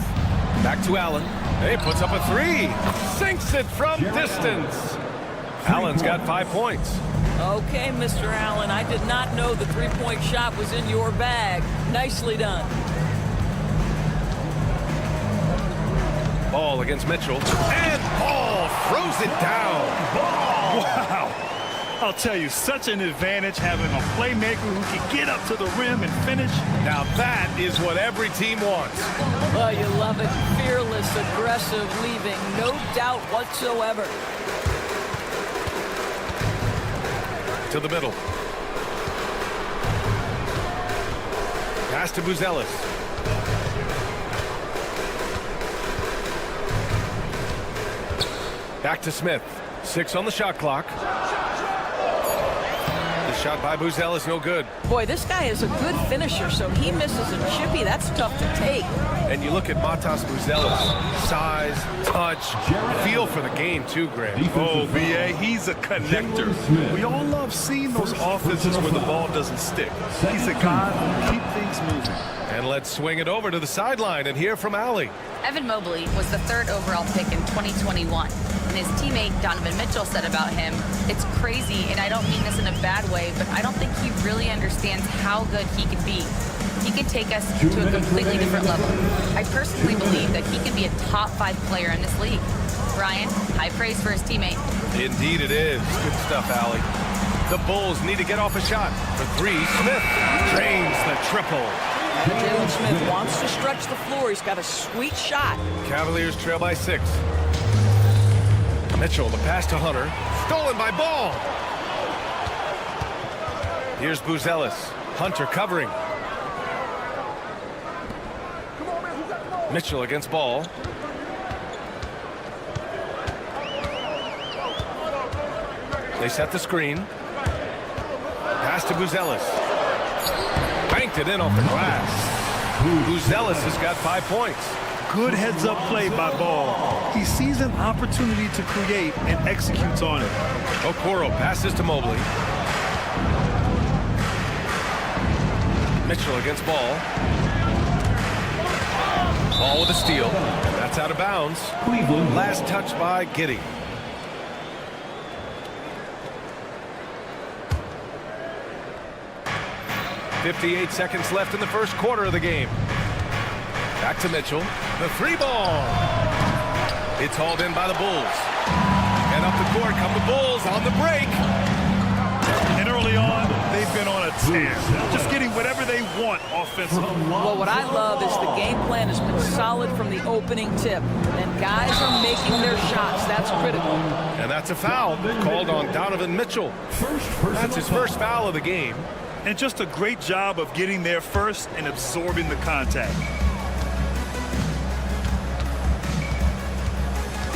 Back to Allen. He puts up a 3. Sinks it from distance. Allen's got 5 points. Okay, Mr. Allen, I did not know the three-point shot was in your bag. Nicely done. Ball against Mitchell. And Ball throws it down. Wow. I'll tell you, such an advantage having a playmaker who can get up to the rim and finish. Now that is what every team wants. Well, you love it. Fearless, aggressive, leaving no doubt whatsoever. To the middle. Pass to Buzelis. Back to Smith. 6 on the shot clock. The shot by Buzzell is no good. Boy, this guy is a good finisher, so he misses a chippy. That's tough to take. And you look at Matas Buzelis, size, touch, feel for the game too, Graham. Oh, VA, he's a connector. We all love seeing those offenses where the ball doesn't stick. He's a guy who keeps things moving. And let's swing it over to the sideline and hear from Allie. Evan Mobley was the 3rd overall pick in 2021. And his teammate Donovan Mitchell said about him, "It's crazy, and I don't mean this in a bad way, but I don't think he really understands how good he can be. He can take us to a completely different level. I personally believe that he can be a top 5 player in this league." Ryan, high praise for his teammate. Indeed it is. Good stuff, Allie. The Bulls need to get off a shot. For 3, Smith drains the triple. Jalen Smith wants to stretch the floor. He's got a sweet shot. Cavaliers trail by 6. Mitchell, the pass to Hunter. Stolen by Ball. Here's Buzelis. Hunter covering. Mitchell against Ball. They set the screen. Pass to Buzelis. Banked it in off the glass. Buzelis has got 5 points. Good heads-up play by Ball. He sees an opportunity to create and executes on it. Okoro passes to Mobley. Mitchell against Ball. Ball with a steal. And that's out of bounds. Cleveland. Last touch by Giddey. .58 seconds left in the first quarter of the game. Back to Mitchell. The 3 ball. It's hauled in by the Bulls. And up the court come the Bulls on the break. And early on, they've been on a tear. Just getting whatever they want offensively. Well, what I love is the game plan has been solid from the opening tip. And guys are making their shots. That's critical. And that's a foul called on Donovan Mitchell. That's his first foul of the game. And just a great job of getting there first and absorbing the contact.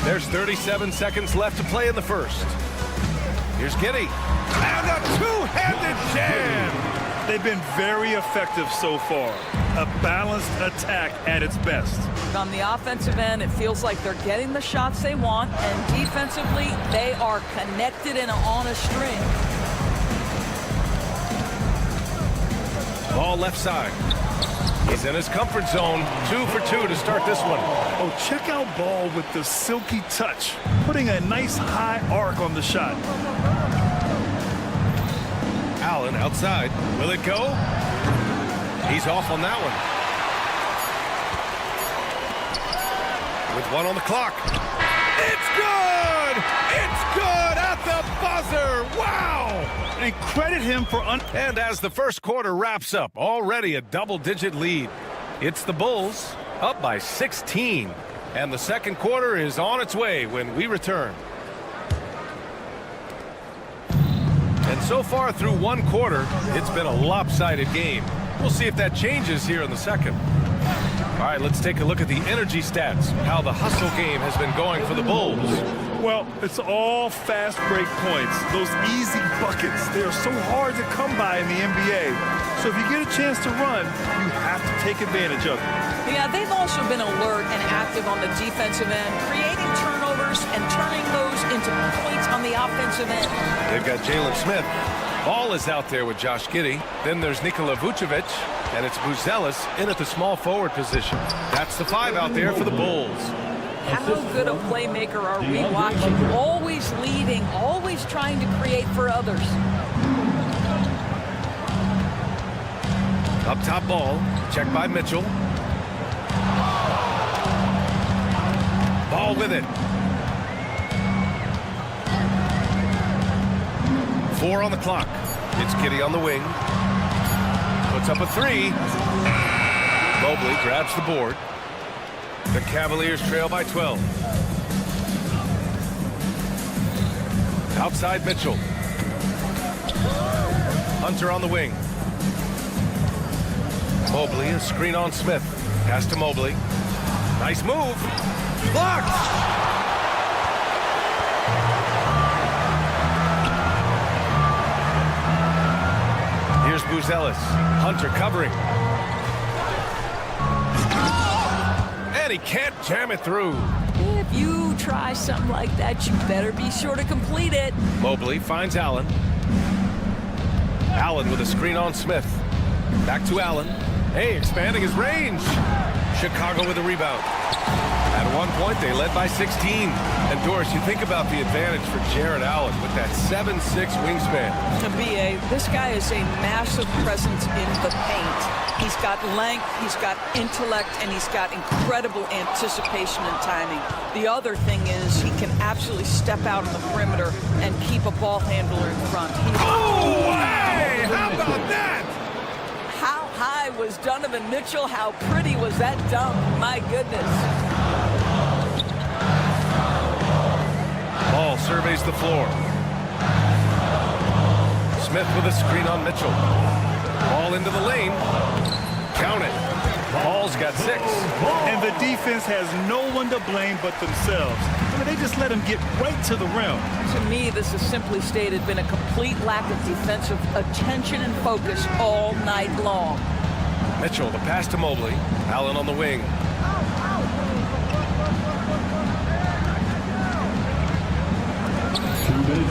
There's 37 seconds left to play in the first. Here's Giddey. And a two-handed jam. They've been very effective so far. A balanced attack at its best. On the offensive end, it feels like they're getting the shots they want, and defensively, they are connected and on a string. Ball left side. He's in his comfort zone. 2 for 2 to start this one. Oh, check out Ball with the silky touch, putting a nice high arc on the shot. Allen outside. Will it go? He's off on that one. With 1 on the clock. It's good! It's good at the buzzer! Wow! And credit him for And as the first quarter wraps up, already a double-digit lead. It's the Bulls up by 16. And the second quarter is on its way when we return. And so far through 1 quarter, it's been a lopsided game. We'll see if that changes here in the second. All right, let's take a look at the energy stats, how the hustle game has been going for the Bulls. Well, it's all fast break points, those easy buckets. They are so hard to come by in the NBA. So if you get a chance to run, you have to take advantage of it. Yeah, they've also been alert and active on the defensive end, creating turnovers and turning those into points on the offensive end. They've got Jalen Smith. Ball is out there with Josh Giddey. Then there's Nikola Vucevic, and it's Buzelis in at the small forward position. That's the 5 out there for the Bulls. How good a playmaker are we watching? Always leading, always trying to create for others. Up top Ball, checked by Mitchell. Ball with it. 4 on the clock. It's Giddey on the wing. Puts up a 3. Mobley grabs the board. The Cavaliers trail by 12. Outside Mitchell. Hunter on the wing. Mobley, a screen on Smith. Pass to Mobley. Nice move. Blocked! Buzelis. Hunter covering. And he can't jam it through. If you try something like that, you better be sure to complete it. Mobley finds Allen. Allen with a screen on Smith. Back to Allen. Hey, expanding his range. Chicago with a rebound. At one point, they led by 16. And Doris, you think about the advantage for Jared Allen with that 7'6" wingspan. To BA, this guy is a massive presence in the paint. He's got length, he's got intellect, and he's got incredible anticipation and timing. The other thing is he can absolutely step out on the perimeter and keep a ball handler in front. Oh, hey! How about that? How high was Donovan Mitchell? How pretty was that dunk? My goodness. Ball surveys the floor. Smith with a screen on Mitchell. Ball into the lane. Count it. Ball's got 6. And the defense has no one to blame but themselves. I mean, they just let him get right to the rim. To me, this is simply stated been a complete lack of defensive attention and focus all night long. Mitchell, the pass to Mobley. Allen on the wing.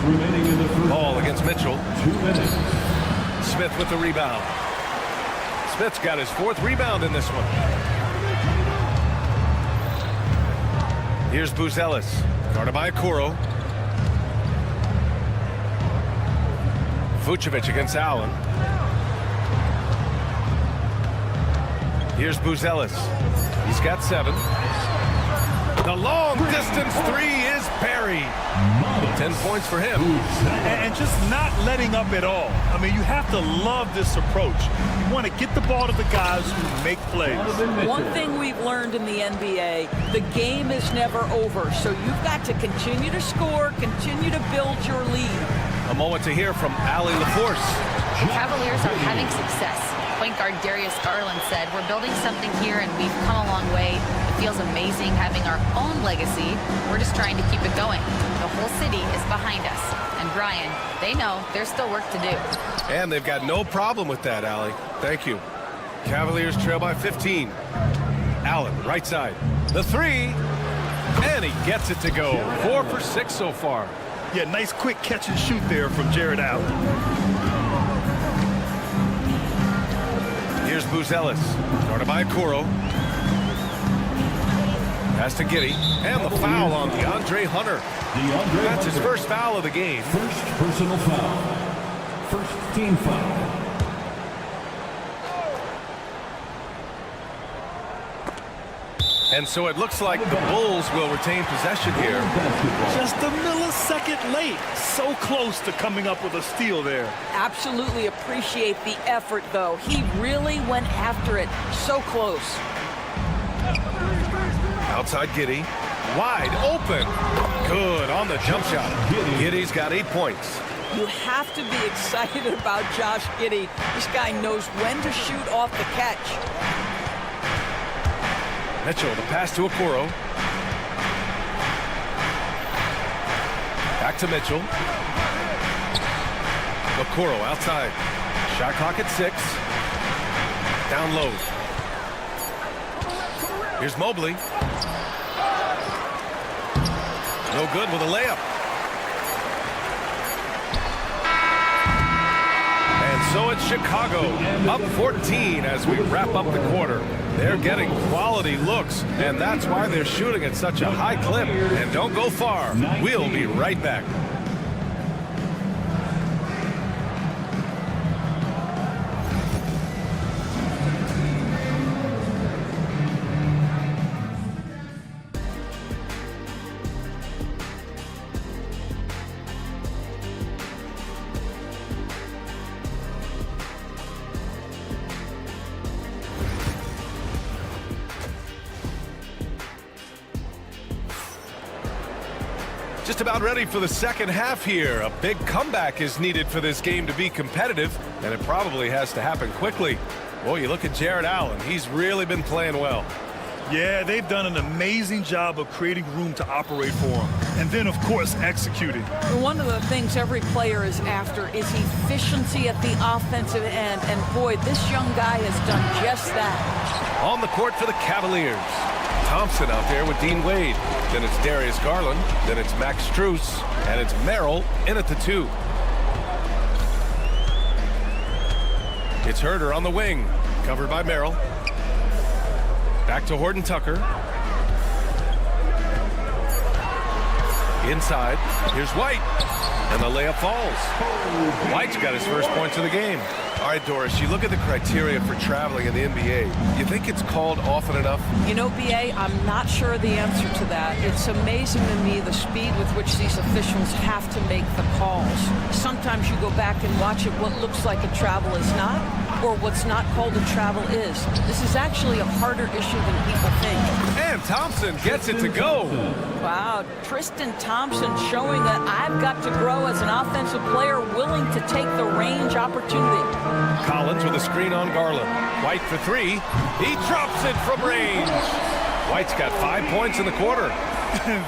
Remaining in the first. Ball against Mitchell. 2 minutes. Smith with the rebound. Smith's got his 4th rebound in this one. Here's Buzelis. Guarded by Okoro. Vucevic against Allen. Here's Buzelis. He's got 7. The long distance 3 is buried. 10 points for him. And just not letting up at all. I mean, you have to love this approach. You want to get the ball to the guys who make plays. One thing we've learned in the NBA, the game is never over. So you've got to continue to score, continue to build your lead. A moment to hear from Allie LaForce. The Cavaliers are having success. Point guard Darius Garland said, "We're building something here and we've come a long way. It feels amazing having our own legacy. We're just trying to keep it going. The whole city is behind us." And Brian, they know there's still work to do. And they've got no problem with that, Allie. Thank you. Cavaliers trail by 15. Allen, right side. The 3. And he gets it to go. 4 for 6 so far. Yeah, nice quick catch and shoot there from Jared Allen. Here's Buzelis. Guarded by Okoro. Pass to Giddey. And the foul on DeAndre Hunter. That's his first foul of the game. First personal foul. First team foul. And so it looks like the Bulls will retain possession here. Just a millisecond late. So close to coming up with a steal there. Absolutely appreciate the effort, though. He really went after it. So close. Outside Giddey. Wide open. Good on the jump shot. Giddey's got 8 points. You have to be excited about Josh Giddey. This guy knows when to shoot off the catch. Mitchell, the pass to Okoro. Back to Mitchell. Okoro outside. Shot clock at 6. Down low. Here's Mobley. No good with a layup. And so it's Chicago up 14 as we wrap up the quarter. They're getting quality looks, and that's why they're shooting at such a high clip. And don't go far. We'll be right back. Just about ready for the second half here. A big comeback is needed for this game to be competitive, and it probably has to happen quickly. Well, you look at Jared Allen. He's really been playing well. Yeah, they've done an amazing job of creating room to operate for him. And then, of course, executing. One of the things every player is after is efficiency at the offensive end. And boy, this young guy has done just that. On the court for the Cavaliers. Thompson out there with Dean Wade. Then it's Darius Garland. Then it's Max Strus. And it's Merrill in at the 2. It's Herder on the wing. Covered by Merrill. Back to Horton Tucker. Inside. Here's White. And the layup falls. White's got his first points of the game. All right, Doris, you look at the criteria for traveling in the NBA. You think it's called often enough? You know, B.A., I'm not sure the answer to that. It's amazing to me the speed with which these officials have to make the calls. Sometimes you go back and watch it, what looks like a travel is not, or what's not called a travel is. This is actually a harder issue than people think. And Thompson gets it to go. Wow, Tristan Thompson showing that I've got to grow as an offensive player willing to take the range opportunity. Collins with a screen on Garland. White for 3. He drops it from range. White's got 5 points in the quarter.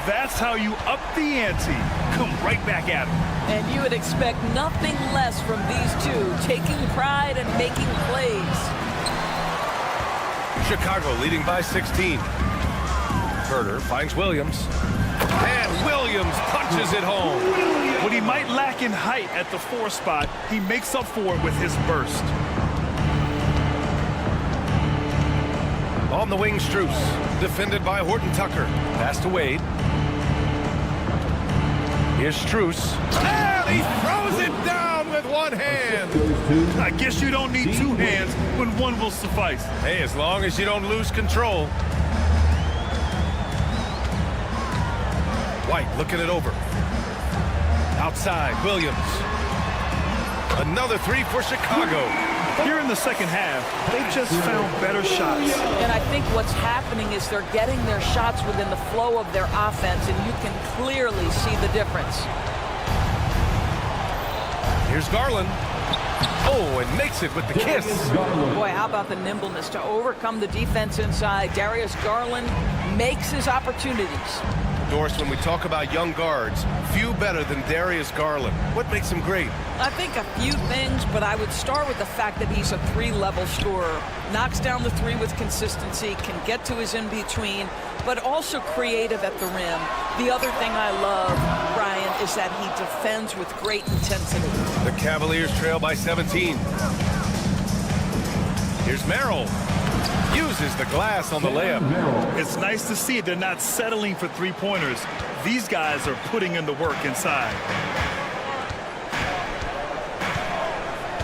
That's how you up the ante. Come right back at him. And you would expect nothing less from these two, taking pride and making plays. Chicago leading by 16. Herder finds Williams. And Williams punches it home. What he might lack in height at the 4 spot, he makes up for it with his burst. On the wing, Strus. Defended by Horton Tucker. Pass to Wade. Here's Strus. And he throws it down with one hand. I guess you don't need 2 hands when one will suffice. Hey, as long as you don't lose control. White looking it over. Outside, Williams. Another 3 for Chicago. Here in the second half, they've just found better shots. And I think what's happening is they're getting their shots within the flow of their offense, and you can clearly see the difference. Here's Garland. Oh, and makes it with the kiss. Boy, how about the nimbleness to overcome the defense inside. Darius Garland makes his opportunities. Doris, when we talk about young guards, few better than Darius Garland. What makes him great? I think a few things, but I would start with the fact that he's a 3-level scorer. Knocks down the 3 with consistency, can get to his in-between, but also creative at the rim. The other thing I love, Brian, is that he defends with great intensity. The Cavaliers trail by 17. Here's Merrill. Uses the glass on the layup. It's nice to see they're not settling for 3-pointers. These guys are putting in the work inside.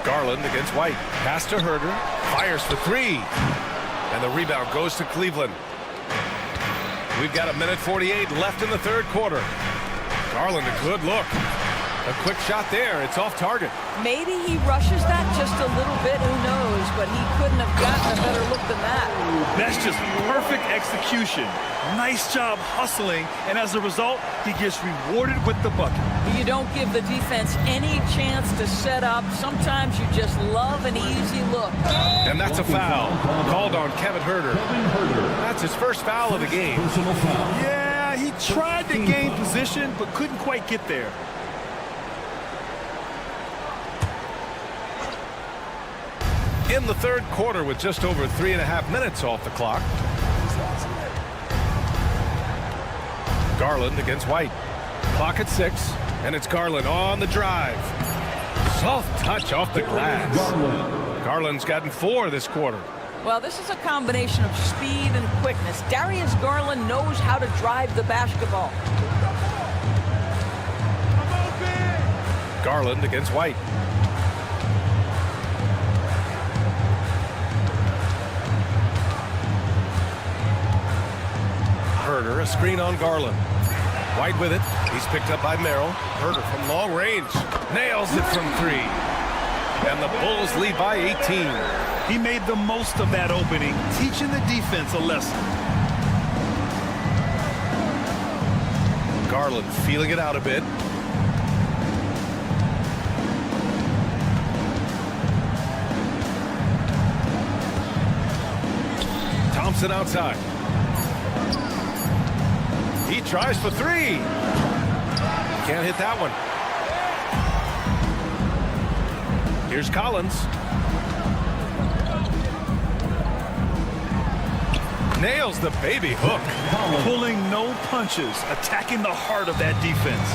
Garland against White. Pass to Herder. Fires for 3. And the rebound goes to Cleveland. We've got 1:48 left in the third quarter. Garland, a good look. A quick shot there. It's off target. Maybe he rushes that just a little bit. Who knows? But he couldn't have gotten a better look than that. That's just perfect execution. Nice job hustling, and as a result, he gets rewarded with the bucket. You don't give the defense any chance to set up. Sometimes you just love an easy look. And that's a foul called on Kevin Herder. That's his first foul of the game. Yeah, he tried to gain position, but couldn't quite get there. In the third quarter with just over 3.5 minutes off the clock. Garland against White. Clock at 6, and it's Garland on the drive. Soft touch off the glass. Garland's gotten 4 this quarter. Well, this is a combination of speed and quickness. Darius Garland knows how to drive the basketball. Garland against White. Herder, a screen on Garland. White with it. He's picked up by Merrill. Herder from long range. Nails it from 3. And the Bulls lead by 18. He made the most of that opening, teaching the defense a lesson. Garland feeling it out a bit. Thompson outside. tries for three. Can't hit that one. Here's Collins. Nails the baby hook. Pulling no punches, attacking the heart of that defense.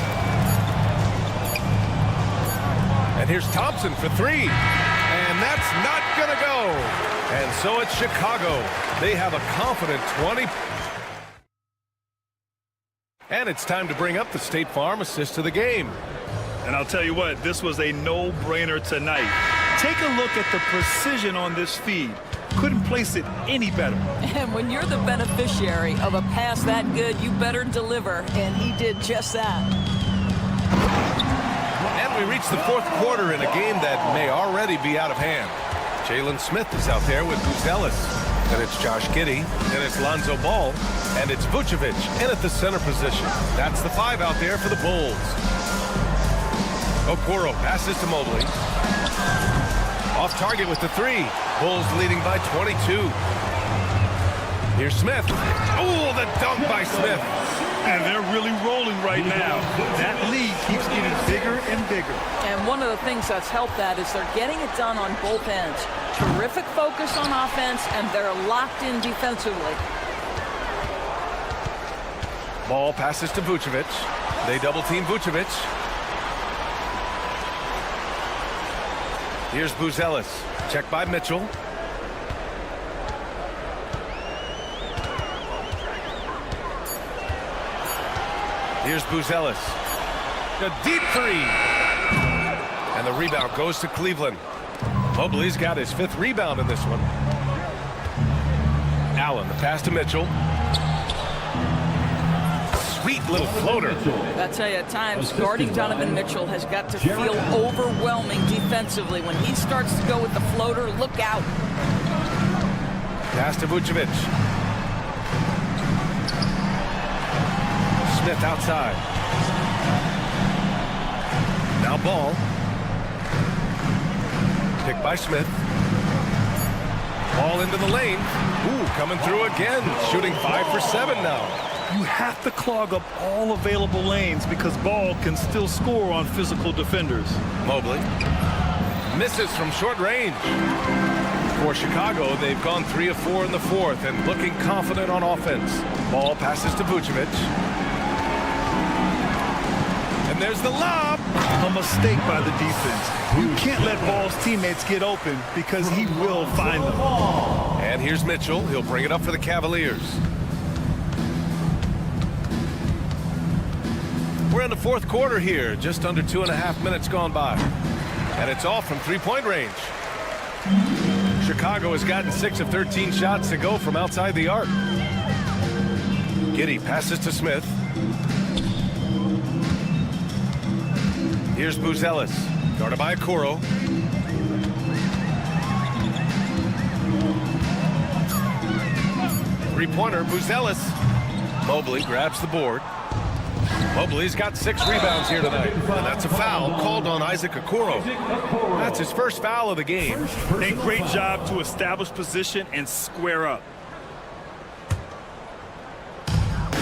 And here's Thompson for three. And that's not going to go. And so it's Chicago. They have a confident 20. And it's time to bring up the State Farm assist to the game. And I'll tell you what, this was a no-brainer tonight. Take a look at the precision on this feed. Couldn't place it any better. And when you're the beneficiary of a pass that good, you better deliver. And he did just that. And we reach the fourth quarter in a game that may already be out of hand. Jalen Smith is out there with Buzelis. And it's Josh Giddey. And it's Lonzo Ball. And it's Vucevic in at the center position. That's the 5 out there for the Bulls. Okoro passes to Mobley. Off target with the 3. Bulls leading by 22. Here's Smith. Oh, the dunk by Smith. And they're really rolling right now. That lead keeps getting bigger and bigger. And one of the things that's helped that is they're getting it done on both ends. Terrific focus on offense, and they're locked in defensively. Ball passes to Vucevic. They double-team Vucevic. Here's Buzelis. Checked by Mitchell. Here's Buzelis. A deep 3. And the rebound goes to Cleveland. Mobley's got his 5th rebound in this one. Allen, the pass to Mitchell. Sweet little floater. I tell you, at times, guarding Donovan Mitchell has got to feel overwhelming defensively. When he starts to go with the floater, look out. Pass to Vucevic. Smith outside. Now Ball. Picked by Smith. Ball into the lane. Ooh, coming through again. Shooting 5 for 7 now. You have to clog up all available lanes because Ball can still score on physical defenders. Mobley misses from short range. For Chicago, they've gone 3 of 4 in the 4th and looking confident on offense. Ball passes to Vucevic. And there's the lob. A mistake by the defense. You can't let Ball's teammates get open because he will find them. And here's Mitchell. He'll bring it up for the Cavaliers. We're in the fourth quarter here. Just under 2.5 minutes gone by. And it's off from 3-point range. Chicago has gotten 6 of 13 shots to go from outside the arc. Giddey passes to Smith. Here's Buzelis, guarded by Okoro. Three-pointer, Buzelis. Mobley grabs the board. Mobley's got 6 rebounds here tonight, and that's a foul called on Isaac Okoro. That's his first foul of the game. A great job to establish position and square up.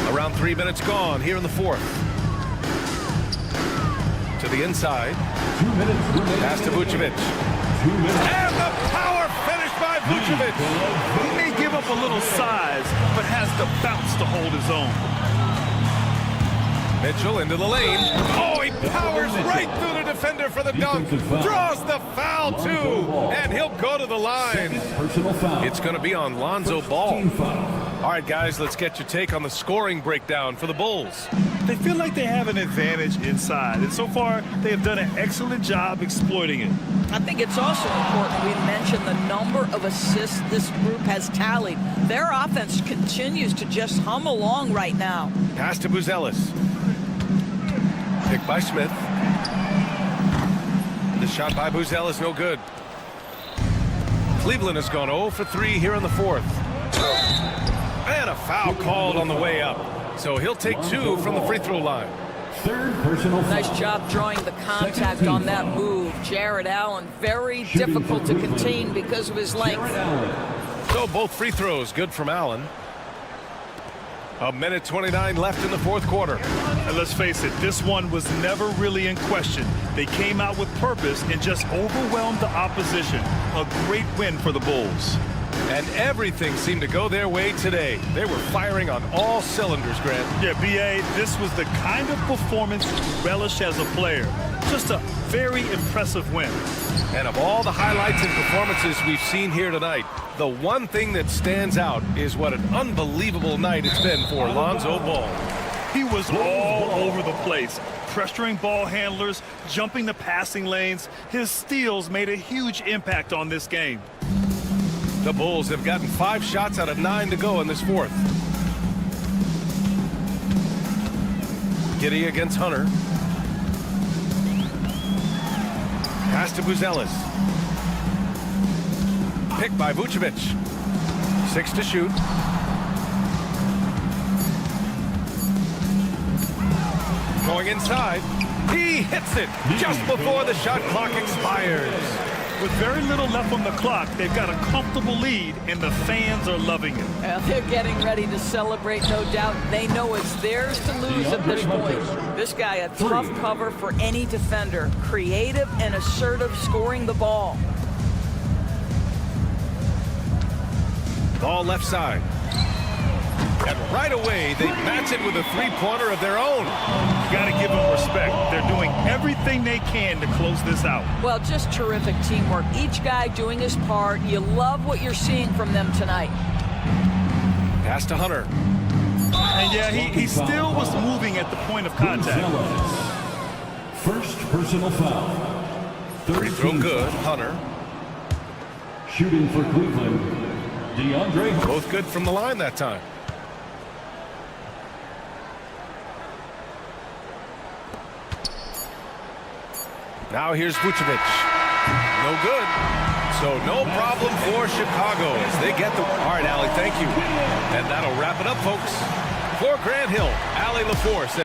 Around 3 minutes gone here in the 4th. To the inside. Pass to Vucevic. And the power finish by Vucevic. He may give up a little size, but has the bounce to hold his own. Mitchell into the lane. Oh, he powers right through the defender for the dunk. Draws the foul, too. And he'll go to the line. It's going to be on Lonzo Ball. All right, guys, let's get your take on the scoring breakdown for the Bulls. They feel like they have an advantage inside, and so far they have done an excellent job exploiting it. I think it's also important we mention the number of assists this group has tallied. Their offense continues to just hum along right now. Pass to Buzelis. Picked by Smith. The shot by Buzelis no good. Cleveland has gone 0 for 3 here in the 4th. And a foul called on the way up. So he'll take 2 from the free throw line. Nice job drawing the contact on that move. Jared Allen, very difficult to contain because of his length. So both free throws good from Allen. 1:29 left in the fourth quarter. And let's face it, this one was never really in question. They came out with purpose and just overwhelmed the opposition. A great win for the Bulls. And everything seemed to go their way today. They were firing on all cylinders, Grant. Yeah, B.A., this was the kind of performance you relish as a player. Just a very impressive win. And of all the highlights and performances we've seen here tonight, the one thing that stands out is what an unbelievable night it's been for Lonzo Ball. He was all over the place, pressuring ball handlers, jumping the passing lanes. His steals made a huge impact on this game. The Bulls have gotten 5 shots out of 9 to go in this fourth. Giddey against Hunter. Pass to Buzelis. Picked by Vucevic. 6 to shoot. Going inside. He hits it just before the shot clock expires. With very little left on the clock, they've got a comfortable lead, and the fans are loving it. They're getting ready to celebrate, no doubt. They know it's theirs to lose at this point. This guy, a tough cover for any defender. Creative and assertive scoring the ball. Ball left side. And right away, they match it with a three-pointer of their own. You got to give them respect. They're doing everything they can to close this out. Well, just terrific teamwork. Each guy doing his part. You love what you're seeing from them tonight. Pass to Hunter. And yeah, he still was moving at the point of contact. First personal foul. Free throw good, Hunter. Shooting for Cleveland, DeAndre. Both good from the line that time. Now here's Vucevic. No good. So no problem for Chicago as they get the... All right, Allie, thank you. And that'll wrap it up, folks. For Grant Hill, Allie LaForce.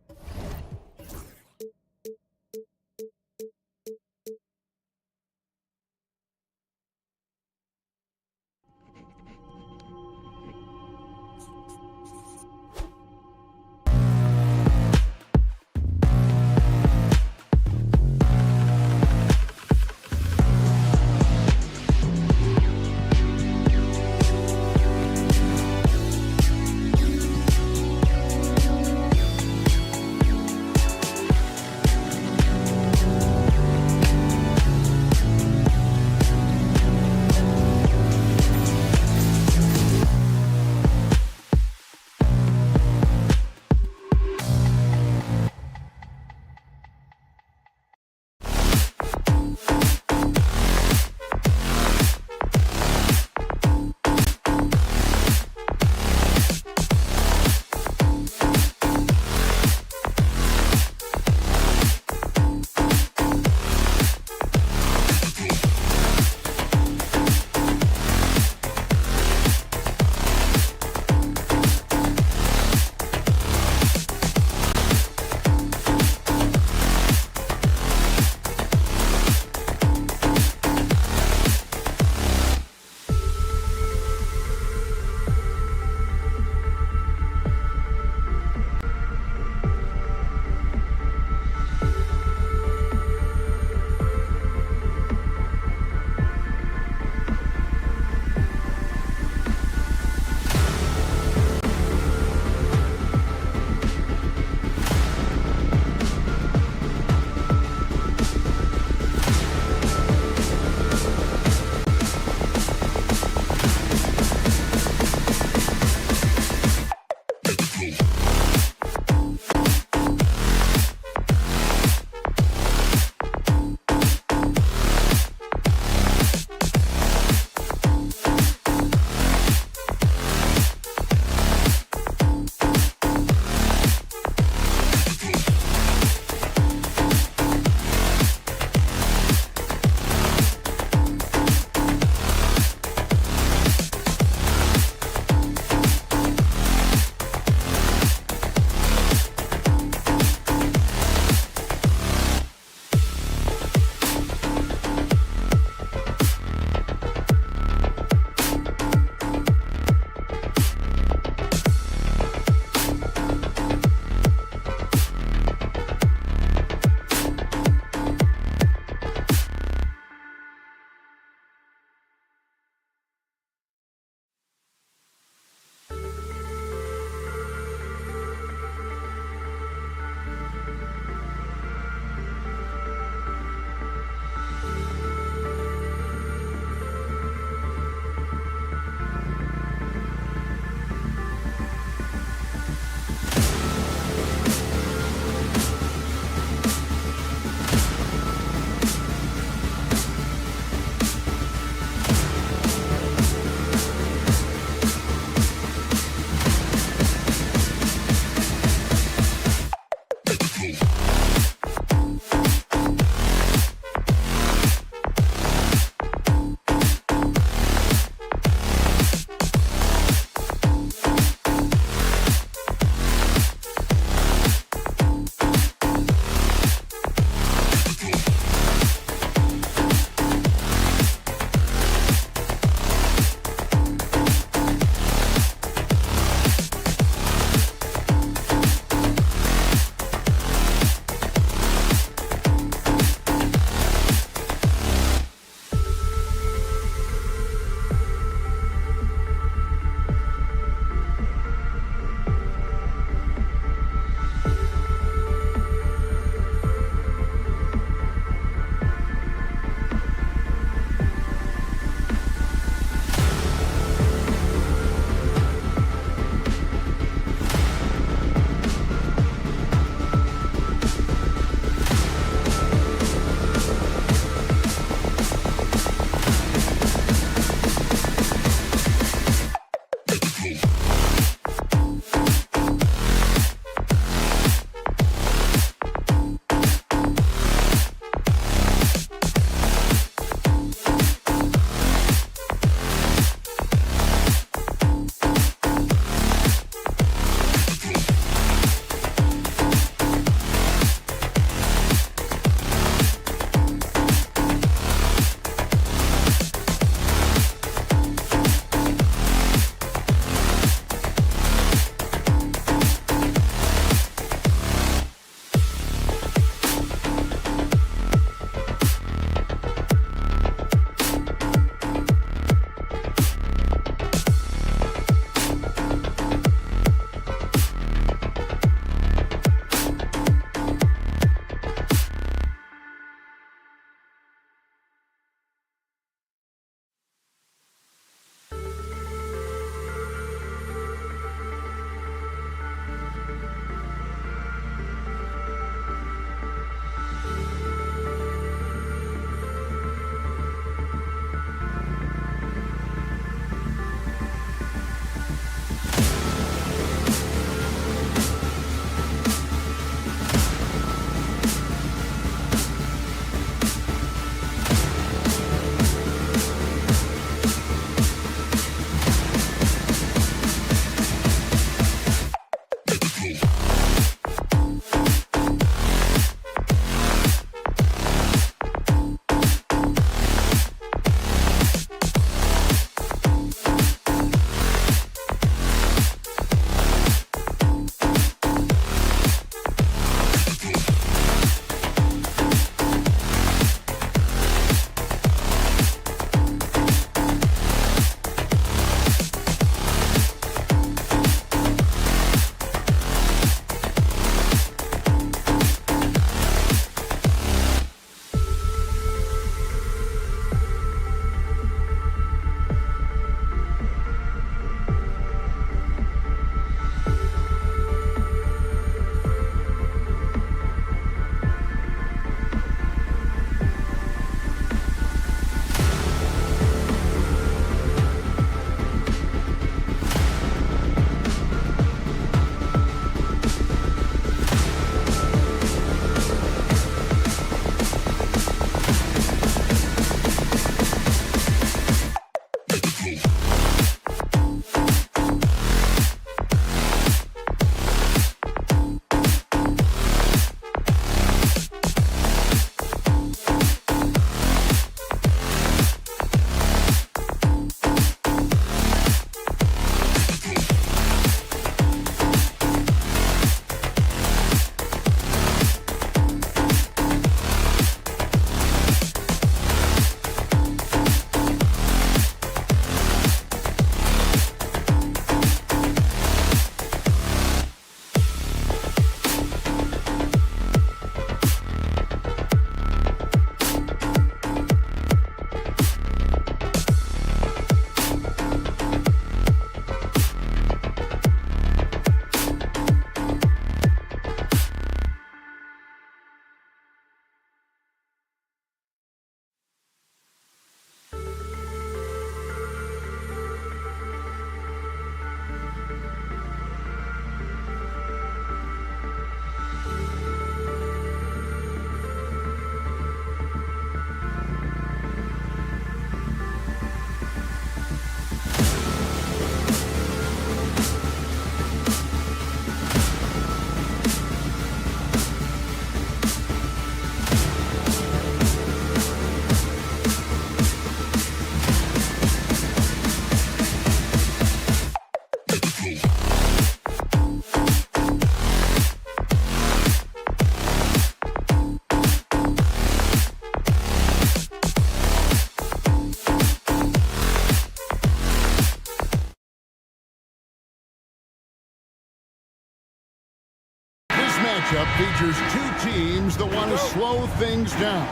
matchup features two teams that want to slow things down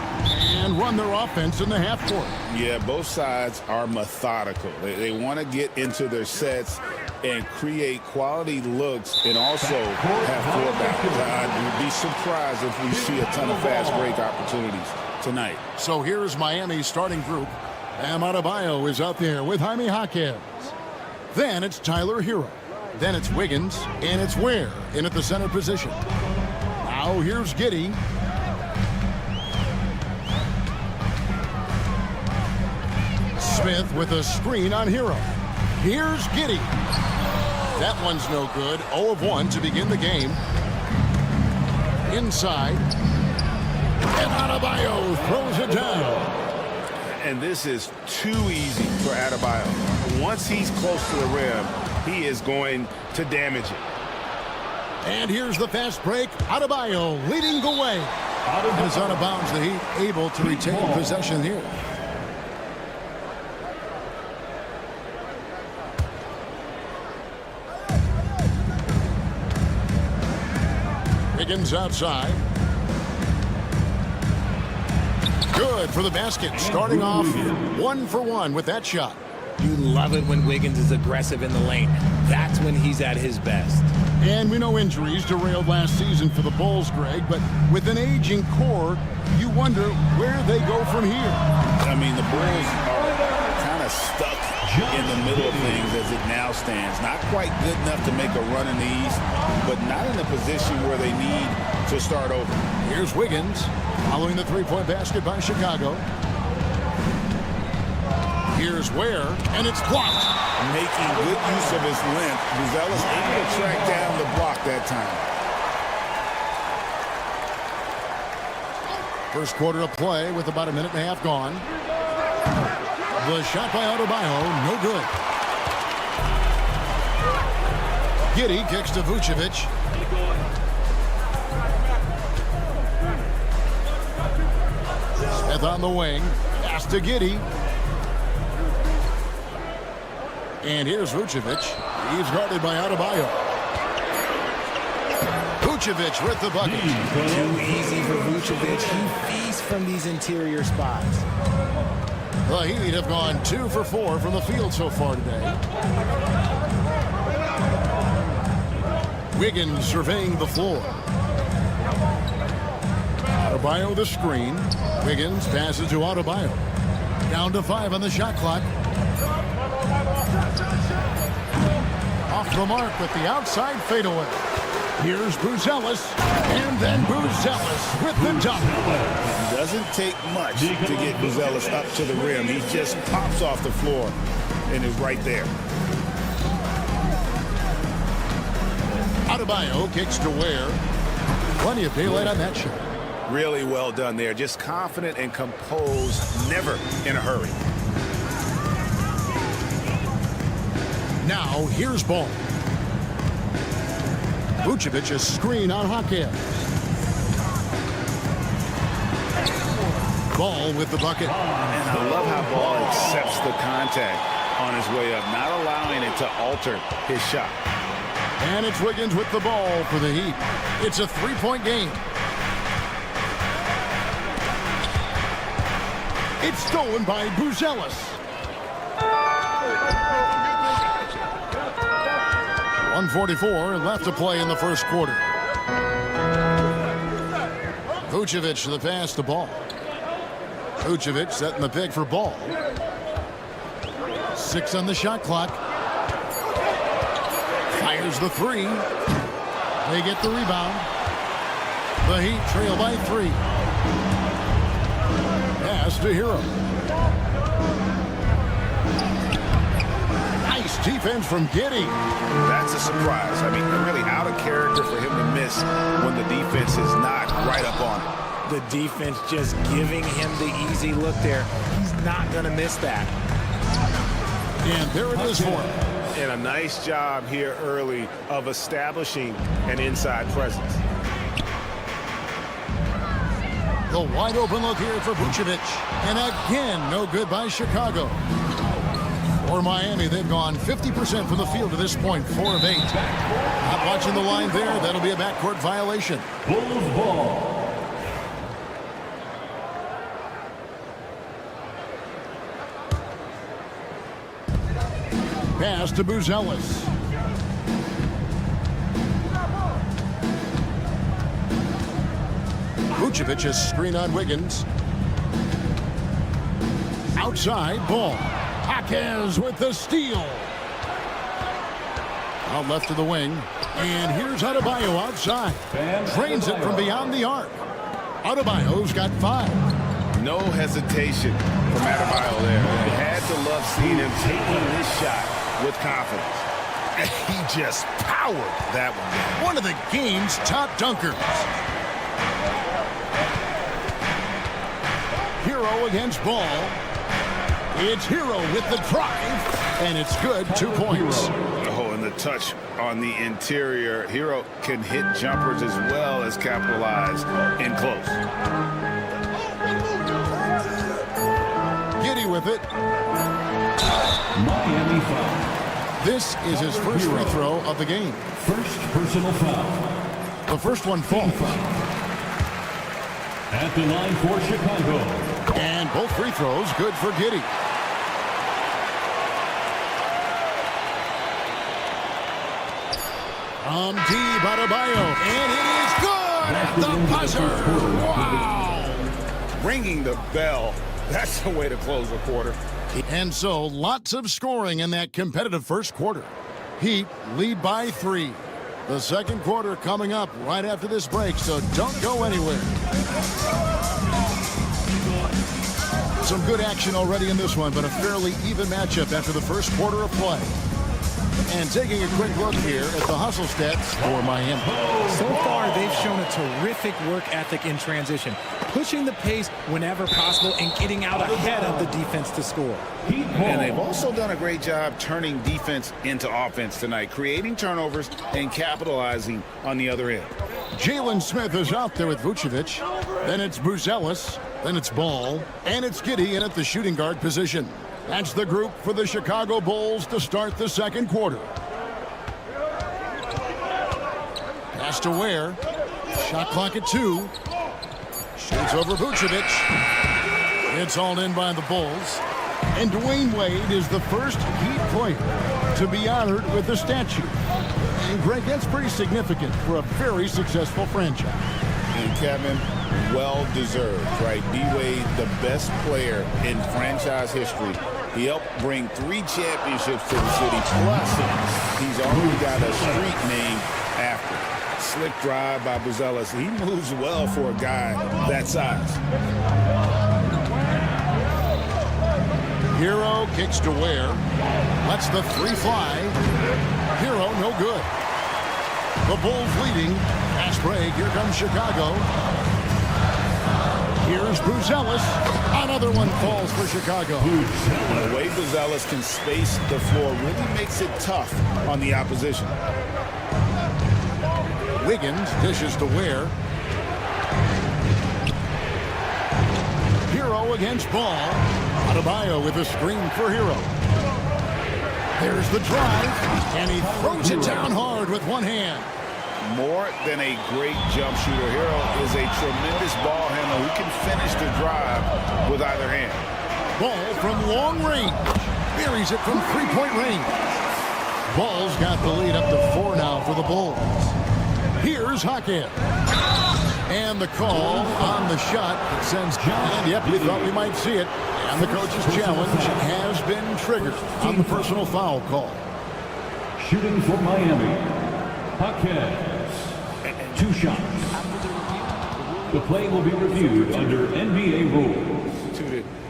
and run their offense in the half court. Yeah, both sides are methodical. They want to get into their sets and create quality looks and also have floor balance. I'd be surprised if we see a ton of fast break opportunities tonight. So here's Miami's starting group. Bam Adebayo is out there with Jaime Jaquez. Then it's Tyler Hero. Then it's Wiggins, and it's Ware in at the center position. Now here's Giddey. Smith with a screen on Hero. Here's Giddey. That one's no good. 0 of 1 to begin the game. Inside. And Adebayo throws it down. And this is too easy for Adebayo. Once he's close to the rim, he is going to damage it. And here's the fast break. Adebayo leading the way. Is out of bounds. The Heat able to retain possession here. Wiggins outside. Good for the basket. Starting off 1 for 1 with that shot. You love it when Wiggins is aggressive in the lane. That's when he's at his best. And we know injuries derailed last season for the Bulls, Greg, but with an aging core, you wonder where they go from here. I mean, the Bulls are kind of stuck in the middle of things as it now stands. Not quite good enough to make a run in the East, but not in a position where they need to start over. Here's Wiggins following the three-point basket by Chicago. Here's Ware, and it's blocked. Making good use of his length. Buzelis able to track down the block that time. First quarter of play with about a minute and a half gone. The shot by Adebayo, no good. Giddey kicks to Vucevic. Smith on the wing. Pass to Giddey. And here's Vucevic. He's guarded by Adebayo. Vucevic with the bucket. Too easy for Vucevic. He feasts from these interior spots. The Heat have gone 2 for 4 from the field so far today. Wiggins surveying the floor. Adebayo the screen. Wiggins passes to Adebayo. Down to 5 on the shot clock. Off the mark with the outside fadeaway. Here's Buzelis, and then Buzelis with the dunk. It doesn't take much to get Buzelis up to the rim. He just pops off the floor and is right there. Adebayo kicks to Ware. Plenty of daylight on that shot. Really well done there. Just confident and composed, never in a hurry. Now, here's Ball. Vucevic a screen on Jaquez. Ball with the bucket. And I love how Ball accepts the contact on his way up, not allowing it to alter his shot. And it's Wiggins with the ball for the Heat. It's a 3-point game. It's stolen by Buzelis. 1:44 left to play in the first quarter. Vucevic the pass to Ball. Vucevic setting the pick for Ball. 6 on the shot clock. Fires the 3. They get the rebound. The Heat trail by 3. Pass to Hero. Nice defense from Giddey. That's a surprise. I mean, really out of character for him to miss when the defense is not right up on him. The defense just giving him the easy look there. He's not going to miss that. And there it is for him. And a nice job here early of establishing an inside presence. The wide open look here for Vucevic. And again, no good by Chicago. For Miami, they've gone 50% from the field to this point, 4 of 8. Not watching the line there. That'll be a backcourt violation. Bulls ball. Pass to Buzelis. Vucevic's screen on Wiggins. Outside, ball. Jaquez with the steal. Out left to the wing. And here's Adebayo outside. Drains it from beyond the arc. Adebayo's got 5. No hesitation from Adebayo there. You had to love seeing him taking this shot with confidence. And he just powered that one. One of the game's top dunkers. Hero against Ball. It's Hero with the drive, and it's good. 2 points. Oh, and the touch on the interior. Hero can hit jumpers as well as capitalize in close. Giddey with it. Miami foul. This is his first free throw of the game. First personal foul. The first one falls. At the line for Chicago. And both free throws good for Giddey. From deep, Adebayo, and it is good at the buzzer. Wow! Ringing the bell. That's the way to close a quarter. And so, lots of scoring in that competitive first quarter. Heat lead by 3. The second quarter coming up right after this break, so don't go anywhere. Some good action already in this one, but a fairly even matchup after the first quarter of play. And taking a quick look here at the hustle stats for Miami. So far, they've shown a terrific work ethic in transition, pushing the pace whenever possible and getting out ahead of the defense to score. And they've also done a great job turning defense into offense tonight, creating turnovers and capitalizing on the other end. Jalen Smith is out there with Vucevic. Then it's Buzelis. Then it's Ball. And it's Giddey in at the shooting guard position. That's the group for the Chicago Bulls to start the second quarter. Pass to Ware. Shot clock at 2. Shoots over Vucevic. It's all in by the Bulls. And Dwayne Wade is the first Heat player to be honored with a statue. And Greg, that's pretty significant for a very successful franchise. And Kevin, well deserved, right? D-Wade, the best player in franchise history. He helped bring 3 championships to the city, plus he's already got a street named after. Slick drive by Buzelis. He moves well for a guy that size. Hero kicks to Ware. Lets the 3 fly. Hero no good. The Bulls leading. Fast break. Here comes Chicago. Here's Buzelis. Another one falls for Chicago. The way Buzelis can space the floor really makes it tough on the opposition. Wiggins dishes to Ware. Hero against Ball. Adebayo with a screen for Hero. There's the drive, and he throws it down hard with one hand. More than a great jump shooter, Hero is a tremendous ball handler who can finish the drive with either hand. Ball from long range. Buries it from 3-point range. Ball's got the lead up to 4 now for the Bulls. Here's Jaquez. And the call on the shot that sends John. And yep, we thought we might see it. And the coach's challenge has been triggered on the personal foul call. Shooting for Miami. Jaquez. 2 shots. The play will be reviewed under NBA rules.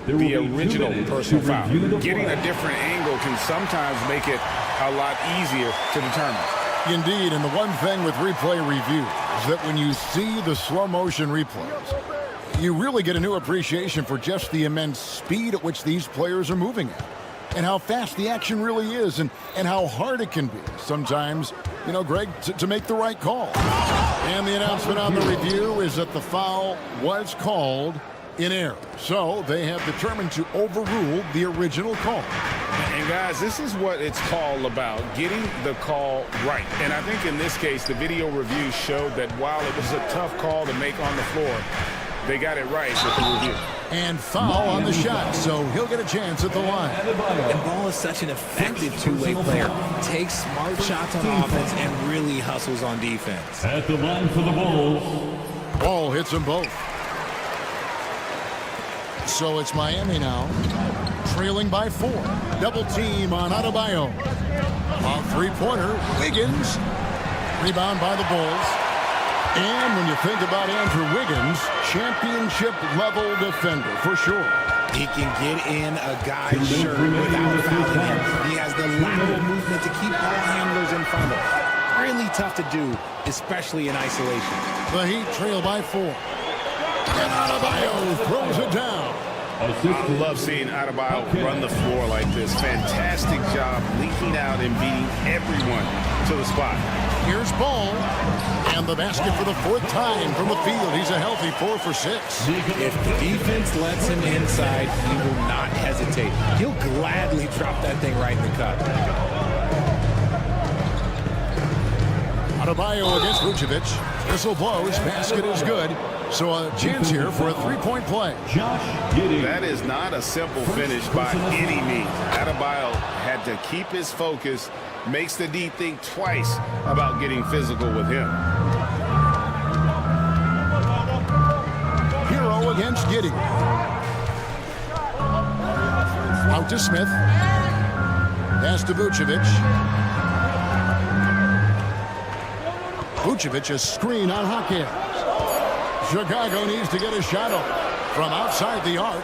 The original personal foul. Getting a different angle can sometimes make it a lot easier to determine. Indeed, and the one thing with replay review is that when you see the slow motion replays, you really get a new appreciation for just the immense speed at which these players are moving at, and how fast the action really is, and how hard it can be sometimes, you know, Greg, to make the right call. And the announcement on the review is that the foul was called in error. So they have determined to overrule the original call. And guys, this is what it's all about, getting the call right. And I think in this case, the video review showed that while it was a tough call to make on the floor, they got it right with the review. And foul on the shot, so he'll get a chance at the line. And Ball is such an effective two-way player. Takes smart shots on offense and really hustles on defense. At the line for the Bulls. Ball hits them both. So it's Miami now, trailing by 4. Double team on Adebayo. On three-pointer, Wiggins. Rebound by the Bulls. And when you think about Andrew Wiggins, championship-level defender for sure. He can get in a guy's shirt without fouling him. He has the lateral movement to keep ball handlers in front of him. Really tough to do, especially in isolation. The Heat trail by 4. And Adebayo throws it down. I love seeing Adebayo run the floor like this. Fantastic job leaking out and beating everyone to the spot. Here's Ball. And the basket for the 4th time from the field. He's a healthy 4 for 6. If the defense lets him inside, he will not hesitate. He'll gladly drop that thing right in the cup. Adebayo against Vucevic. Whistle blows. Basket is good. So a chance here for a 3-point play. That is not a simple finish by any means. Adebayo had to keep his focus. Makes the D think twice about getting physical with him. Hero against Giddey. Out to Smith. Pass to Vucevic. Vucevic a screen on Hawkins. Chicago needs to get a shot off from outside the arc.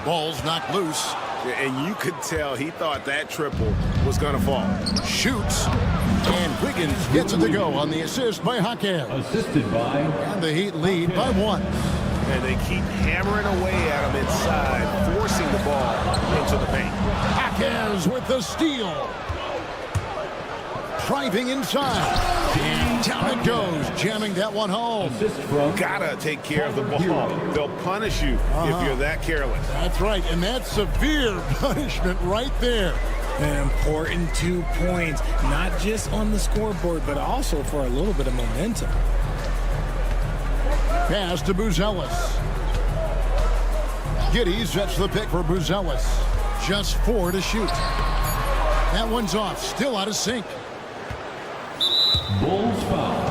Ball's knocked loose. And you could tell he thought that triple was going to fall. Shoots. And Wiggins gets it to go on the assist by Hawkins. Assisted by. And the Heat lead by 1. And they keep hammering away at him inside, forcing the ball into the paint. Hawkins with the steal. Driving inside. And down it goes, jamming that one home. Gotta take care of the ball. They'll punish you if you're that careless. That's right, and that's severe punishment right there. An important 2 points, not just on the scoreboard, but also for a little bit of momentum. Pass to Buzelis. Giddey sets the pick for Buzelis. Just 4 to shoot. That one's off, still out of sync. Bulls foul.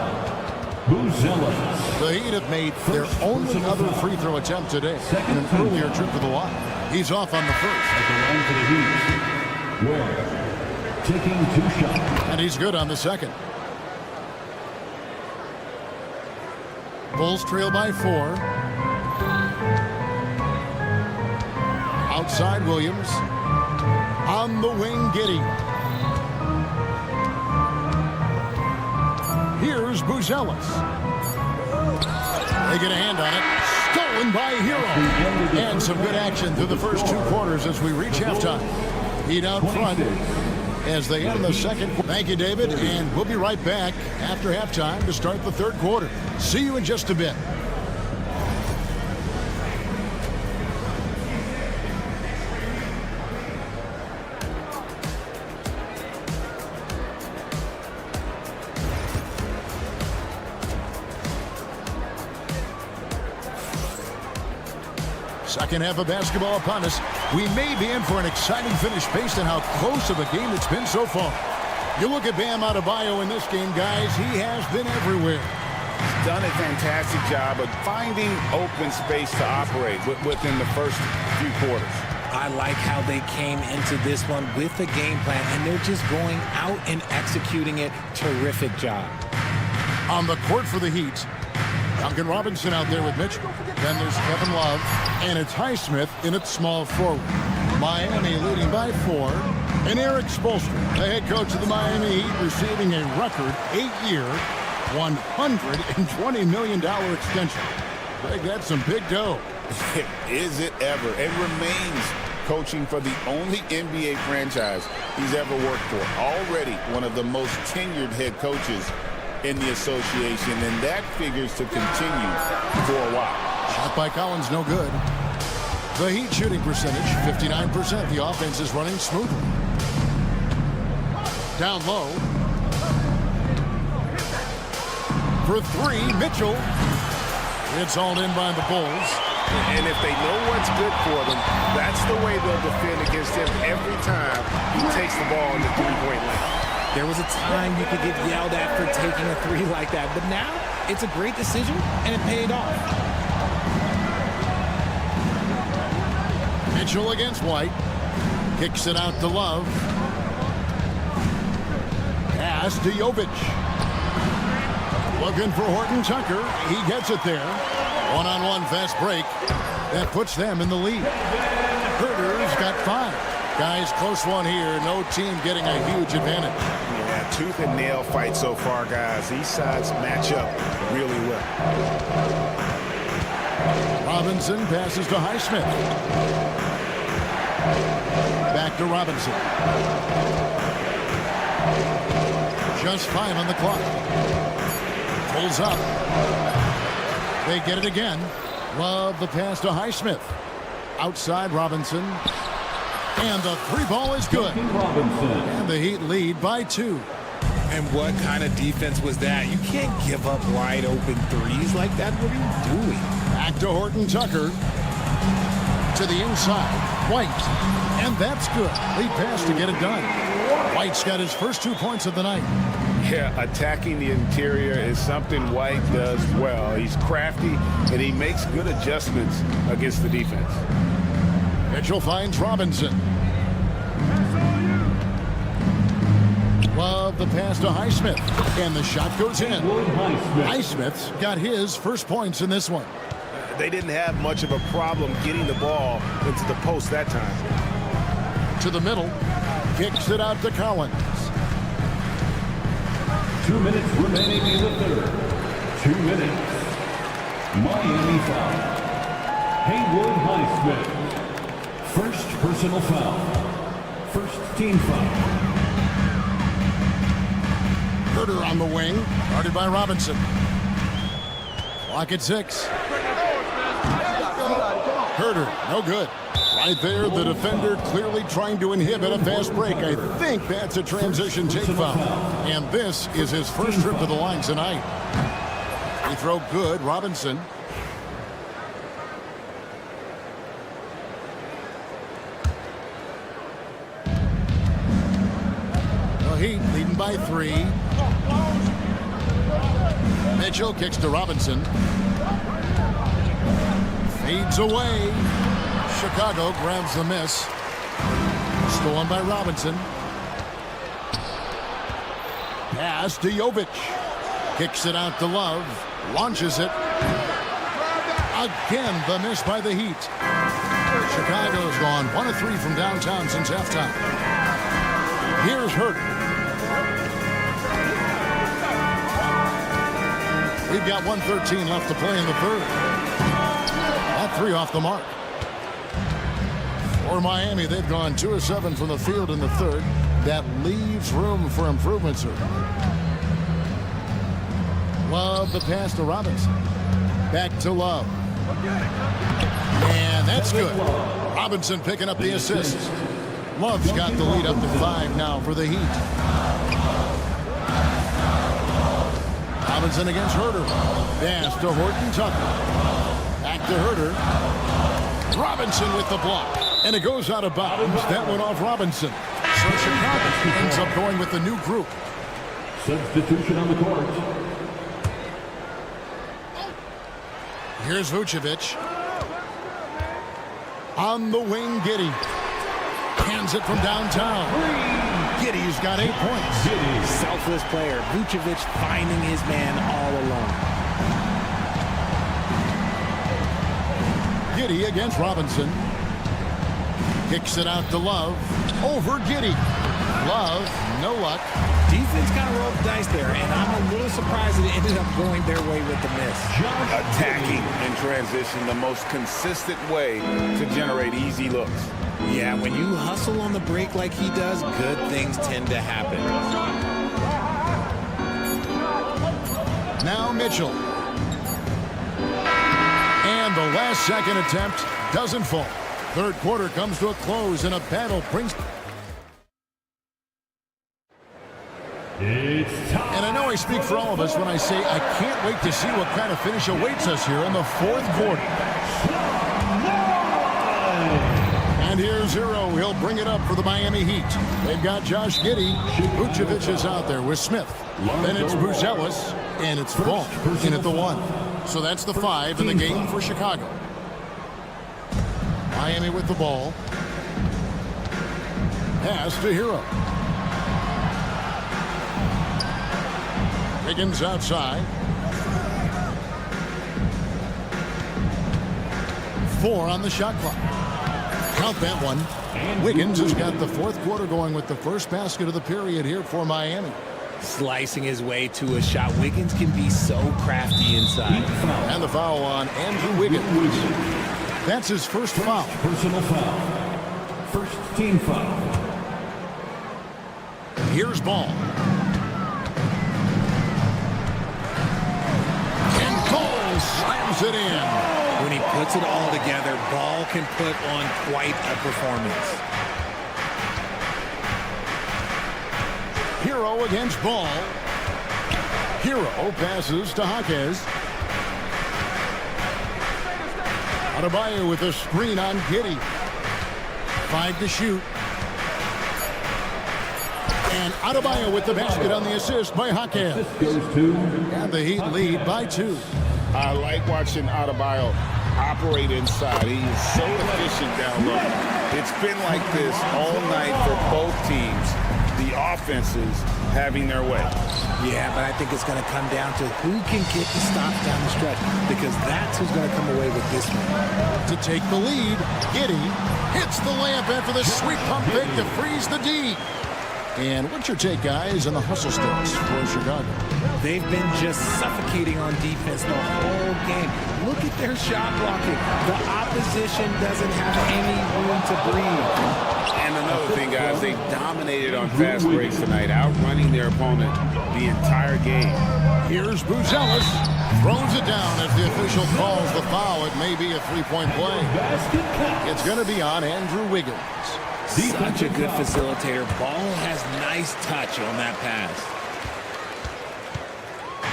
Buzelis. The Heat have made their only other free throw attempt today in an earlier trip to the line. He's off on the first. At the line for the Heat. Ware taking 2 shots. And he's good on the second. Bulls trail by 4. Outside Williams. On the wing, Giddey. Here's Buzelis. They get a hand on it. Stolen by Hero. And some good action through the first 2 quarters as we reach halftime. Heat out front as they end the second. Thank you, David. And we'll be right back after halftime to start the 3rd quarter. See you in just a bit. Second half of basketball upon us. We may be in for an exciting finish based on how close of a game it's been so far. You look at Bam Adebayo in this game, guys. He has been everywhere. He's done a fantastic job of finding open space to operate within the first few quarters. I like how they came into this one with a game plan, and they're just going out and executing it. Terrific job. On the court for the Heat, Duncan Robinson out there with Mitchell. Then there's Kevin Love, and it's Highsmith in its small forward. Miami leading by 4. And Eric Spoelstra, the head coach of the Miami Heat, receiving a record 8-year, $120 million extension. Greg, that's some big dough. Is it ever? It remains coaching for the only NBA franchise he's ever worked for. Already one of the most tenured head coaches in the association, and that figures to continue for a while. Shot by Collins, no good. The Heat shooting percentage, 59%. The offense is running smoothly. Down low. For three, Mitchell. It's hauled in by the Bulls. And if they know what's good for them, that's the way they'll defend against him every time he takes the ball in the three-point line. There was a time you could get yelled at for taking a three like that, but now it's a great decision, and it paid off. Mitchell against White. Kicks it out to Love. Pass to Jovic. Looking for Horton Tucker. He gets it there. One-on-one fast break. That puts them in the lead. Herter's got 5. Guys, close one here. No team getting a huge advantage. Yeah, tooth and nail fight so far, guys. These sides match up really well. Robinson passes to Highsmith. Back to Robinson. Just 5 on the clock. Pulls up. They get it again. Love the pass to Highsmith. Outside Robinson. And the 3-ball is good. And the Heat lead by 2. And what kind of defense was that? You can't give up wide open threes like that. What are you doing? Back to Horton Tucker. To the inside. White. And that's good. Lead pass to get it done. White's got his first 2 points of the night. Yeah, attacking the interior is something White does well. He's crafty, and he makes good adjustments against the defense. Mitchell finds Robinson. Love the pass to Highsmith. And the shot goes in. Highsmith's got his first points in this one. They didn't have much of a problem getting the ball into the post that time. To the middle. Kicks it out to Collins. 2 minutes remaining in the third. 2 minutes. Miami foul. Haywood Highsmith. First personal foul. First team foul. Herter on the wing. Guarded by Robinson. Clock at 6. Herter, no good. Right there, the defender clearly trying to inhibit a fast break. I think that's a transition take foul. And this is his first trip to the line tonight. Free throw good, Robinson. The Heat leading by 3. Mitchell kicks to Robinson. Fades away. Chicago grabs the miss. Stolen by Robinson. Pass to Jovic. Kicks it out to Love. Launches it. Again, the miss by the Heat. Chicago's gone 1 of 3 from downtown since halftime. Here's Hurt. We've got 1:13 left to play in the third. That 3 off the mark. For Miami, they've gone 2 of 7 from the field in the third. That leaves room for improvement, sir. Love the pass to Robinson. Back to Love. And that's good. Robinson picking up the assist. Love's got the lead up to 5 now for the Heat. Robinson against Herter. Pass to Horton Tucker. Back to Herter. Robinson with the block. And it goes out of bounds. That went off Robinson. So Chicago ends up going with the new group. Substitution on the court. Here's Vucevic. On the wing, Giddey. Hands it from downtown. Giddey's got 8 points. Selfless player. Vucevic finding his man all alone. Giddey against Robinson. Kicks it out to Love. Over Giddey. Love, no luck. Defense kind of rolled the dice there, and I'm a little surprised that it ended up going their way with the miss. Attacking in transition, the most consistent way to generate easy looks. Yeah, when you hustle on the break like he does, good things tend to happen. Now Mitchell. And the last second attempt doesn't fall. Third quarter comes to a close, and a battle brings... It's time. And I know I speak for all of us when I say I can't wait to see what kind of finish awaits us here in the fourth quarter. And here's Zero. He'll bring it up for the Miami Heat. They've got Josh Giddey. Vucevic is out there with Smith. Then it's Buzelis, and it's Ball in at the 1. So that's the 5 in the game for Chicago. Miami with the ball. Pass to Hero. Wiggins outside. 4 on the shot clock. Count that one. Wiggins has got the fourth quarter going with the first basket of the period here for Miami. Slicing his way to a shot. Wiggins can be so crafty inside. And the foul on Andrew Wiggins. That's his first foul. Personal foul. First team foul. Here's Ball. And Cole slams it in. When he puts it all together, Ball can put on quite a performance. Hero against Ball. Hero passes to Jaquez. Adebayo with a screen on Giddey. 5 to shoot. And Adebayo with the basket on the assist by Jaquez. And the Heat lead by 2. I like watching Adebayo operate inside. He is so efficient down low. It's been like this all night for both teams. The offenses having their way. Yeah, but I think it's going to come down to who can get the stop down the stretch, because that's who's going to come away with this one. To take the lead, Giddey hits the layup after the sweep pump fake to freeze the D. And what's your take, guys, on the hustle sticks for Chicago? They've been just suffocating on defense the whole game. Look at their shot blocking. The opposition doesn't have any room to breathe. And another thing, guys, they dominated on fast breaks tonight, outrunning their opponent the entire game. Here's Buzelis. Throws it down as the official calls the foul. It may be a three-point play. It's going to be on Andrew Wiggins. Such a good facilitator. Ball has nice touch on that pass.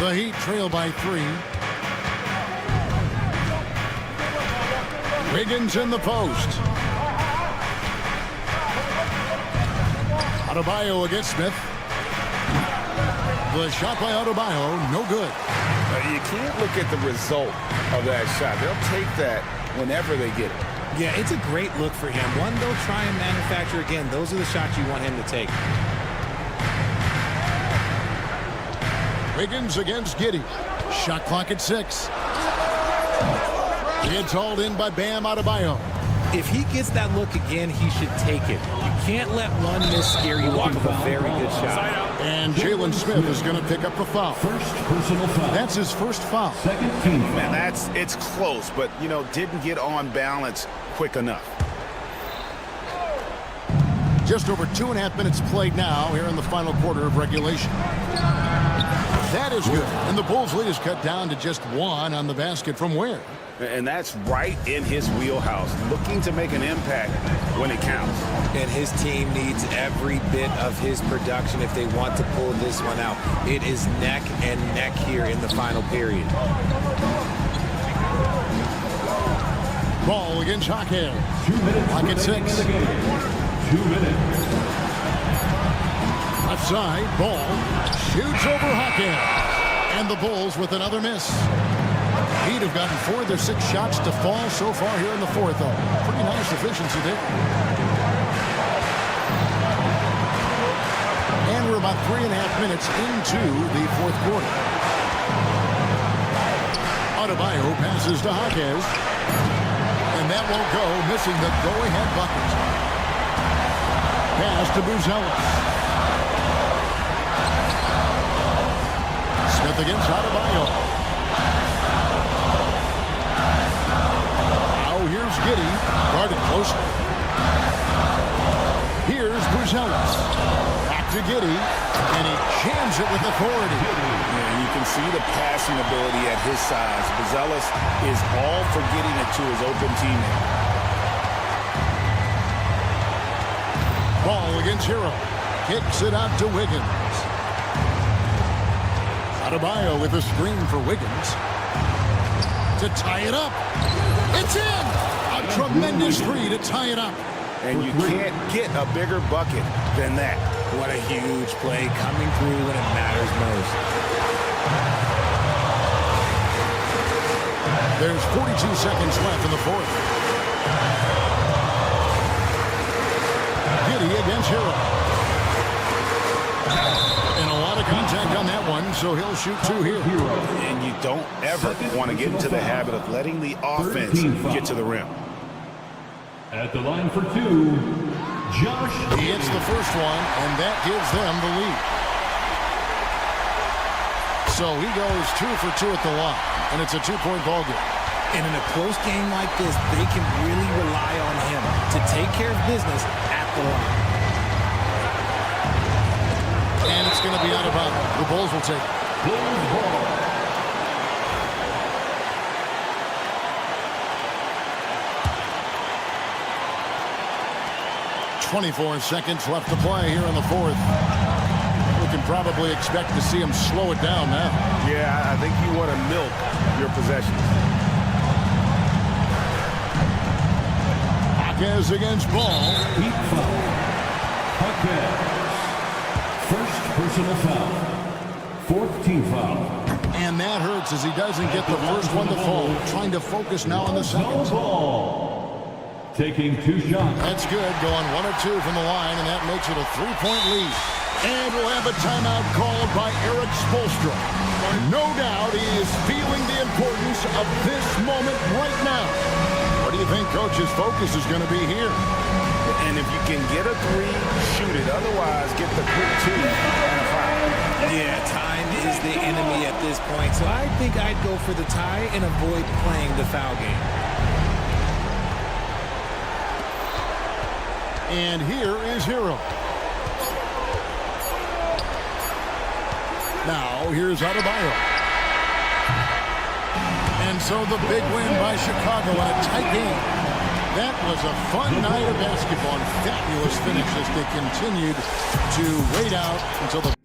The Heat trail by 3. Wiggins in the post. Adebayo against Smith. The shot by Adebayo, no good. You can't look at the result of that shot. They'll take that whenever they get it. Yeah, it's a great look for him. One they'll try and manufacture again. Those are the shots you want him to take. Wiggins against Giddey. Shot clock at 6. It's hauled in by Bam Adebayo. If he gets that look again, he should take it. You can't let one miss scare you off of a very good shot. And Jalen Smith is going to pick up a foul. First personal foul. That's his first foul. Second team foul. Man, it's close, but, didn't get on balance quick enough. Just over 2.5 minutes played now here in the final quarter of regulation. That is good. And the Bulls' lead is cut down to just 1 on the basket from Ware. And that's right in his wheelhouse, looking to make an impact when it counts. And his team needs every bit of his production if they want to pull this one out. It is neck and neck here in the final period. Ball against Jaquez. 2 minutes. Clock at 6. 2 minutes. Left side, Ball shoots over Jaquez. And the Bulls with another miss. Heat have gotten 4 of their 6 shots to fall so far here in the fourth. Pretty nice efficiency there. And we're about 3.5 minutes into the fourth quarter. Adebayo passes to Jaquez. And that won't go, missing the go-ahead bucket. Pass to Buzelis. Smith against Adebayo. Here's Giddey, guarded closely. Here's Buzelis. Back to Giddey, and he jams it with authority. Yeah, you can see the passing ability at his size. Buzelis is all for getting it to his open teammate. Ball against Hero. Kicks it out to Wiggins. Adebayo with a screen for Wiggins. To tie it up. It's in! A tremendous three to tie it up. And you can't get a bigger bucket than that. What a huge play coming through when it matters most. There's 42 seconds left in the fourth. Giddey against Hero. And a lot of contact on that one, so he'll shoot two here. And you don't ever want to get into the habit of letting the offense get to the rim. At the line for two, Josh. He hits the first one, and that gives them the lead. So he goes 2 for 2 at the line, and it's a 2-point ball game. And in a close game like this, they can really rely on him to take care of business at the line. And it's going to be out of bounds. The Bulls will take it. Bulls ball. .24 seconds left to play here in the fourth. We can probably expect to see him slow it down now. Yeah, I think you want to milk your possessions. Hawkes against Ball. Heat foul. Hawkes. First personal foul. Fourth team foul. And that hurts as he doesn't get the first one to fall. Trying to focus now on the second. Ball. Taking 2 shots. That's good. Going 1 or 2 from the line, and that makes it a 3-point lead. And we'll have a timeout called by Eric Spoelstra. No doubt he is feeling the importance of this moment right now. What do you think Coach's focus is going to be here? And if you can get a 3, shoot it. Otherwise, get the quick 2 and a foul. Yeah, time is the enemy at this point, so I think I'd go for the tie and avoid playing the foul game. And here is Hero. Now, here's Adebayo. And so the big win by Chicago in a tight game. That was a fun night of basketball and fabulous finish as they continued to wait out until the